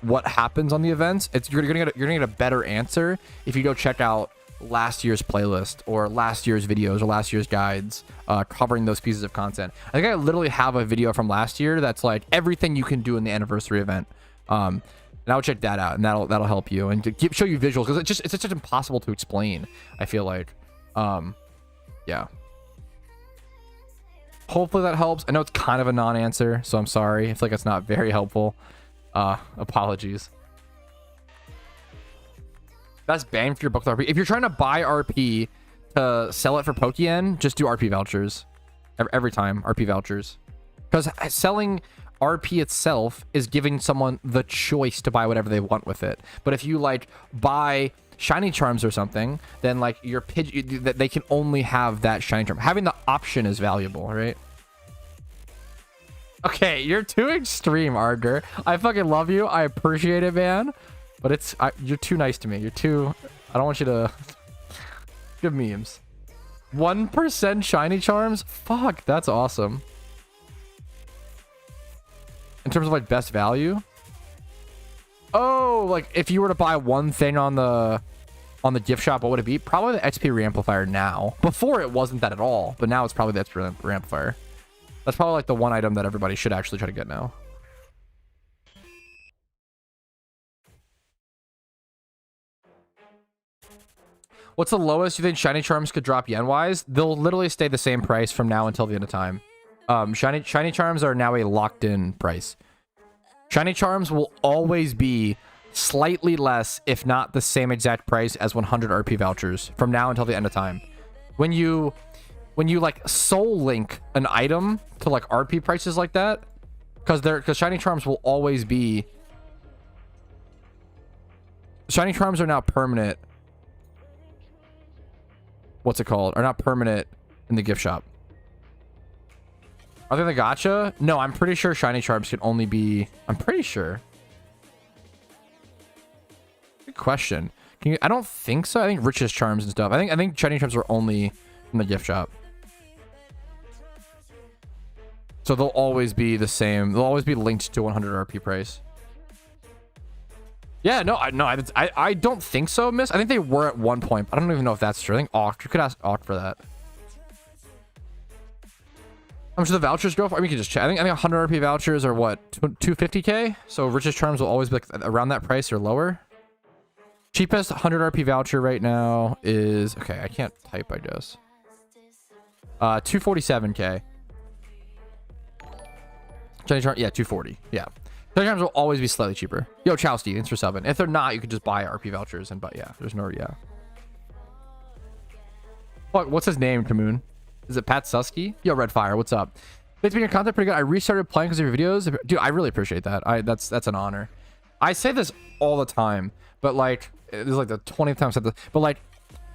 Speaker 1: what happens on the events, you're gonna get a better answer if you go check out last year's playlist or last year's videos or last year's guides covering those pieces of content. I think I literally have a video from last year that's like everything you can do in the anniversary event. And I'll check that out, and that'll help you and to show you visuals, because it's just impossible to explain, I feel like. Yeah. Hopefully that helps. I know it's kind of a non-answer, so I'm sorry. I feel like it's not very helpful. Apologies. Best bang for your book with RP. If you're trying to buy RP to sell it for Pokeyen, just do RP vouchers. Every time, RP vouchers. Because selling RP itself is giving someone the choice to buy whatever they want with it. But if you like buy shiny charms or something, then like your Pidgey, they can only have that shiny charm. Having the option is valuable, right? Okay, you're too extreme, Ardor. I fucking love you. I appreciate it, man. But you're too nice to me. You're too... I don't want you to... Good memes. 1% shiny charms? Fuck, that's awesome. In terms of like best value? Oh, like if you were to buy one thing on the gift shop, what would it be? Probably the XP reamplifier now. Before it wasn't that at all, but now it's probably the XP reamplifier. That's probably like the one item that everybody should actually try to get now. What's the lowest you think shiny charms could drop yen-wise? They'll literally stay the same price from now until the end of time. Shiny charms are now a locked-in price. Shiny charms will always be slightly less, if not the same exact price as 100 RP vouchers from now until the end of time. When you like soul link an item to like RP prices like that, because shiny charms will always be... Shiny charms are now permanent. What's it called? Are not permanent in the gift shop. Are they in the gacha? No, I'm pretty sure shiny charms can only be... I'm pretty sure. Good question. Can you... I don't think so. I think richest charms and stuff. I think shiny charms are only in the gift shop. So they'll always be the same. They'll always be linked to 100 RP price. Yeah, no, I don't think so, miss. I think they were at one point. I don't even know if that's true. I think Oct. You could ask Oct for that. How much do the vouchers go for? I mean, you can just check. I think 100 RP vouchers are what, 250k. So richest charms will always be like around that price or lower. Cheapest 100 RP voucher right now is, okay, I can't type, I guess. 247k. Shiny charm, yeah, 240. Yeah. Shiny charms will always be slightly cheaper. Yo, Chowsty, thanks for subbing. If they're not, you could just buy RP vouchers and, but yeah, there's no, yeah. Fuck, what's his name, Kamoon? Is it Patrouski? Yo, Redfire, what's up? It's been your content pretty good. I restarted playing because of your videos. Dude, I really appreciate that. That's an honor. I say this all the time, but like, this is like the 20th time I said this, but like,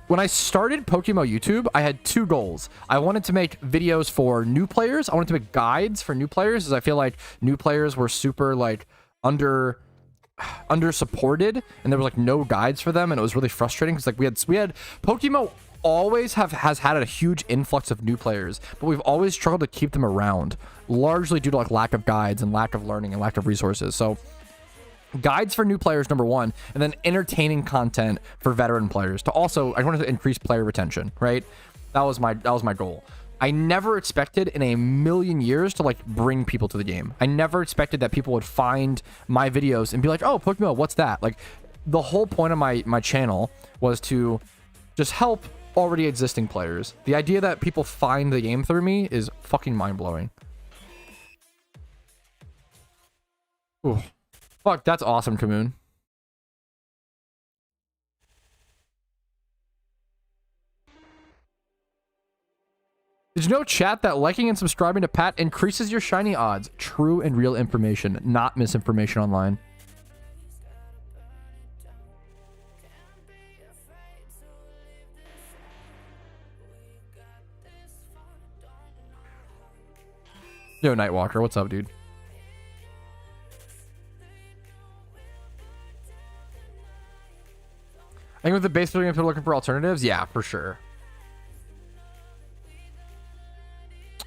Speaker 1: when I started PokeMMO YouTube, I had two goals. I wanted to make videos for new players. I wanted to make guides for new players, as I feel like new players were super like under supported, and there was like no guides for them, and it was really frustrating because like we had PokeMMO always has had a huge influx of new players, but we've always struggled to keep them around, largely due to like lack of guides and lack of learning and lack of resources. So guides for new players, number one, and then entertaining content for veteran players to also, I wanted to increase player retention, right? That was my goal. I never expected in a million years to like bring people to the game. I never expected that people would find my videos and be like, oh, PokeMMO, what's that? Like, the whole point of my channel was to just help already existing players. The idea that people find the game through me is fucking mind-blowing. Ooh. Fuck, that's awesome, Kamoon. Did you know, chat, that liking and subscribing to Pat increases your shiny odds? True and real information, not misinformation online. Yo, Nightwalker, what's up, dude? I think with the base building, if they're looking for alternatives, yeah, for sure.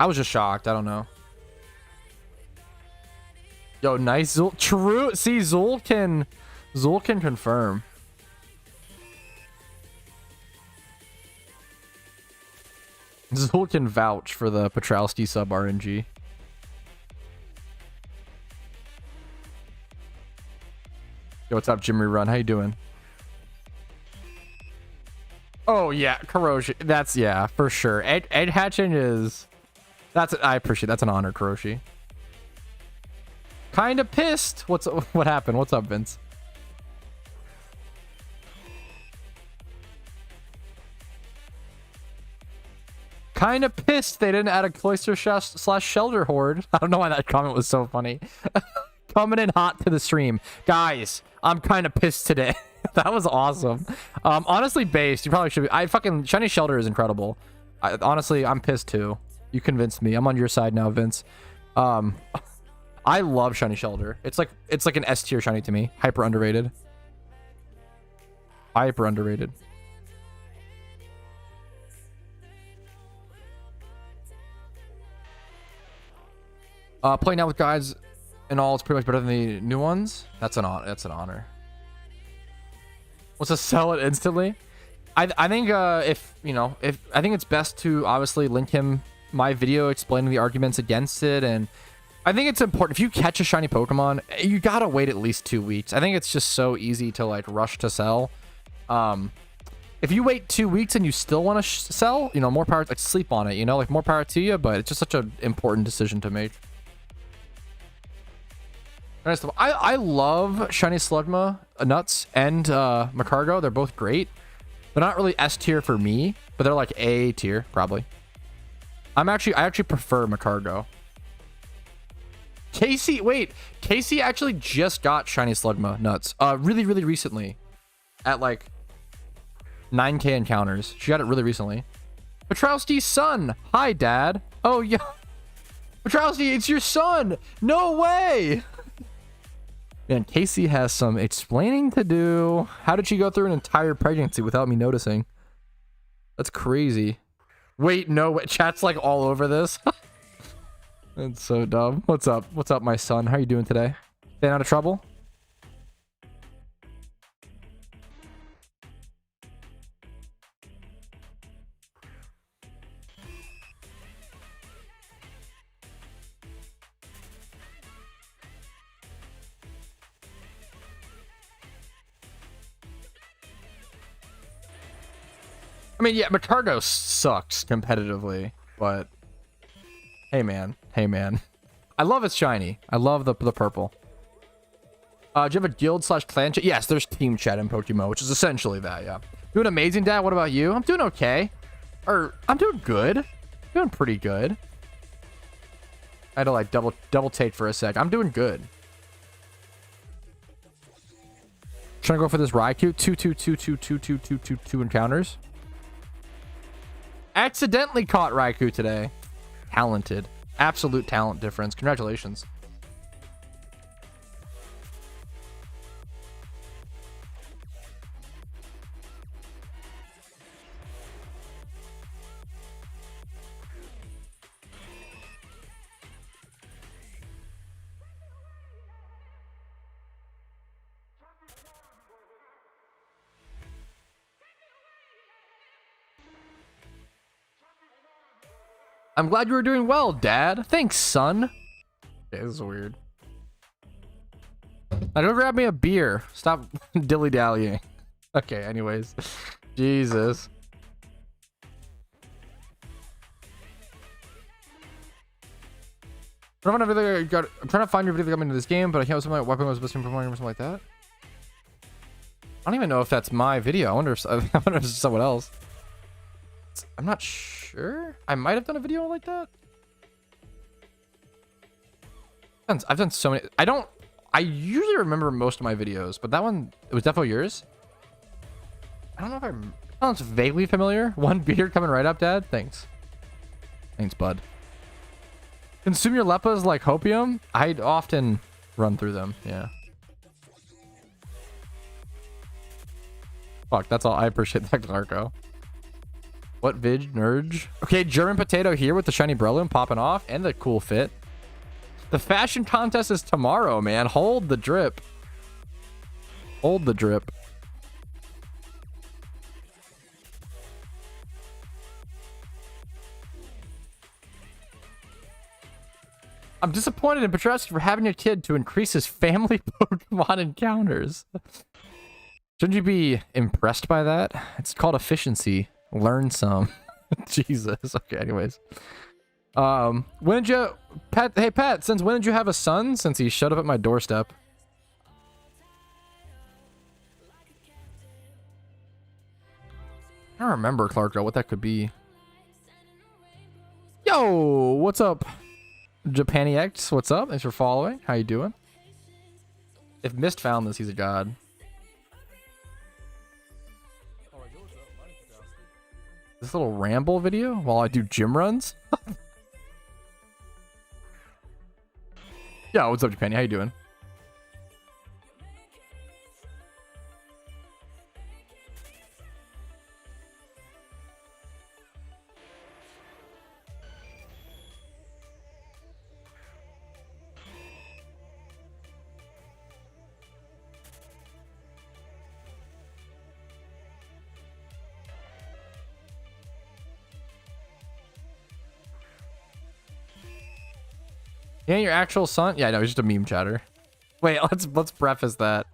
Speaker 1: I was just shocked. I don't know. Yo, nice Zul. True. See, Zul can confirm. Zul can vouch for the Patrouski sub RNG. Yo, what's up, Jimmy Run? How you doing? Oh yeah, Karoshi. That's, yeah, for sure. Ed Hatching is, I appreciate, that's an honor, Karoshi. Kind of pissed. What happened? What's up, Vince? Kind of pissed they didn't add a cloister slash shelter horde. I don't know why that comment was so funny. Coming in hot to the stream, guys. I'm kind of pissed today. That was awesome. Honestly, based, you probably should be. Fucking shiny shelter is incredible. Honestly, I'm pissed too. You convinced me. I'm on your side now, Vince. I love shiny shelter. It's like an S tier shiny to me. Hyper underrated. Hyper underrated. Playing out with guides and all is pretty much better than the new ones. That's an honor. What's to sell it instantly? I think if I think it's best to obviously link him my video explaining the arguments against it, and I think it's important if you catch a shiny Pokemon, you gotta wait at least 2 weeks. I think it's just so easy to like rush to sell. If you wait 2 weeks and you still want to sell, more power. Like sleep on it, like more power to you. But it's just such an important decision to make. I love shiny Slugma, Nuts, and Macargo. They're both great. They're not really S tier for me, but they're like A tier probably. I actually prefer Macargo. Casey actually just got shiny Slugma Nuts really recently at like 9k encounters. She got it really recently. Patrouski's son. Hi, Dad. Oh yeah, Patrouski, it's your son. No way. Man, Casey has some explaining to do. How did she go through an entire pregnancy without me noticing? That's crazy. Wait, no, chat's like all over this. That's so dumb. What's up? What's up, my son? How are you doing today? Staying out of trouble? I mean, yeah, Macargo sucks competitively, but hey, man. I love its shiny. I love the purple. Do you have a guild / clan chat? Yes, there's team chat in PokeMMO, which is essentially that, yeah. Doing amazing, Dad. What about you? I'm doing okay. I'm doing good. Doing pretty good. I had to like double take for a sec. I'm doing good. Trying to go for this Raikou. Two encounters. Accidentally caught Raikou today. Talented. Absolute talent difference. Congratulations. I'm glad you were doing well, Dad. Thanks, son. Okay, this is weird. Now go grab me a beer. Stop dilly-dallying. Okay, anyways. Jesus. I'm trying to find your video that got me into this game, but I can't. My weapon was missing from or something like that. I don't even know if that's my video. I wonder if it's someone else. I'm not sure. I might have done a video like that. I've done so many. I usually remember most of my videos, but that one, it was definitely yours. I don't know if sounds vaguely familiar. One beer coming right up, Dad. Thanks, bud. Consume your leppas like hopium. I'd often run through them. Yeah. Fuck, that's all. I appreciate that, Clarko. What vid, Nurge? Okay, German potato here with the shiny Breloom popping off and the cool fit. The fashion contest is tomorrow, man. Hold the drip. Hold the drip. I'm disappointed in Patrouski for having a kid to increase his family Pokemon encounters. Shouldn't you be impressed by that? It's called efficiency. Learn some. Jesus. Okay, anyways. When did you... Pat, hey, Pat, since when did you have a son? Since he showed up at my doorstep. I don't remember, Clark, what that could be. Yo, what's up? Japani X, what's up? Thanks for following. How you doing? If Mist found this, he's a god. This little ramble video while I do gym runs? Yo, what's up, Japani? How you doing? Yeah, your actual son? Yeah, no, he's just a meme chatter. Wait, let's preface that.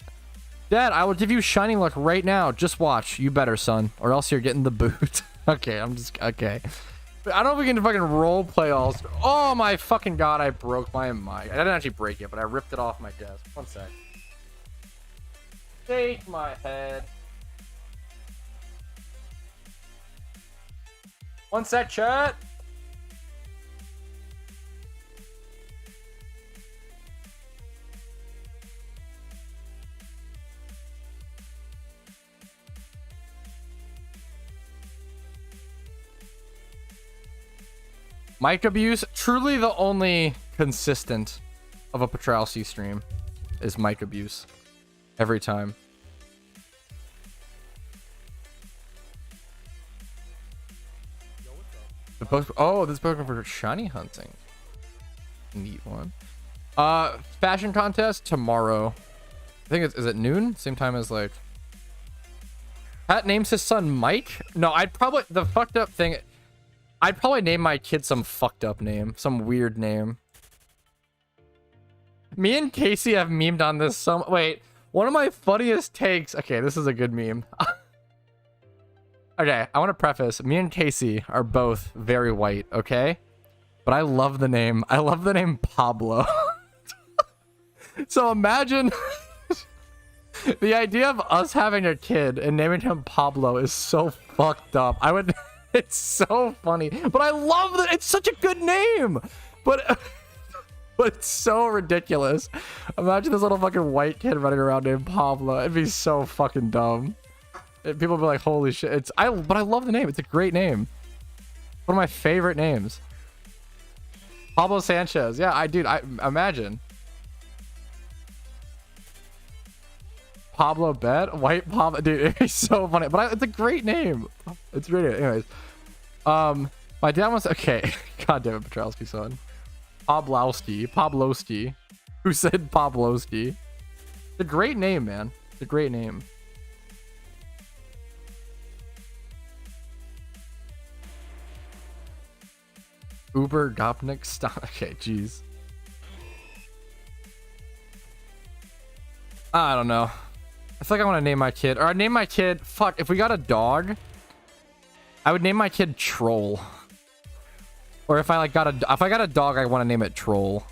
Speaker 1: Dad, I will give you shining luck right now. Just watch. You better, son, or else you're getting the boot. Okay, I'm just okay. But I don't know if we can fucking role play all. Oh my fucking god! I broke my mic. I didn't actually break it, but I ripped it off my desk. One sec. Shake my head. One sec, chat. Mic abuse, truly the only consistent of a Patrouski stream is mic abuse. Every time. Oh, this Pokemon for shiny hunting. Neat one. Fashion contest tomorrow. I think is it noon? Same time as like... Pat names his son Mike? No, I'd probably... The fucked up thing... I'd probably name my kid some fucked up name. Some weird name. Me and Casey have memed on this some... Wait. One of my funniest takes... Okay, this is a good meme. Okay, I want to preface. Me and Casey are both very white, okay? But I love the name. I love the name Pablo. So imagine... The idea of us having a kid and naming him Pablo is so fucked up. I would... It's so funny, but I love that. It's such a good name, but it's so ridiculous. Imagine this little fucking white kid running around named Pablo. It'd be so fucking dumb. People would be like, "Holy shit!" But I love the name. It's a great name. One of my favorite names. Pablo Sanchez. Yeah, I imagine. Pablo Bet, white Pablo, dude, it's so funny, but it's a great name. It's really, anyways. My dad wants, okay, god damn it, Patrouski son. Pablowski. Who said Pablowski? It's a great name, man. It's a great name. Uber Gopnik stop. Okay, jeez. I don't know. I feel like I want to name my kid, or I'd name my kid, fuck, if we got a dog, I would name my kid Troll. Or if I got a dog, I want to name it Troll.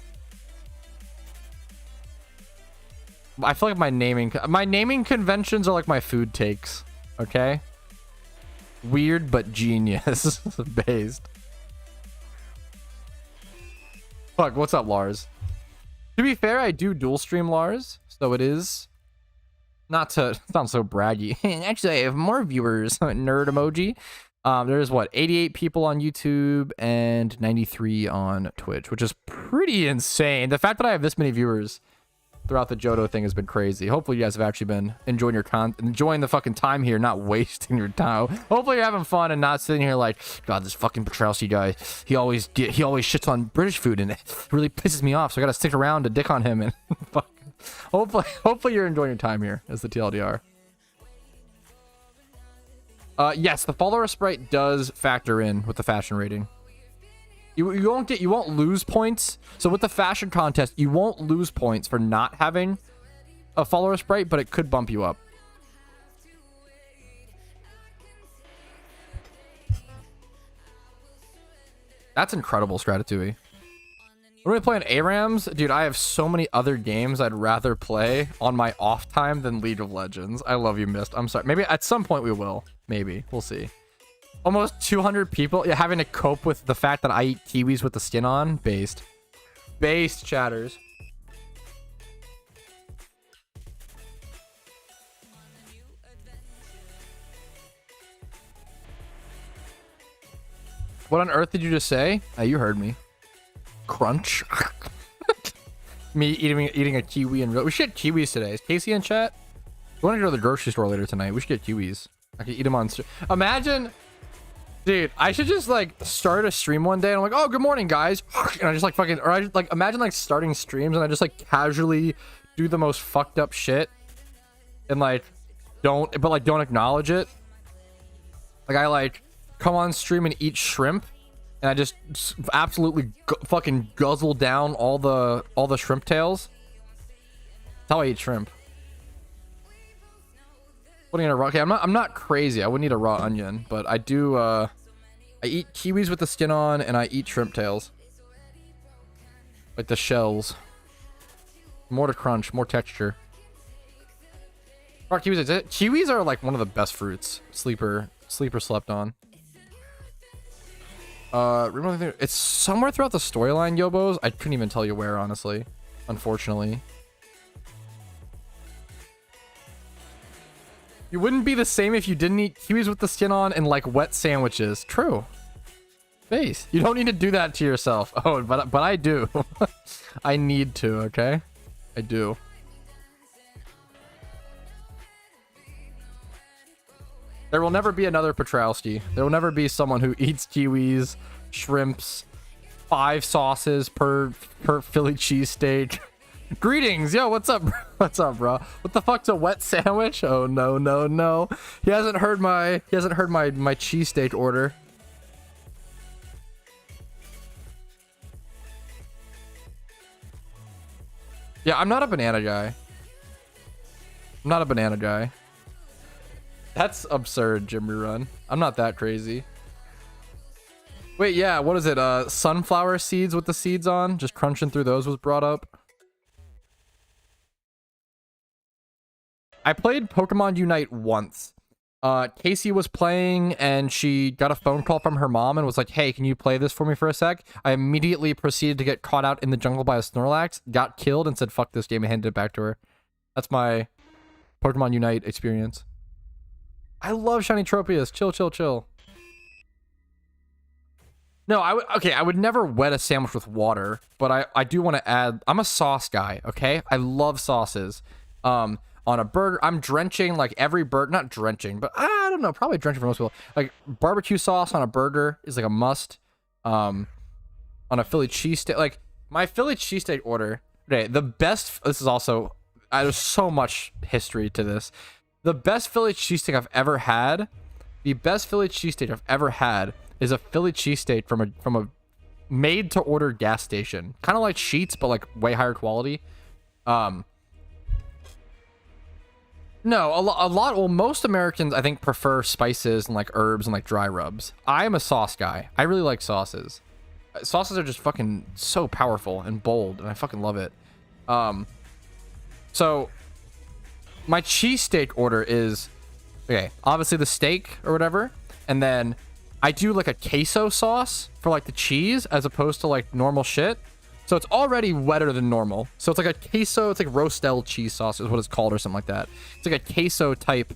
Speaker 1: I feel like my naming conventions are like my food takes, okay? Weird but genius based. Fuck, what's up, Lars? To be fair, I do dual stream Lars, so it is not to sound so braggy. Actually, I have more viewers. Nerd emoji. There's what, 88 people on YouTube and 93 on Twitch, which is pretty insane. The fact that I have this many viewers throughout the Johto thing has been crazy. Hopefully you guys have actually been enjoying enjoying the fucking time here, not wasting your time. Hopefully you're having fun and not sitting here like, God, this fucking Patrouski guy, he always shits on British food and it really pisses me off, so I gotta stick around to dick on him and hopefully you're enjoying your time here as the TLDR. Yes, the follower sprite does factor in with the fashion rating. You won't lose points. So with the fashion contest, you won't lose points for not having a follower sprite, but it could bump you up. That's incredible, Stratatui. When we play on ARAMs, dude, I have so many other games I'd rather play on my off time than League of Legends. I love you, Mist. I'm sorry. Maybe at some point we will. Maybe. We'll see. Almost 200 people having to cope with the fact that I eat kiwis with the skin on. Based chatters. What on earth did you just say? You heard me. Crunch. Me eating a kiwi and we should get kiwis today. Is Casey in chat? We want to go to the grocery store later tonight. We should get kiwis. I could eat them on. Imagine. Dude, I should just like start a stream one day and I'm like, oh, good morning, guys. And I just like fucking, or I just, like imagine like starting streams and I just like casually do the most fucked up shit and like don't acknowledge it. Like I like come on stream and eat shrimp and I just absolutely fucking guzzle down all the shrimp tails. That's how I eat shrimp. Putting in a raw, okay, I'm not crazy. I wouldn't eat a raw onion, but I do, I eat kiwis with the skin on, and I eat shrimp tails. Like the shells. More to crunch, more texture. Raw kiwis, kiwis are like one of the best fruits. Sleeper slept on. It's somewhere throughout the storyline, Yobos. I couldn't even tell you where, honestly. Unfortunately. You wouldn't be the same if you didn't eat kiwis with the skin on and like wet sandwiches. True. Face. You don't need to do that to yourself. Oh, but I do. I need to, okay? I do. There will never be another Patrouski. There will never be someone who eats kiwis, shrimps, 5 sauces per Philly cheesesteak. Greetings, yo, what's up, bro? What's up, bro? What the fuck's a wet sandwich? Oh no. He hasn't heard my cheesesteak order. Yeah, I'm not a banana guy. That's absurd, Jimmy Run. I'm not that crazy. Wait, yeah, what is it? Sunflower seeds with the seeds on? Just crunching through those was brought up. I played Pokemon Unite once. Casey was playing and she got a phone call from her mom and was like, hey, can you play this for me for a sec? I immediately proceeded to get caught out in the jungle by a Snorlax, got killed, and said, fuck this game, and handed it back to her. That's my Pokemon Unite experience. I love Shiny Tropius. Chill. No, I would never wet a sandwich with water, but I do want to add, I'm a sauce guy, okay? I love sauces. On a burger, I'm drenching like every burger, not drenching, but I don't know, probably drenching for most people. Like barbecue sauce on a burger is like a must. On a Philly cheesesteak, like my Philly cheesesteak order. Okay, the best. This is also, there's so much history to this. The best Philly cheesesteak I've ever had. The best Philly cheesesteak I've ever had is a Philly cheesesteak from a made to order gas station, kind of like Sheetz, but like way higher quality. No, a lot. Well, most Americans, I think, prefer spices and like herbs and like dry rubs. I'm a sauce guy. I really like sauces. Sauces are just fucking so powerful and bold, and I fucking love it. So my cheesesteak order is, okay, obviously the steak or whatever, and then I do like a queso sauce for like the cheese as opposed to like normal shit. So it's already wetter than normal. So it's like a queso, it's like Rostel cheese sauce is what it's called or something like that. It's like a queso type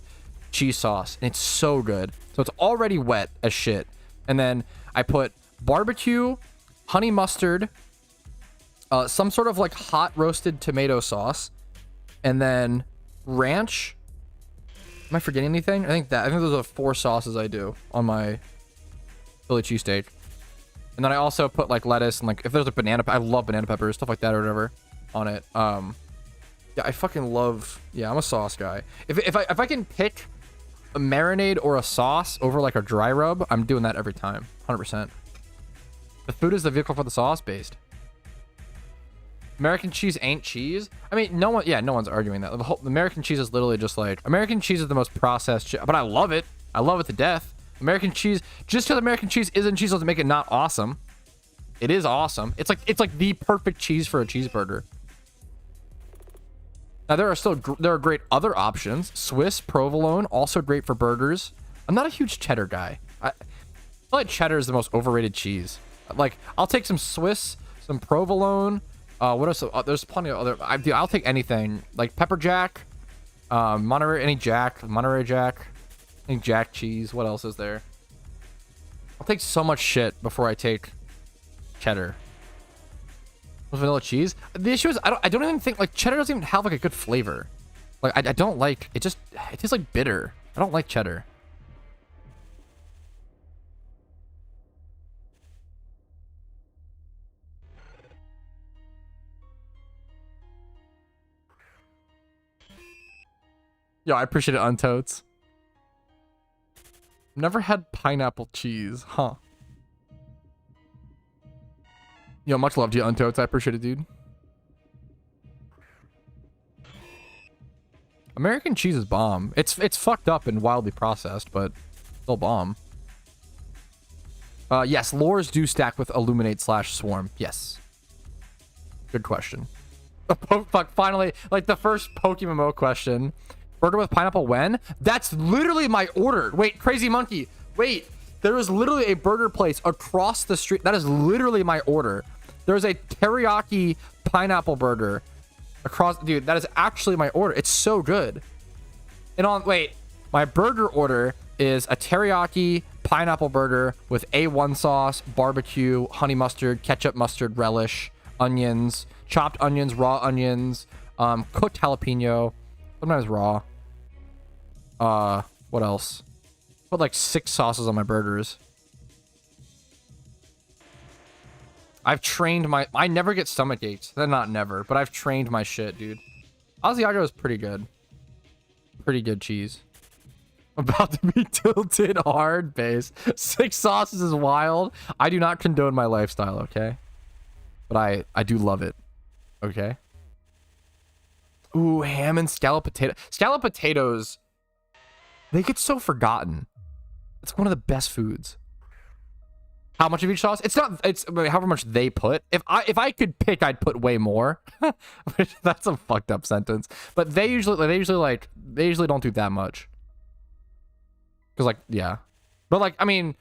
Speaker 1: cheese sauce, and it's so good. So it's already wet as shit. And then I put barbecue, honey mustard, some sort of like hot roasted tomato sauce, And then ranch. Am I forgetting anything? I think those are 4 sauces I do on my Philly cheesesteak. And then I also put like lettuce and like if there's a banana, I love banana peppers, stuff like that or whatever on it. Yeah, I fucking love. Yeah, I'm a sauce guy. If I can pick a marinade or a sauce over like a dry rub, I'm doing that every time, 100%. The food is the vehicle for the sauce based. American cheese ain't cheese. I mean, no one's arguing that. The American cheese is literally just like American cheese is the most processed, but I love it. I love it to death. American cheese, just because American cheese isn't cheese doesn't make it not awesome. It is awesome. It's like the perfect cheese for a cheeseburger. Now there are great other options. Swiss, provolone, also great for burgers. I'm not a huge cheddar guy. I feel like cheddar is the most overrated cheese. Like I'll take some Swiss, some provolone. What else? There's plenty of other. I'll take anything like pepper jack, Monterey Jack, any Jack cheese. What else is there? I'll take so much shit before I take cheddar. Vanilla cheese. The issue is I don't even think like cheddar doesn't even have like a good flavor. Like I don't like it. It tastes like bitter. I don't like cheddar. Yo, I appreciate it, Untotes. Never had pineapple cheese, huh? Yo, much love to you, Untotes. I appreciate it, dude. American cheese is bomb. It's fucked up and wildly processed, but still bomb. Yes, lures do stack with Illuminate / Swarm. Yes. Good question. Fuck, finally, like the first PokeMMO question. Burger with pineapple when? That's literally my order. Wait, Crazy Monkey. Wait, there is literally a burger place across the street. That is literally my order. There's a teriyaki pineapple burger across. Dude, that is actually my order. It's so good. And wait, my burger order is a teriyaki pineapple burger with A1 sauce, barbecue, honey mustard, ketchup, mustard, relish, onions, chopped onions, raw onions, cooked jalapeno, sometimes raw. What else? Put like 6 sauces on my burgers. I've trained I never get stomach aches. They're not never, but I've trained my shit, dude. Asiago is pretty good. Pretty good cheese. About to be tilted hard base. 6 sauces is wild. I do not condone my lifestyle, okay? But I do love it. Okay? Ooh, ham and scalloped potato. Scalloped potatoes, they get so forgotten. It's one of the best foods. How much of each sauce? It's however much they put. If I could pick, I'd put way more. That's a fucked up sentence. But they usually don't do that much. Cause like, yeah. But like, I mean,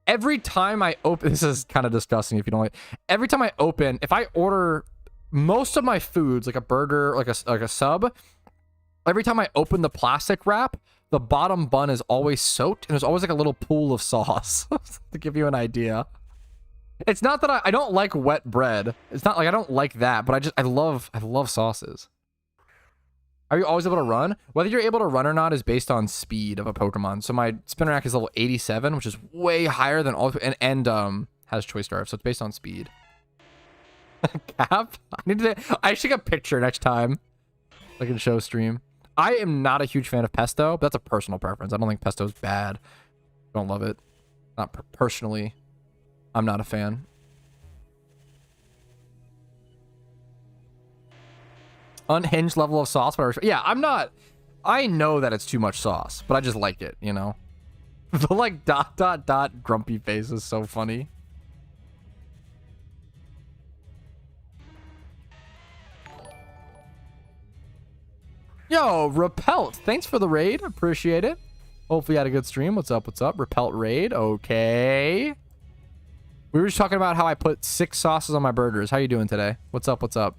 Speaker 1: every time I open, this is kind of disgusting if you don't like, every time I open, if I order most of my foods, like a burger, like a sub, every time I open the plastic wrap, the bottom bun is always soaked and there's always like a little pool of sauce to give you an idea. It's not that I don't like wet bread. It's not like I don't like that, but I love sauces. Are you always able to run? Whether you're able to run or not is based on speed of a Pokemon. So my Spinarak is level 87, which is way higher than all, and has Choice Scarf, so it's based on speed. Cap? I should get a picture next time. I can show stream. I am not a huge fan of pesto, but that's a personal preference. I don't think pesto's bad. Don't love it. Not personally. I'm not a fan. Unhinged level of sauce, but yeah, I'm not. I know that it's too much sauce, but I just like it, you know. The like ... grumpy face is so funny. Yo, Repelt, thanks for the raid. Appreciate it. Hopefully you had a good stream. What's up? What's up? Repelt raid. Okay. We were just talking about how I put 6 sauces on my burgers. How you doing today? What's up? What's up?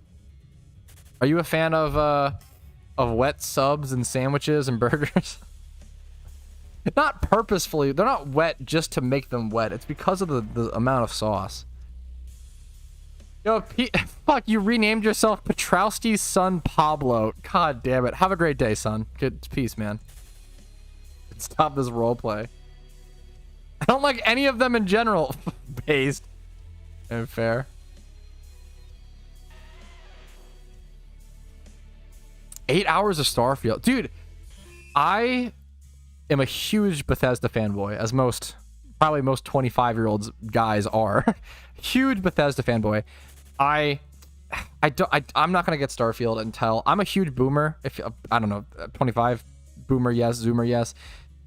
Speaker 1: Are you a fan of wet subs and sandwiches and burgers? Not purposefully. They're not wet just to make them wet. It's because of the amount of sauce. Yo, fuck, you renamed yourself Patrouski's son Pablo. God damn it. Have a great day, son. Good peace, man. Stop this roleplay. I don't like any of them in general. Based. And fair. Eight hours of Starfield. Dude, I am a huge Bethesda fanboy, as probably most 25-year-olds guys are. Huge Bethesda fanboy. I'm not gonna get Starfield until I'm a huge boomer. If I don't know, 25 boomer, yes, zoomer, yes.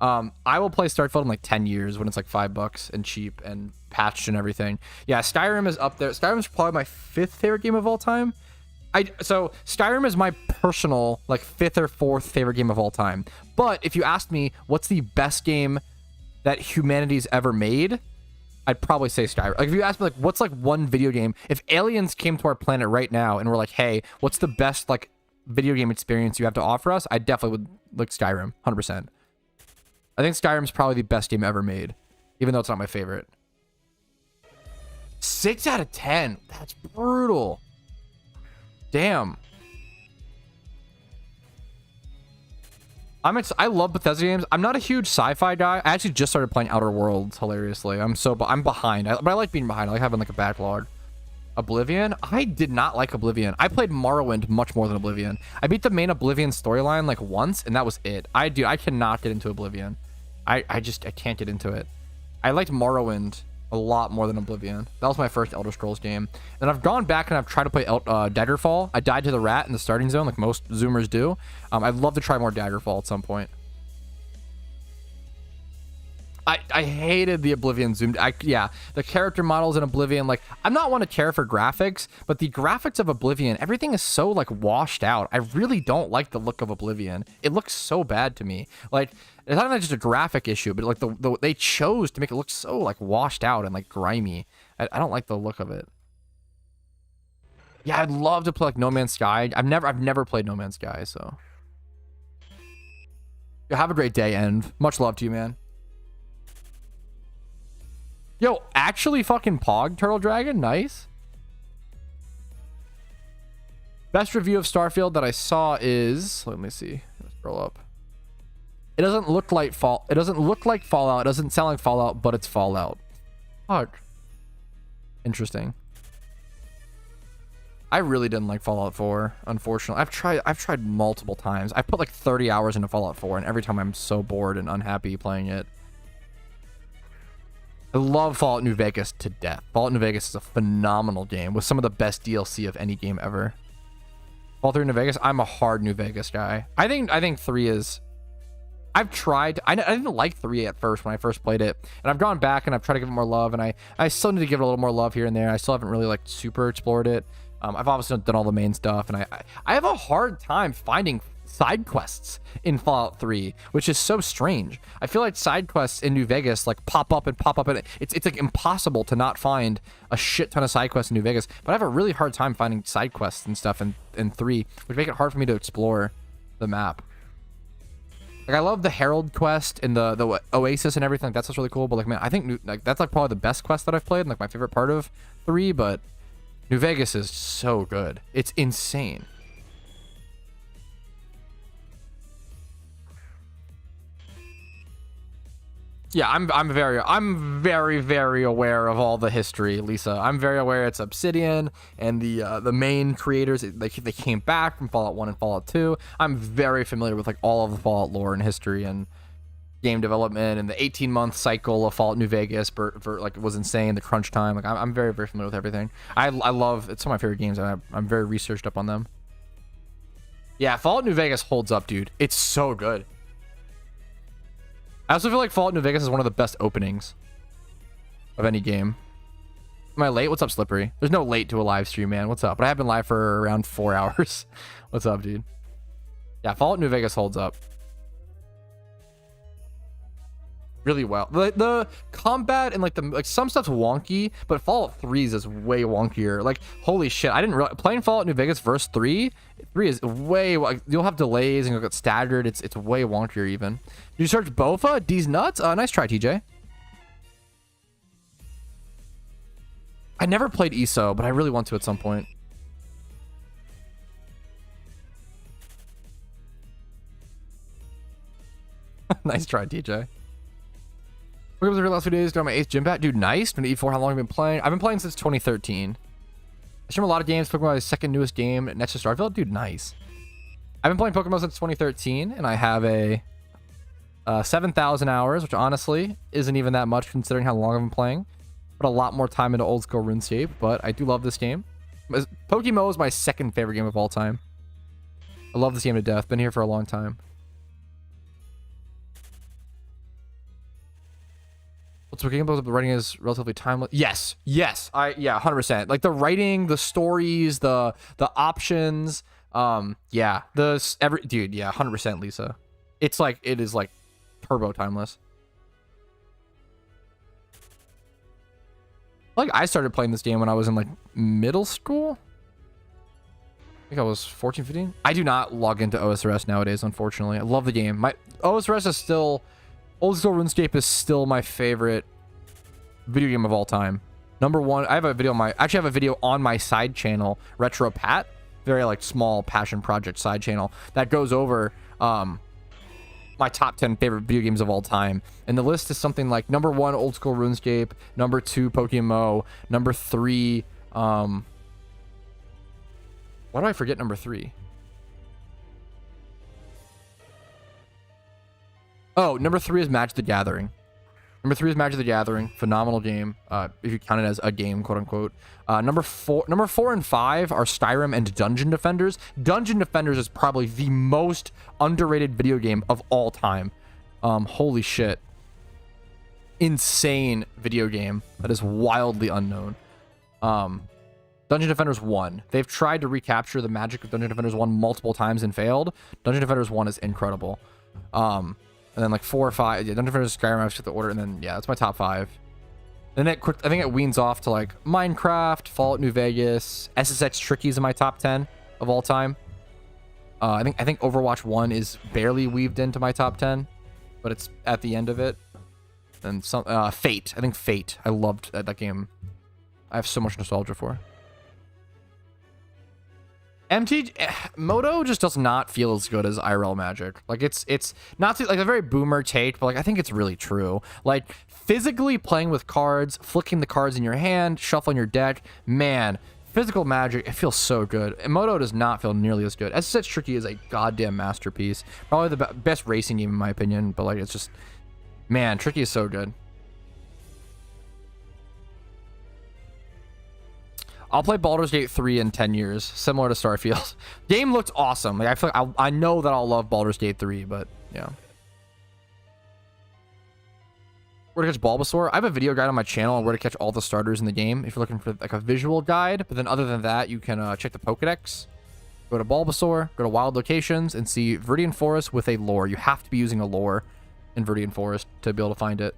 Speaker 1: I will play Starfield in like 10 years when it's like $5 and cheap and patched and everything. Yeah, Skyrim is up there. Skyrim's probably my 5th favorite game of all time. So Skyrim is my personal like 5th or 4th favorite game of all time. But if you asked me what's the best game that humanity's ever made, I'd probably say Skyrim. Like if you ask me like what's like one video game, if aliens came to our planet right now and were like, hey, what's the best like video game experience you have to offer us, I definitely would like Skyrim, 100%. I think Skyrim's probably the best game ever made, even though it's not my favorite. 6 out of 10. That's brutal. Damn. I love Bethesda games. I'm not a huge sci-fi guy. I actually just started playing Outer Worlds, hilariously. I'm behind. But I like being behind. I like having like a backlog. Oblivion? I did not like Oblivion. I played Morrowind much more than Oblivion. I beat the main Oblivion storyline like once, and that was it. I cannot get into Oblivion. I can't get into it. I liked Morrowind a lot more than Oblivion. That was my first Elder Scrolls game. And I've gone back and I've tried to play Daggerfall. I died to the rat in the starting zone like most Zoomers do. I'd love to try more Daggerfall at some point. I hated the Oblivion zoomed. Yeah, the character models in Oblivion, like, I'm not one to care for graphics, but the graphics of Oblivion, everything is so like washed out. I really don't like the look of Oblivion. It looks so bad to me. Like, it's not just a graphic issue, but like they chose to make it look so like washed out and like grimy. I don't like the look of it. Yeah, I'd love to play like No Man's Sky. I've never played No Man's Sky, so. Have a great day, End. Much love to you, man. Yo, actually fucking Pog Turtle Dragon, nice. Best review of Starfield that I saw is, let me see, let's scroll up. It doesn't look like Fallout. It doesn't sound like Fallout, but it's Fallout. Fuck. Interesting. I really didn't like Fallout 4, unfortunately. I've tried multiple times. I put like 30 hours into Fallout 4, and every time I'm so bored and unhappy playing it. I love Fallout New Vegas to death. Fallout New Vegas is a phenomenal game with some of the best DLC of any game ever. Fallout 3 New Vegas, I'm a hard New Vegas guy. I think 3 is... I've tried... I didn't like 3 at first when I first played it. And I've gone back and I've tried to give it more love. And I still need to give it a little more love here and there. I still haven't really like super explored it. I've obviously done all the main stuff. And I have a hard time finding side quests in Fallout 3, which is so strange. I feel like side quests in New Vegas like pop up and it's like impossible to not find a shit ton of side quests in New Vegas, but I have a really hard time finding side quests and stuff in 3, which make it hard for me to explore the map. Like I love the Herald quest and the Oasis and everything. That's what's really cool, but like man, I think like that's like probably the best quest that I've played and like my favorite part of 3, but New Vegas is so good. It's insane. Yeah, I'm very aware of all the history, Lisa. I'm very aware it's Obsidian and the main creators. They came back from Fallout 1 and Fallout 2. I'm very familiar with like all of the Fallout lore and history and game development, and the 18-month cycle of Fallout New Vegas for like was insane. The crunch time, like I'm very familiar with everything. I love it's some of my favorite games, and I'm very researched up on them. Yeah, Fallout New Vegas holds up, dude. It's so good. I also feel like Fallout New Vegas is one of the best openings of any game. Am I late? What's up, Slippery? There's no late to a live stream, man. What's up? But I have been live for around 4 hours. What's up, dude? Yeah, Fallout New Vegas holds up really well. The combat and like some stuff's wonky, but Fallout 3's is way wonkier. Like holy shit, I didn't realize playing Fallout New Vegas verse 3 is way, you'll have delays and you'll get staggered. It's way wonkier even. Did you search Bofa? D's nuts. Nice try, TJ. I never played ESO, but I really want to at some point. Nice try, TJ. What was the last few days? Got my 8th gym bat. Dude, nice. Been to E4. How long have you been playing? I've been playing since 2013. I stream a lot of games. Pokemon is second newest game next to Starfield. Dude, nice. I've been playing Pokemon since 2013, and I have a 7,000 hours, which honestly isn't even that much considering how long I've been playing. Put a lot more time into old school RuneScape, but I do love this game. PokeMMO is my second favorite game of all time. I love this game to death. Been here for a long time. What's the game about? The writing is relatively timeless. Yes, yeah, 100%. Like the writing, the stories, the options. Yeah, dude, yeah, 100%, Lisa. It is like turbo timeless. Like I started playing this game when I was in like middle school. I think I was 14, 15. I do not log into OSRS nowadays, unfortunately. I love the game. My OSRS is still old school RuneScape is still my favorite video game of all time. Number one. I have a video on my actually have a video on my side channel, Retro Pat, very like small passion project side channel that goes over my top 10 favorite video games of all time, and the list is something like number 1 old school RuneScape, number 2 PokeMMO, number 3 why do I forget number 3? Oh, number 3 is Magic the Gathering. Number 3 is Magic the Gathering. Phenomenal game, if you count it as a game, quote unquote. Number 4 and 5 are Skyrim and Dungeon Defenders. Dungeon Defenders is probably the most underrated video game of all time. Holy shit. Insane video game that is wildly unknown. Dungeon Defenders 1. They've tried to recapture the magic of Dungeon Defenders 1 multiple times and failed. Dungeon Defenders 1 is incredible. And then like 4 or 5, yeah, Dungeon Defenders, Skyrim, I took the order, and then yeah, that's my top 5. Then I think it weans off to like Minecraft, Fallout New Vegas, SSX Tricky's in my top 10 of all time. I think Overwatch 1 is barely weaved into my top 10, but it's at the end of it. And some Fate. I think Fate. I loved that game. I have so much nostalgia for. Moto just does not feel as good as IRL Magic. Like it's not like a very boomer take, but like I think it's really true. Like physically playing with cards, flicking the cards in your hand, shuffling your deck, man, physical Magic, it feels so good. And Moto does not feel nearly as good. SSX Tricky is a goddamn masterpiece. Probably the best racing game in my opinion, but like it's just, man, Tricky is so good. I'll play Baldur's Gate 3 in 10 years, similar to Starfield. Game looked awesome. Like I feel like I know that I'll love Baldur's Gate 3, but yeah. Where to catch Bulbasaur? I have a video guide on my channel on where to catch all the starters in the game if you're looking for like a visual guide. But then other than that, you can check the Pokedex, go to Bulbasaur, go to wild locations, and see Viridian Forest with a lore. You have to be using a lore in Viridian Forest to be able to find it.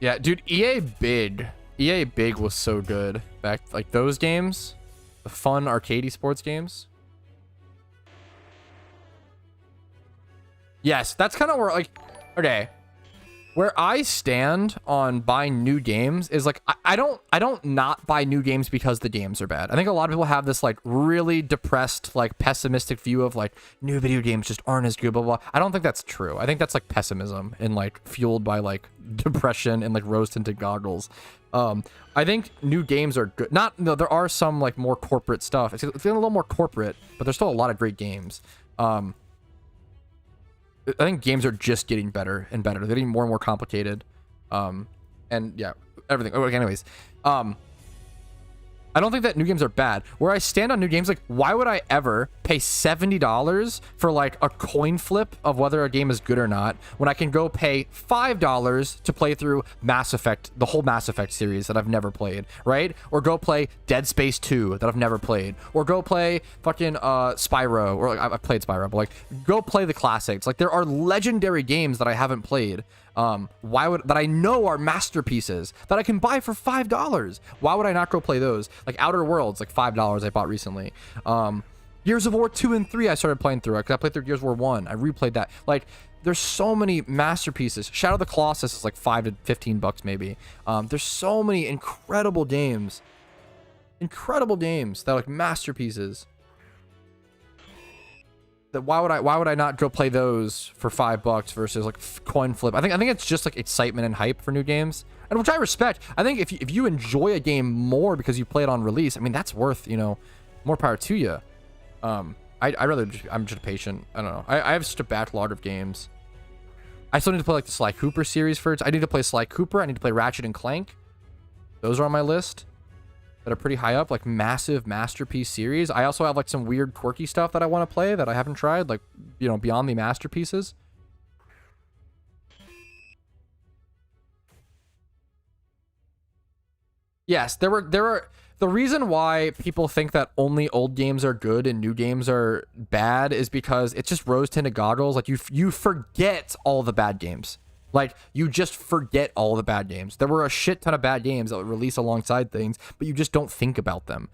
Speaker 1: Yeah, dude, EA Big was so good back, like those games, the fun arcadey sports games. Yes, that's kind of where like, okay, where I stand on buying new games is like I don't not buy new games because the games are bad. I think a lot of people have this like really depressed, like pessimistic view of like new video games just aren't as good, blah blah. I don't think that's true. I think that's like pessimism and like fueled by like depression and like rose tinted goggles. I think new games are good. No, there are some like more corporate stuff. It's feeling a little more corporate, but there's still a lot of great games. I think games are just getting better and better. They're getting more and more complicated. And yeah, everything. Okay, anyways. I don't think that new games are bad. Where I stand on new games, like, why would I ever pay pay $70 for like a coin flip of whether a game is good or not, when I can go pay $5 to play through Mass Effect, the whole Mass Effect series that I've never played, right? Or go play Dead Space 2 that I've never played, or go play fucking Spyro, or like, I've played Spyro, but like go play the classics. Like there are legendary games that I haven't played. That I know are masterpieces that I can buy for $5. Why would I not go play those? Like Outer Worlds, like $5 I bought recently. Gears of War 2 and 3 I started playing through. I played through Gears of War 1. I replayed that. Like there's so many masterpieces. Shadow of the Colossus is like $5 to $15 maybe. There's so many incredible games. Incredible games that are like masterpieces. That why would I not go play those for $5 versus like coin flip? I think it's just like excitement and hype for new games, and which I respect. I think if you enjoy a game more because you play it on release, I mean that's worth, you know, more power to you. I'm just patient. I don't know. I have such a backlog of games. I still need to play like the Sly Cooper series first. I need to play Sly Cooper. I need to play Ratchet and Clank. Those are on my list that are pretty high up, like massive masterpiece series. I also have like some weird quirky stuff that I want to play that I haven't tried, like, you know, beyond the masterpieces. Yes, there were the reason why people think that only old games are good and new games are bad is because it's just rose-tinted goggles. Like you forget all the bad games. Like, you just forget all the bad games. There were a shit ton of bad games that would release alongside things, but you just don't think about them.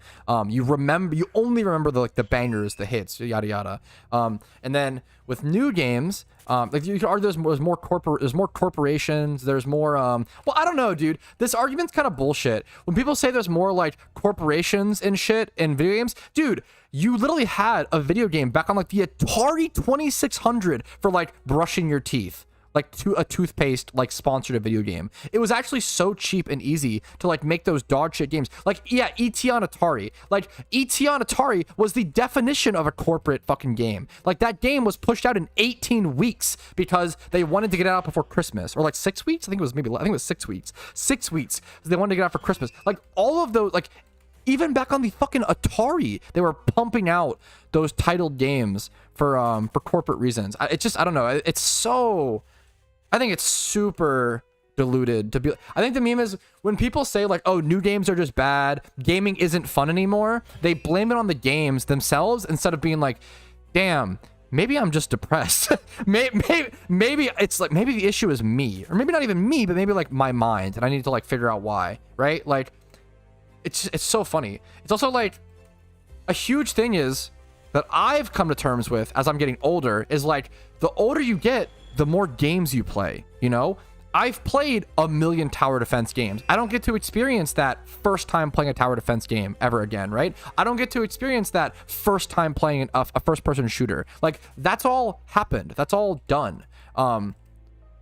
Speaker 1: You only remember the bangers, the hits, yada yada. And then with new games, like you could argue there's more corporations, there's more well, I don't know, dude. This argument's kind of bullshit. When people say there's more like corporations and shit in video games, dude, you literally had a video game back on like the Atari 2600 for like brushing your teeth. Like a toothpaste like sponsored a video game. It was actually so cheap and easy to like make those dog shit games. Like, yeah, E.T. on Atari. Like, E.T. on Atari was the definition of a corporate fucking game. Like, that game was pushed out in 18 weeks because they wanted to get it out before Christmas, or like 6 weeks. I think it was 6 weeks. 6 weeks. They wanted to get out for Christmas. Like, all of those, like, even back on the fucking Atari, they were pumping out those titled games for corporate reasons. I don't know. It's so. I think it's super diluted to be. I think the meme is when people say like, "Oh, new games are just bad. Gaming isn't fun anymore." They blame it on the games themselves instead of being like, "Damn, maybe I'm just depressed." maybe it's like maybe the issue is me, or maybe not even me, but maybe like my mind, and I need to like figure out why. Right? Like, it's so funny. It's also like a huge thing is that I've come to terms with as I'm getting older is like the older you get, the more games you play, you know? I've played a million tower defense games. I don't get to experience that first time playing a tower defense game ever again, right? I don't get to experience that first time playing a first person shooter. Like, that's all happened. That's all done.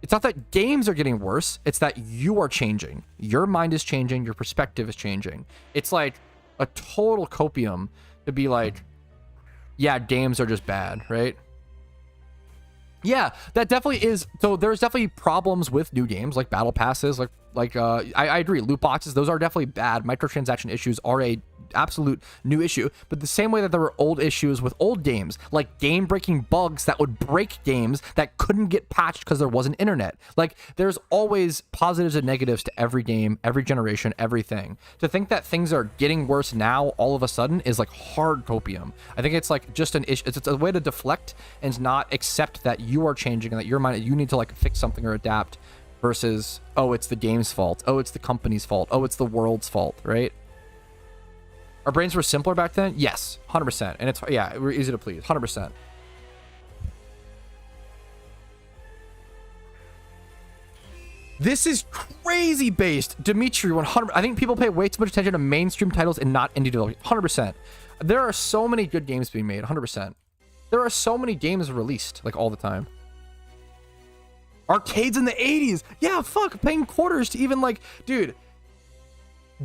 Speaker 1: It's not that games are getting worse. It's that you are changing. Your mind is changing. Your perspective is changing. It's like a total copium to be like, yeah, games are just bad, right? Yeah, that definitely is. So there's definitely problems with new games like battle passes, I agree, loot boxes, those are definitely bad. Microtransaction issues are a absolute new issue, but the same way that there were old issues with old games, like game-breaking bugs that would break games that couldn't get patched because there wasn't internet. Like, there's always positives and negatives to every game, every generation, everything. To think that things are getting worse now all of a sudden is like hard copium. I think it's like just an issue. It's a way to deflect and not accept that you are changing and that your mind, you need to like fix something or adapt, versus, oh, it's the game's fault, oh, it's the company's fault, oh, it's the world's fault, right? Our brains were simpler back then? Yes, 100%. And it's, yeah, we're easy to please, 100%. This is crazy based. Dimitri, 100. I think people pay way too much attention to mainstream titles and not indie development. 100%. There are so many good games being made. 100%. There are so many games released, like, all the time. Arcades in the 80s. Yeah, fuck, paying quarters to even, like, dude,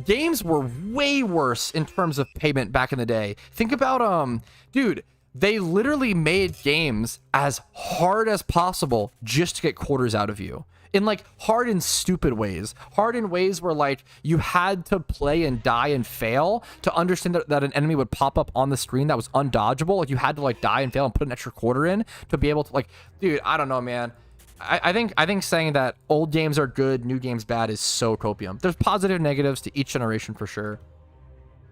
Speaker 1: games were way worse in terms of payment back in the day. Think about, dude, They literally made games as hard as possible just to get quarters out of you. In like hard and stupid ways. Hard in ways where like you had to play and die and fail to understand that an enemy would pop up on the screen that was undodgeable. Like you had to like die and fail and put an extra quarter in to be able to like, dude, I don't know, man. I think saying that old games are good, new games bad is so copium. There's positive and negatives to each generation for sure.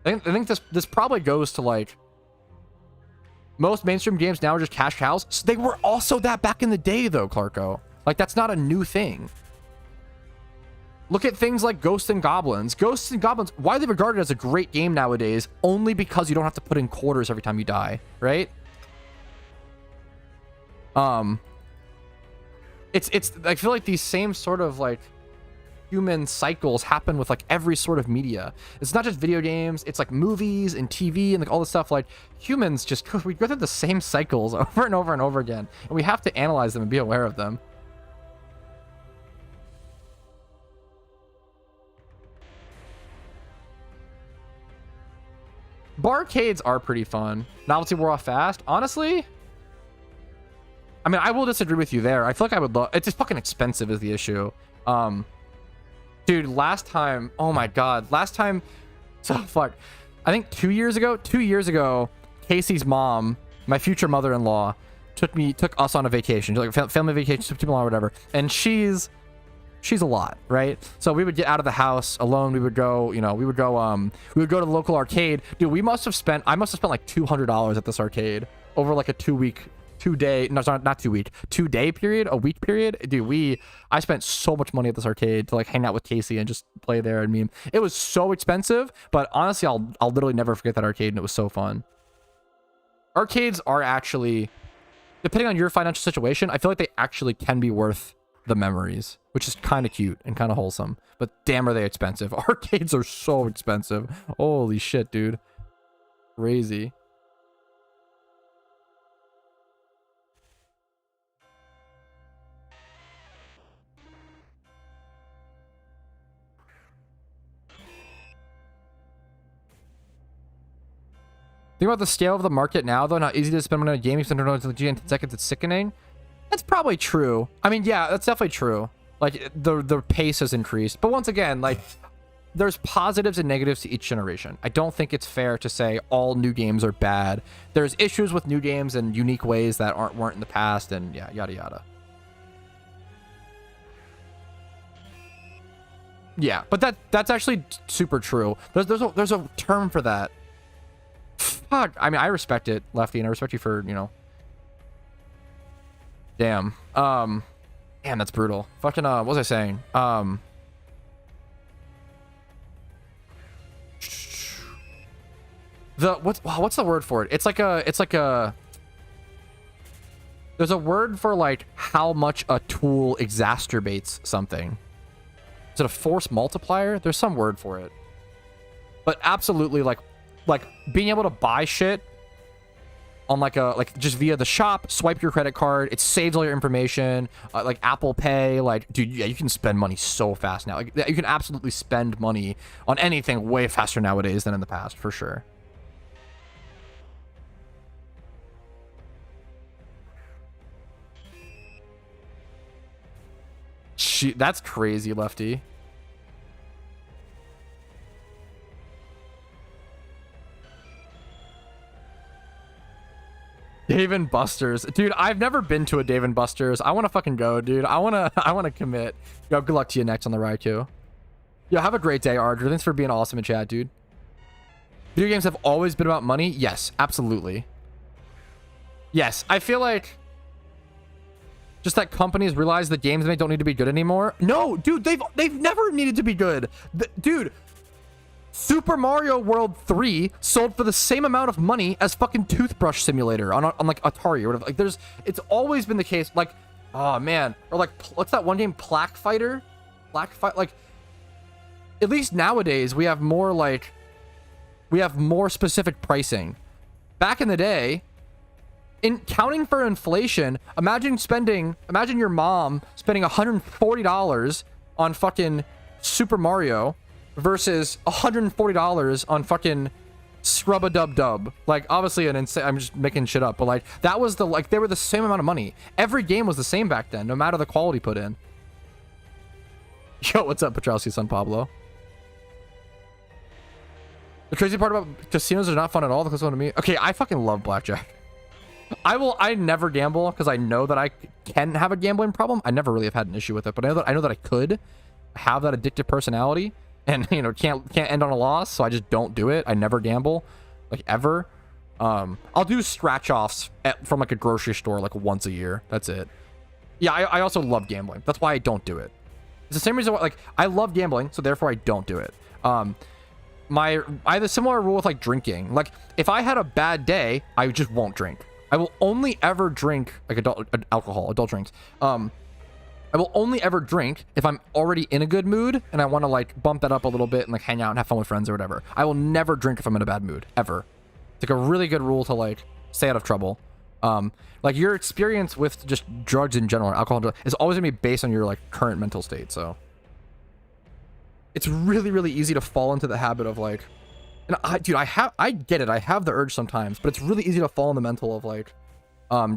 Speaker 1: I think this probably goes to like most mainstream games now are just cash cows. So they were also that back in the day though, Clarko. Like that's not a new thing. Look at things like Ghosts and Goblins. Ghosts and Goblins, widely regarded as a great game nowadays, only because you don't have to put in quarters every time you die, right? It's I feel like these same sort of like human cycles happen with like every sort of media. It's not just video games, it's like movies and TV and like all this stuff. Like humans we go through the same cycles over and over and over again, and we have to analyze them and be aware of them. Barcades are pretty fun. Novelty wore off fast. Honestly, I mean, I will disagree with you there. I feel like I would love. It's just fucking expensive is the issue. Dude, last time, oh my god, last time, so fuck. I think 2 years ago, Casey's mom, my future mother-in-law, took us on a vacation, like a family vacation, September or whatever. And she's a lot, right? So we would get out of the house alone. We would go to the local arcade. Dude, I must have spent like $200 at this arcade over like a 2 day period, a week period. Dude, I spent so much money at this arcade to like hang out with Casey and just play there and meme. It was so expensive, but honestly, I'll literally never forget that arcade, and it was so fun. Arcades are actually, depending on your financial situation, I feel like they actually can be worth the memories, which is kind of cute and kind of wholesome, but damn are they expensive. Arcades are so expensive. Holy shit, dude. Crazy. Think about the scale of the market now, though. Not easy to spend money on a game. You spend $100 in 10 seconds. It's sickening. That's probably true. I mean, yeah, that's definitely true. Like the pace has increased, but once again, like there's positives and negatives to each generation. I don't think it's fair to say all new games are bad. There's issues with new games in unique ways that weren't in the past, and yeah, yada yada. Yeah, but that's actually super true. There's a term for that. Fuck. I mean, I respect it, Lefty, and I respect you for, you know. Damn. Damn, that's brutal. Fucking, what was I saying? What's the word for it? It's like a there's a word for like how much a tool exacerbates something. Is it a force multiplier? There's some word for it. But absolutely, like being able to buy shit on like just via the shop, swipe your credit card, it saves all your information, like Apple Pay, like dude, yeah, you can spend money so fast now. Like you can absolutely spend money on anything way faster nowadays than in the past, for sure. That's crazy, Lefty. Dave & Buster's. Dude, I've never been to a Dave & Buster's. I want to fucking go, dude. I want to commit. Yo, good luck to you next on the RAIKOU. Yo, have a great day, Ardra. Thanks for being awesome in chat, dude. Video games have always been about money? Yes, absolutely. Yes, I feel like just that companies realize that games they don't need to be good anymore. No, dude, they've never needed to be good. Dude, Super Mario World 3 sold for the same amount of money as fucking Toothbrush Simulator on like Atari or whatever. Like it's always been the case. Like, oh man, or like what's that one game, Plaque Fighter? Like at least nowadays we have more specific pricing. Back in the day, in counting for inflation, imagine your mom spending $140 on fucking Super Mario versus $140 on fucking scrub-a-dub-dub. Like, obviously an insane, I'm just making shit up, but like, that was the, like, they were the same amount of money. Every game was the same back then, no matter the quality put in. Yo, what's up, Patrouski, son Pablo? The crazy part about casinos are not fun at all. The closest one to me. Okay, I fucking love blackjack. I never gamble because I know that I can have a gambling problem. I never really have had an issue with it, but I know that I could have that addictive personality and, you know, can't end on a loss, so I just don't do it. I never gamble, like, ever. I'll do scratch offs from like a grocery store like once a year. That's it. Yeah, I also love gambling. That's why I don't do it. It's the same reason why, like, I love gambling, so therefore I don't do it. I have a similar rule with like drinking. Like, if I had a bad day, I just won't drink. I will only ever drink like adult drinks. I will only ever drink if I'm already in a good mood and I want to like bump that up a little bit and like hang out and have fun with friends or whatever. I will never drink if I'm in a bad mood, ever. It's like a really good rule to like stay out of trouble. Like, your experience with just drugs in general, alcohol is always gonna be based on your like current mental state. So it's really, really easy to fall into the habit of like, and I get it. I have the urge sometimes, but it's really easy to fall in the mental of like,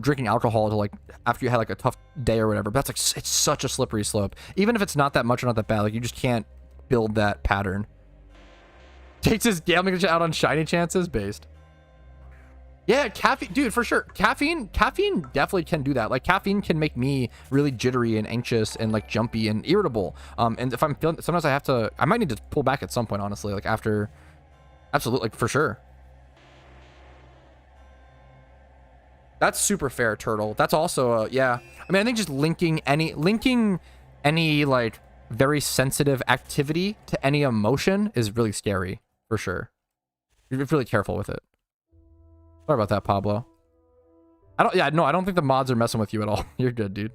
Speaker 1: drinking alcohol to like, after you had like a tough day or whatever. But that's like, it's such a slippery slope. Even if it's not that much or not that bad, like, you just can't build that pattern. Takes his gambling out on shiny chances based. Yeah, caffeine, dude, for sure. Caffeine definitely can do that. Like, caffeine can make me really jittery and anxious and like jumpy and irritable. And if I'm feeling, sometimes I might need to pull back at some point, honestly, like after, absolutely, like, for sure. That's super fair, Turtle. That's also, yeah. I mean, I think just linking any like very sensitive activity to any emotion is really scary, for sure. You're really careful with it. Sorry about that, Pablo. I don't think the mods are messing with you at all. You're good, dude.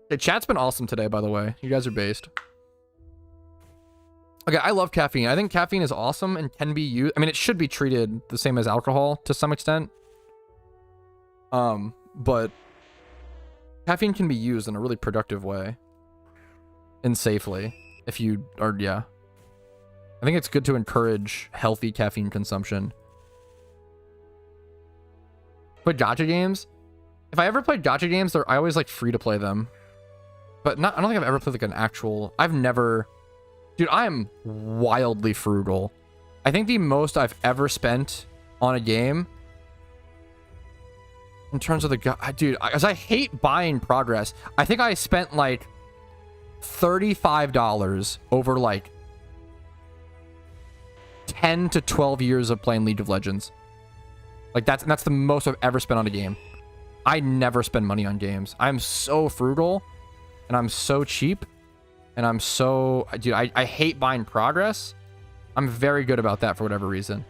Speaker 1: Okay, chat's been awesome today, by the way. You guys are based. Okay, I love caffeine. I think caffeine is awesome and can be used. I mean, it should be treated the same as alcohol to some extent. But caffeine can be used in a really productive way and safely if you are, yeah. I think it's good to encourage healthy caffeine consumption. But gacha games, if I ever played gacha games, I always like free to play them. But I don't think I've ever played like an actual, dude, I am wildly frugal. I think the most I've ever spent on a game in terms of dude, because I hate buying progress. I think I spent like $35 over like 10 to 12 years of playing League of Legends. Like, that's the most I've ever spent on a game. I never spend money on games. I'm so frugal and I'm so cheap and I'm so, dude, I hate buying progress. I'm very good about that for whatever reason.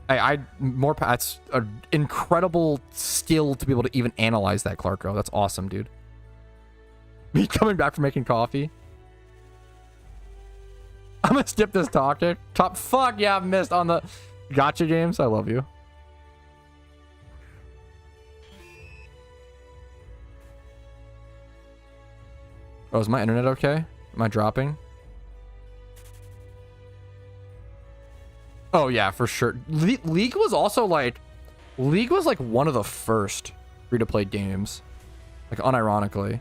Speaker 1: That's an incredible skill to be able to even analyze that, Clarko. That's awesome, dude. Me coming back from making coffee. I'm gonna skip this topic. Fuck yeah, I've missed on the gacha games. I love you. Oh, is my internet okay? Am I dropping? Oh yeah, for sure. League was like one of the first free-to-play games. Like, unironically.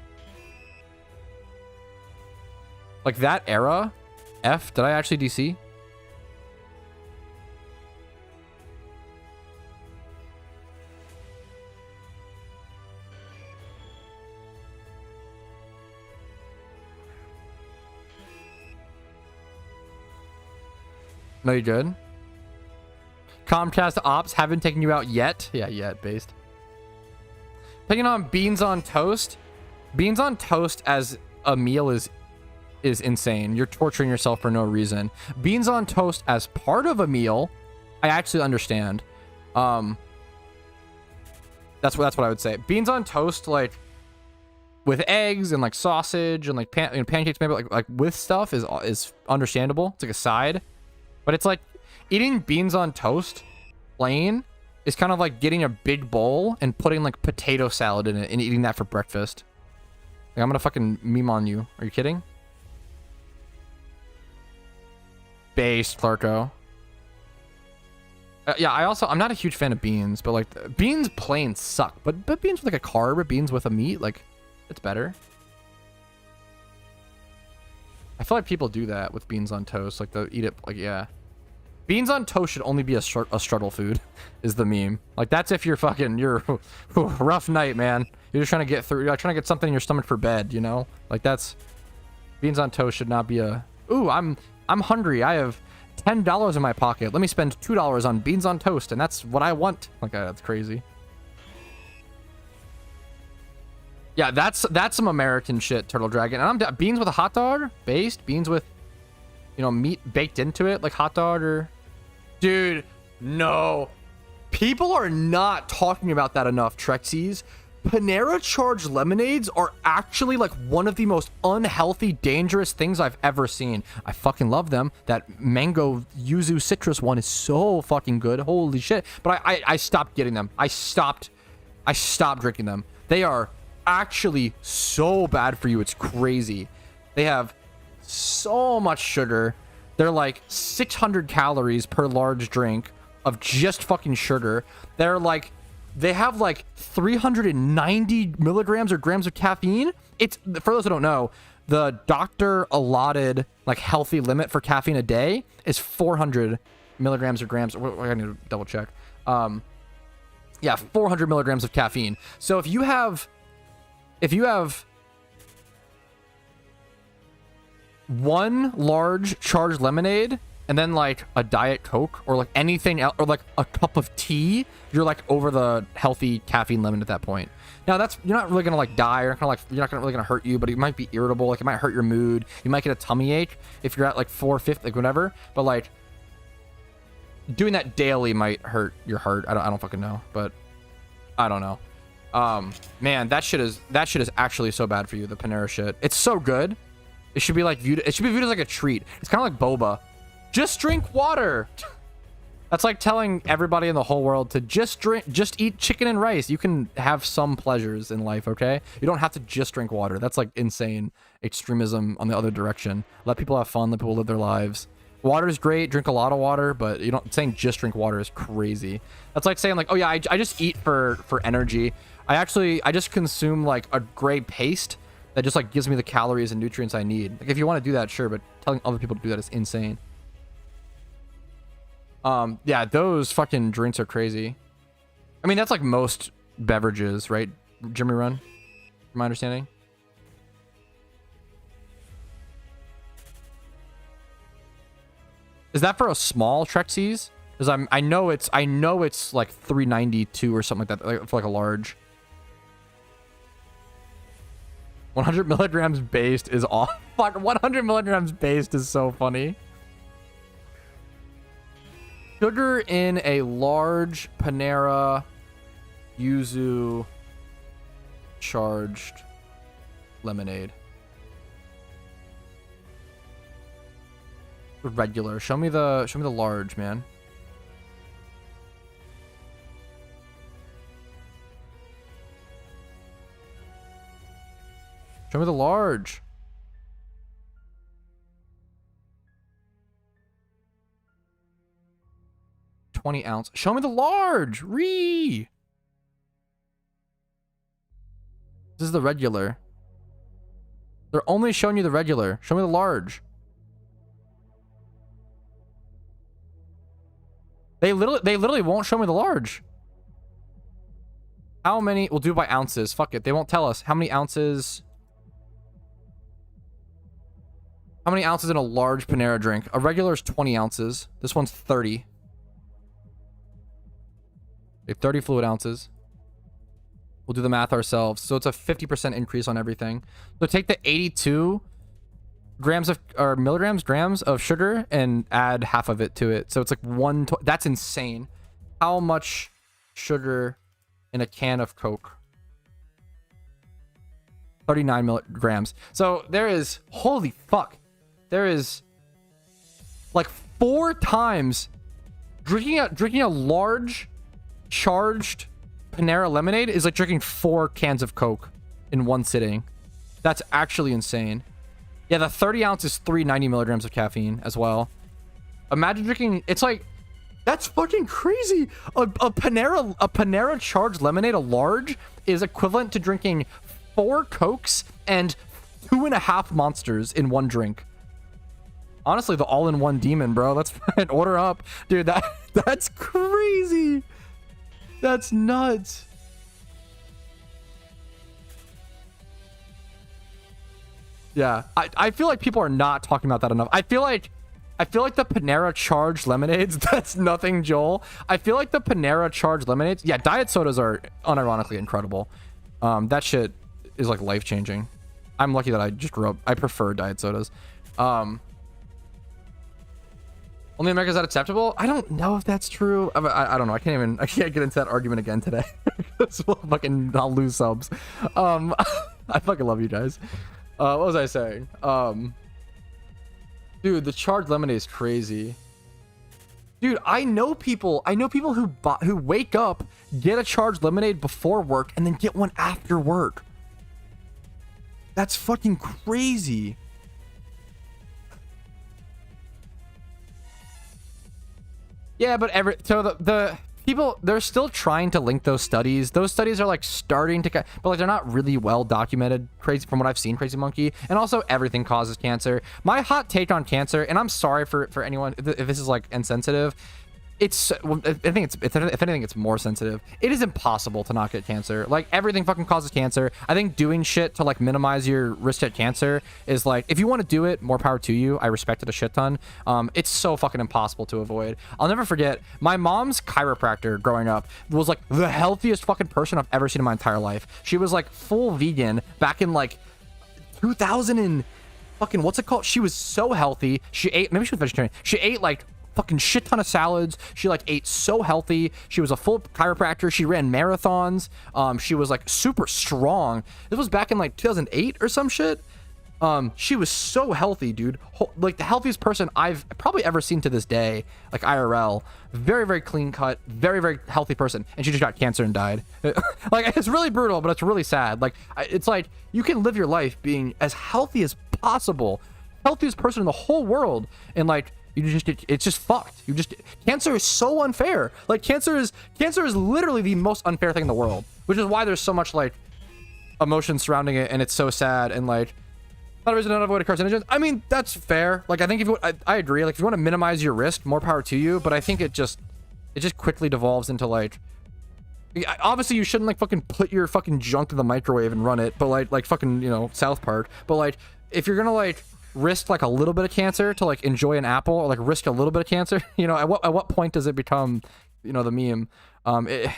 Speaker 1: Like, that era. Did I actually DC? No, you good? Comcast ops haven't taken you out yet? Yeah, yet, based. Picking on beans on toast? Beans on toast as a meal is insane. You're torturing yourself for no reason. Beans on toast as part of a meal, I actually understand. That's what I would say. Beans on toast, like with eggs and like sausage and like pancakes, maybe like with stuff is understandable. It's like a side, but it's like eating beans on toast plain is kind of like getting a big bowl and putting like potato salad in it and eating that for breakfast. Like, I'm gonna fucking meme on you. Are you kidding? based, Clarko. Yeah, I'm not a huge fan of beans, but like beans plain suck. But beans with like a carb, beans with a meat, like it's better. I feel like people do that with beans on toast. Like they'll eat it, like, yeah. Beans on toast should only be a struggle food, is the meme. Like that's if you're rough night, man. You're just trying to get through. You're trying to get something in your stomach for bed, you know? Like that's, beans on toast should not be a, ooh, I'm hungry. I have $10 in my pocket. Let me spend $2 on beans on toast, and that's what I want. Like that's crazy. Yeah, that's some American shit, Turtle Dragon. And I'm down. Beans with a hot dog, based. Beans with, you know, meat baked into it, like hot dog or... Dude, no. People are not talking about that enough, Trexies. Panera charged lemonades are actually like one of the most unhealthy, dangerous things I've ever seen. I fucking love them. That mango yuzu citrus one is so fucking good. Holy shit. But I stopped getting them. I stopped drinking them. They are actually so bad for you. It's crazy. They have so much sugar. They're like 600 calories per large drink of just fucking sugar. They have like 390 milligrams or grams of caffeine. It's, for those who don't know, the doctor allotted like healthy limit for caffeine a day is 400 milligrams or grams. I need to double check. Yeah, 400 milligrams of caffeine. So if you have one large charged lemonade and then like a Diet Coke or like anything else or like a cup of tea, you're like over the healthy caffeine limit at that point. Now that's, you're not really gonna like die, you're not really gonna hurt you, but it might be irritable, like it might hurt your mood, you might get a tummy ache if you're at like 450, like whatever. But like doing that daily might hurt your heart. I don't fucking know, but I don't know. Man, that shit is actually so bad for you, the Panera shit. It's so good. It should be viewed as like a treat. It's kind of like boba. Just drink water. That's like telling everybody in the whole world to just eat chicken and rice. You can have some pleasures in life, okay? You don't have to just drink water. That's like insane extremism on the other direction. Let people have fun, let people live their lives. Water is great, drink a lot of water, but you don't, saying just drink water is crazy. That's like saying like, oh yeah, I just eat for energy. I just consume like a gray paste that just like gives me the calories and nutrients I need. Like if you want to do that, sure, but telling other people to do that is insane. Yeah, those fucking drinks are crazy. I mean, that's like most beverages, right? Jimmy Run, from my understanding. Is that for a small Trexies? Because I know it's like 392 or something like that, like, for like a large. 100 milligrams based is off. Fuck, 100 milligrams based is so funny. Sugar in a large Panera yuzu charged lemonade. Regular. Show me the large, man. Show me the large. $20 ounce. Show me the large. This is the regular. They're only showing you the regular. Show me the large. They literally won't show me the large. How many? We'll do it by ounces. Fuck it. They won't tell us how many ounces. How many ounces in a large Panera drink? A regular is 20 ounces. This one's 30. Okay, 30 fluid ounces. We'll do the math ourselves. So it's a 50% increase on everything. So take the 82 grams of, or grams of sugar and add half of it to it. So it's like that's insane. How much sugar in a can of Coke? 39 milligrams. So there is, holy fuck. There is like 4 times drinking a large charged Panera lemonade is like drinking 4 cans of Coke in one sitting. That's actually insane. Yeah, the 30 ounce is 390 milligrams of caffeine as well. Imagine drinking. It's like, that's fucking crazy. A Panera charged lemonade, a large, is equivalent to drinking 4 Cokes and 2.5 Monsters in one drink. Honestly, the all-in-one demon, bro. That's fine. Order up, dude. That's crazy. That's nuts. Yeah, I feel like people are not talking about that enough. I feel like the Panera charged lemonades, that's nothing, Joel. I feel like the Panera charged lemonades, yeah, diet sodas are unironically incredible. That shit is like life-changing. I'm lucky that I just grew up. I prefer diet sodas. Only America is that acceptable? I don't know if that's true. I don't know. I can't get into that argument again today. I'll lose subs. I fucking love you guys. What was I saying? Dude, the charged lemonade is crazy. Dude, I know people who wake up, get a charged lemonade before work, and then get one after work. That's fucking crazy. Yeah, but the people, they're still trying to link those studies. Those studies are like starting to, but like they're not really well documented. Crazy from what I've seen, Crazy Monkey, and also everything causes cancer. My hot take on cancer, and I'm sorry for anyone if this is like insensitive. I think if anything, it's more sensitive. It is impossible to not get cancer. Like, everything fucking causes cancer. I think doing shit to like minimize your risk at cancer is like, if you want to do it, more power to you. I respect it a shit ton. It's so fucking impossible to avoid. I'll never forget, my mom's chiropractor growing up was like the healthiest fucking person I've ever seen in my entire life. She was like full vegan back in like 2000 and fucking, what's it called? She was so healthy. She ate, maybe she was vegetarian. She ate like fucking shit ton of salads. She like ate so healthy. She was a full chiropractor. She ran marathons. She was like super strong. This was back in like 2008 or some shit. She was so healthy, dude. Like the healthiest person I've probably ever seen to this day, like IRL. Very, very clean cut, very, very healthy person. And she just got cancer and died. Like, it's really brutal, but it's really sad. Like, it's like, you can live your life being as healthy as possible. Healthiest person in the whole world. And like, it's just fucked. Cancer is so unfair. Like, cancer is literally the most unfair thing in the world, which is why there's so much like emotion surrounding it, and it's so sad. And like, not a reason to avoid carcinogens. I mean, that's fair. Like, I think I agree. Like, if you want to minimize your risk, more power to you. But I think it just quickly devolves into like, obviously you shouldn't like fucking put your fucking junk in the microwave and run it. But like fucking, you know, South Park. But like, if you're gonna like risk like a little bit of cancer to like enjoy an apple, or like risk a little bit of cancer, you know, at what point does it become, you know, the meme?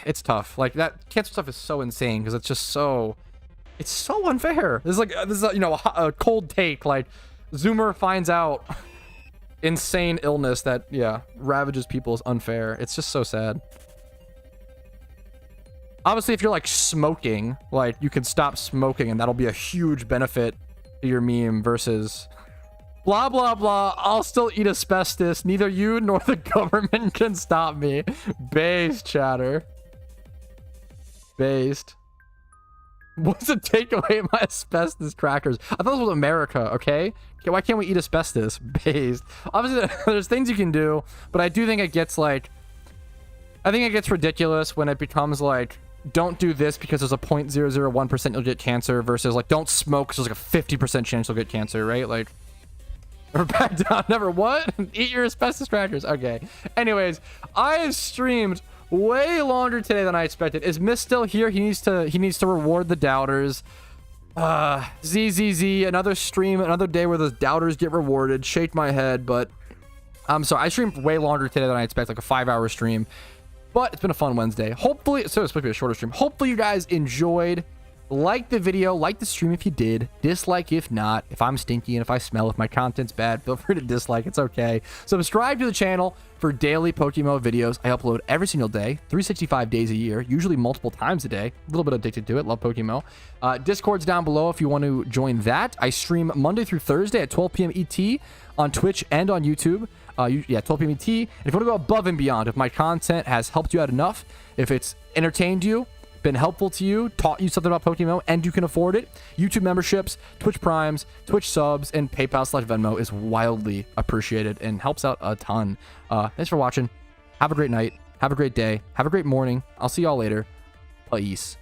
Speaker 1: It's tough. Like, that cancer stuff is so insane because it's just so, it's so unfair. This is you know, a cold take. Like, Zoomer finds out insane illness that ravages people is unfair. It's just so sad. Obviously, if you're like smoking, like, you can stop smoking and that'll be a huge benefit to your meme versus blah, blah, blah. I'll still eat asbestos. Neither you nor the government can stop me. Based, chatter. Based. What's the takeaway of my asbestos crackers? I thought this was America, okay? Why can't we eat asbestos? Based. Obviously, there's things you can do, but I do think it gets like, I think it gets ridiculous when it becomes like, don't do this because there's a 0.001% you'll get cancer versus like, don't smoke because there's like a 50% chance you'll get cancer, right? Like, or back down, never what? Eat your asbestos crackers. Okay. Anyways, I have streamed way longer today than I expected. Is Miss still here? He needs to reward the doubters. ZZZ, another stream, another day where the doubters get rewarded. Shake my head, but I'm sorry. I streamed way longer today than I expected, like a 5-hour stream. But it's been a fun Wednesday. Hopefully, so it's supposed to be a shorter stream. Hopefully you guys enjoyed. Like the video, like the stream if you did. Dislike if not. If I'm stinky and if I smell, if my content's bad, feel free to dislike. It's okay. Subscribe to the channel for daily PokeMMO videos. I upload every single day, 365 days a year, usually multiple times a day. A little bit addicted to it. Love PokeMMO. Discord's down below if you want to join that. I stream Monday through Thursday at 12 p.m. ET on Twitch and on YouTube. 12 p.m. ET. And if you want to go above and beyond, if my content has helped you out enough, if it's entertained you, been helpful to you, taught you something about PokeMMO, and you can afford it, YouTube memberships, Twitch Primes, Twitch subs, and PayPal/Venmo is wildly appreciated and helps out a ton. Thanks for watching. Have a great night. Have a great day. Have a great morning. I'll see y'all later. Peace.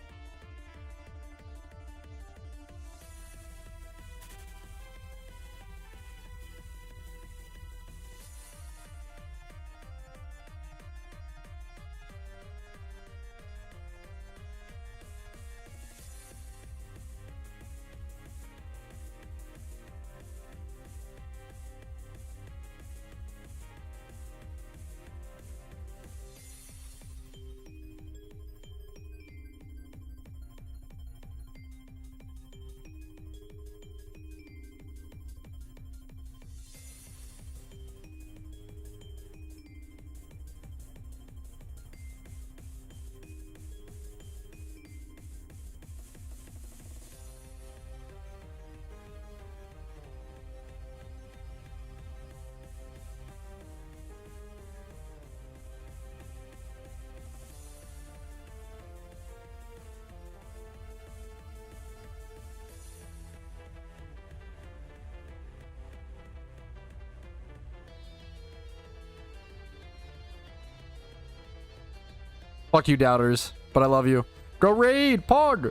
Speaker 1: Fuck you, doubters, but I love you. Go raid, Pog!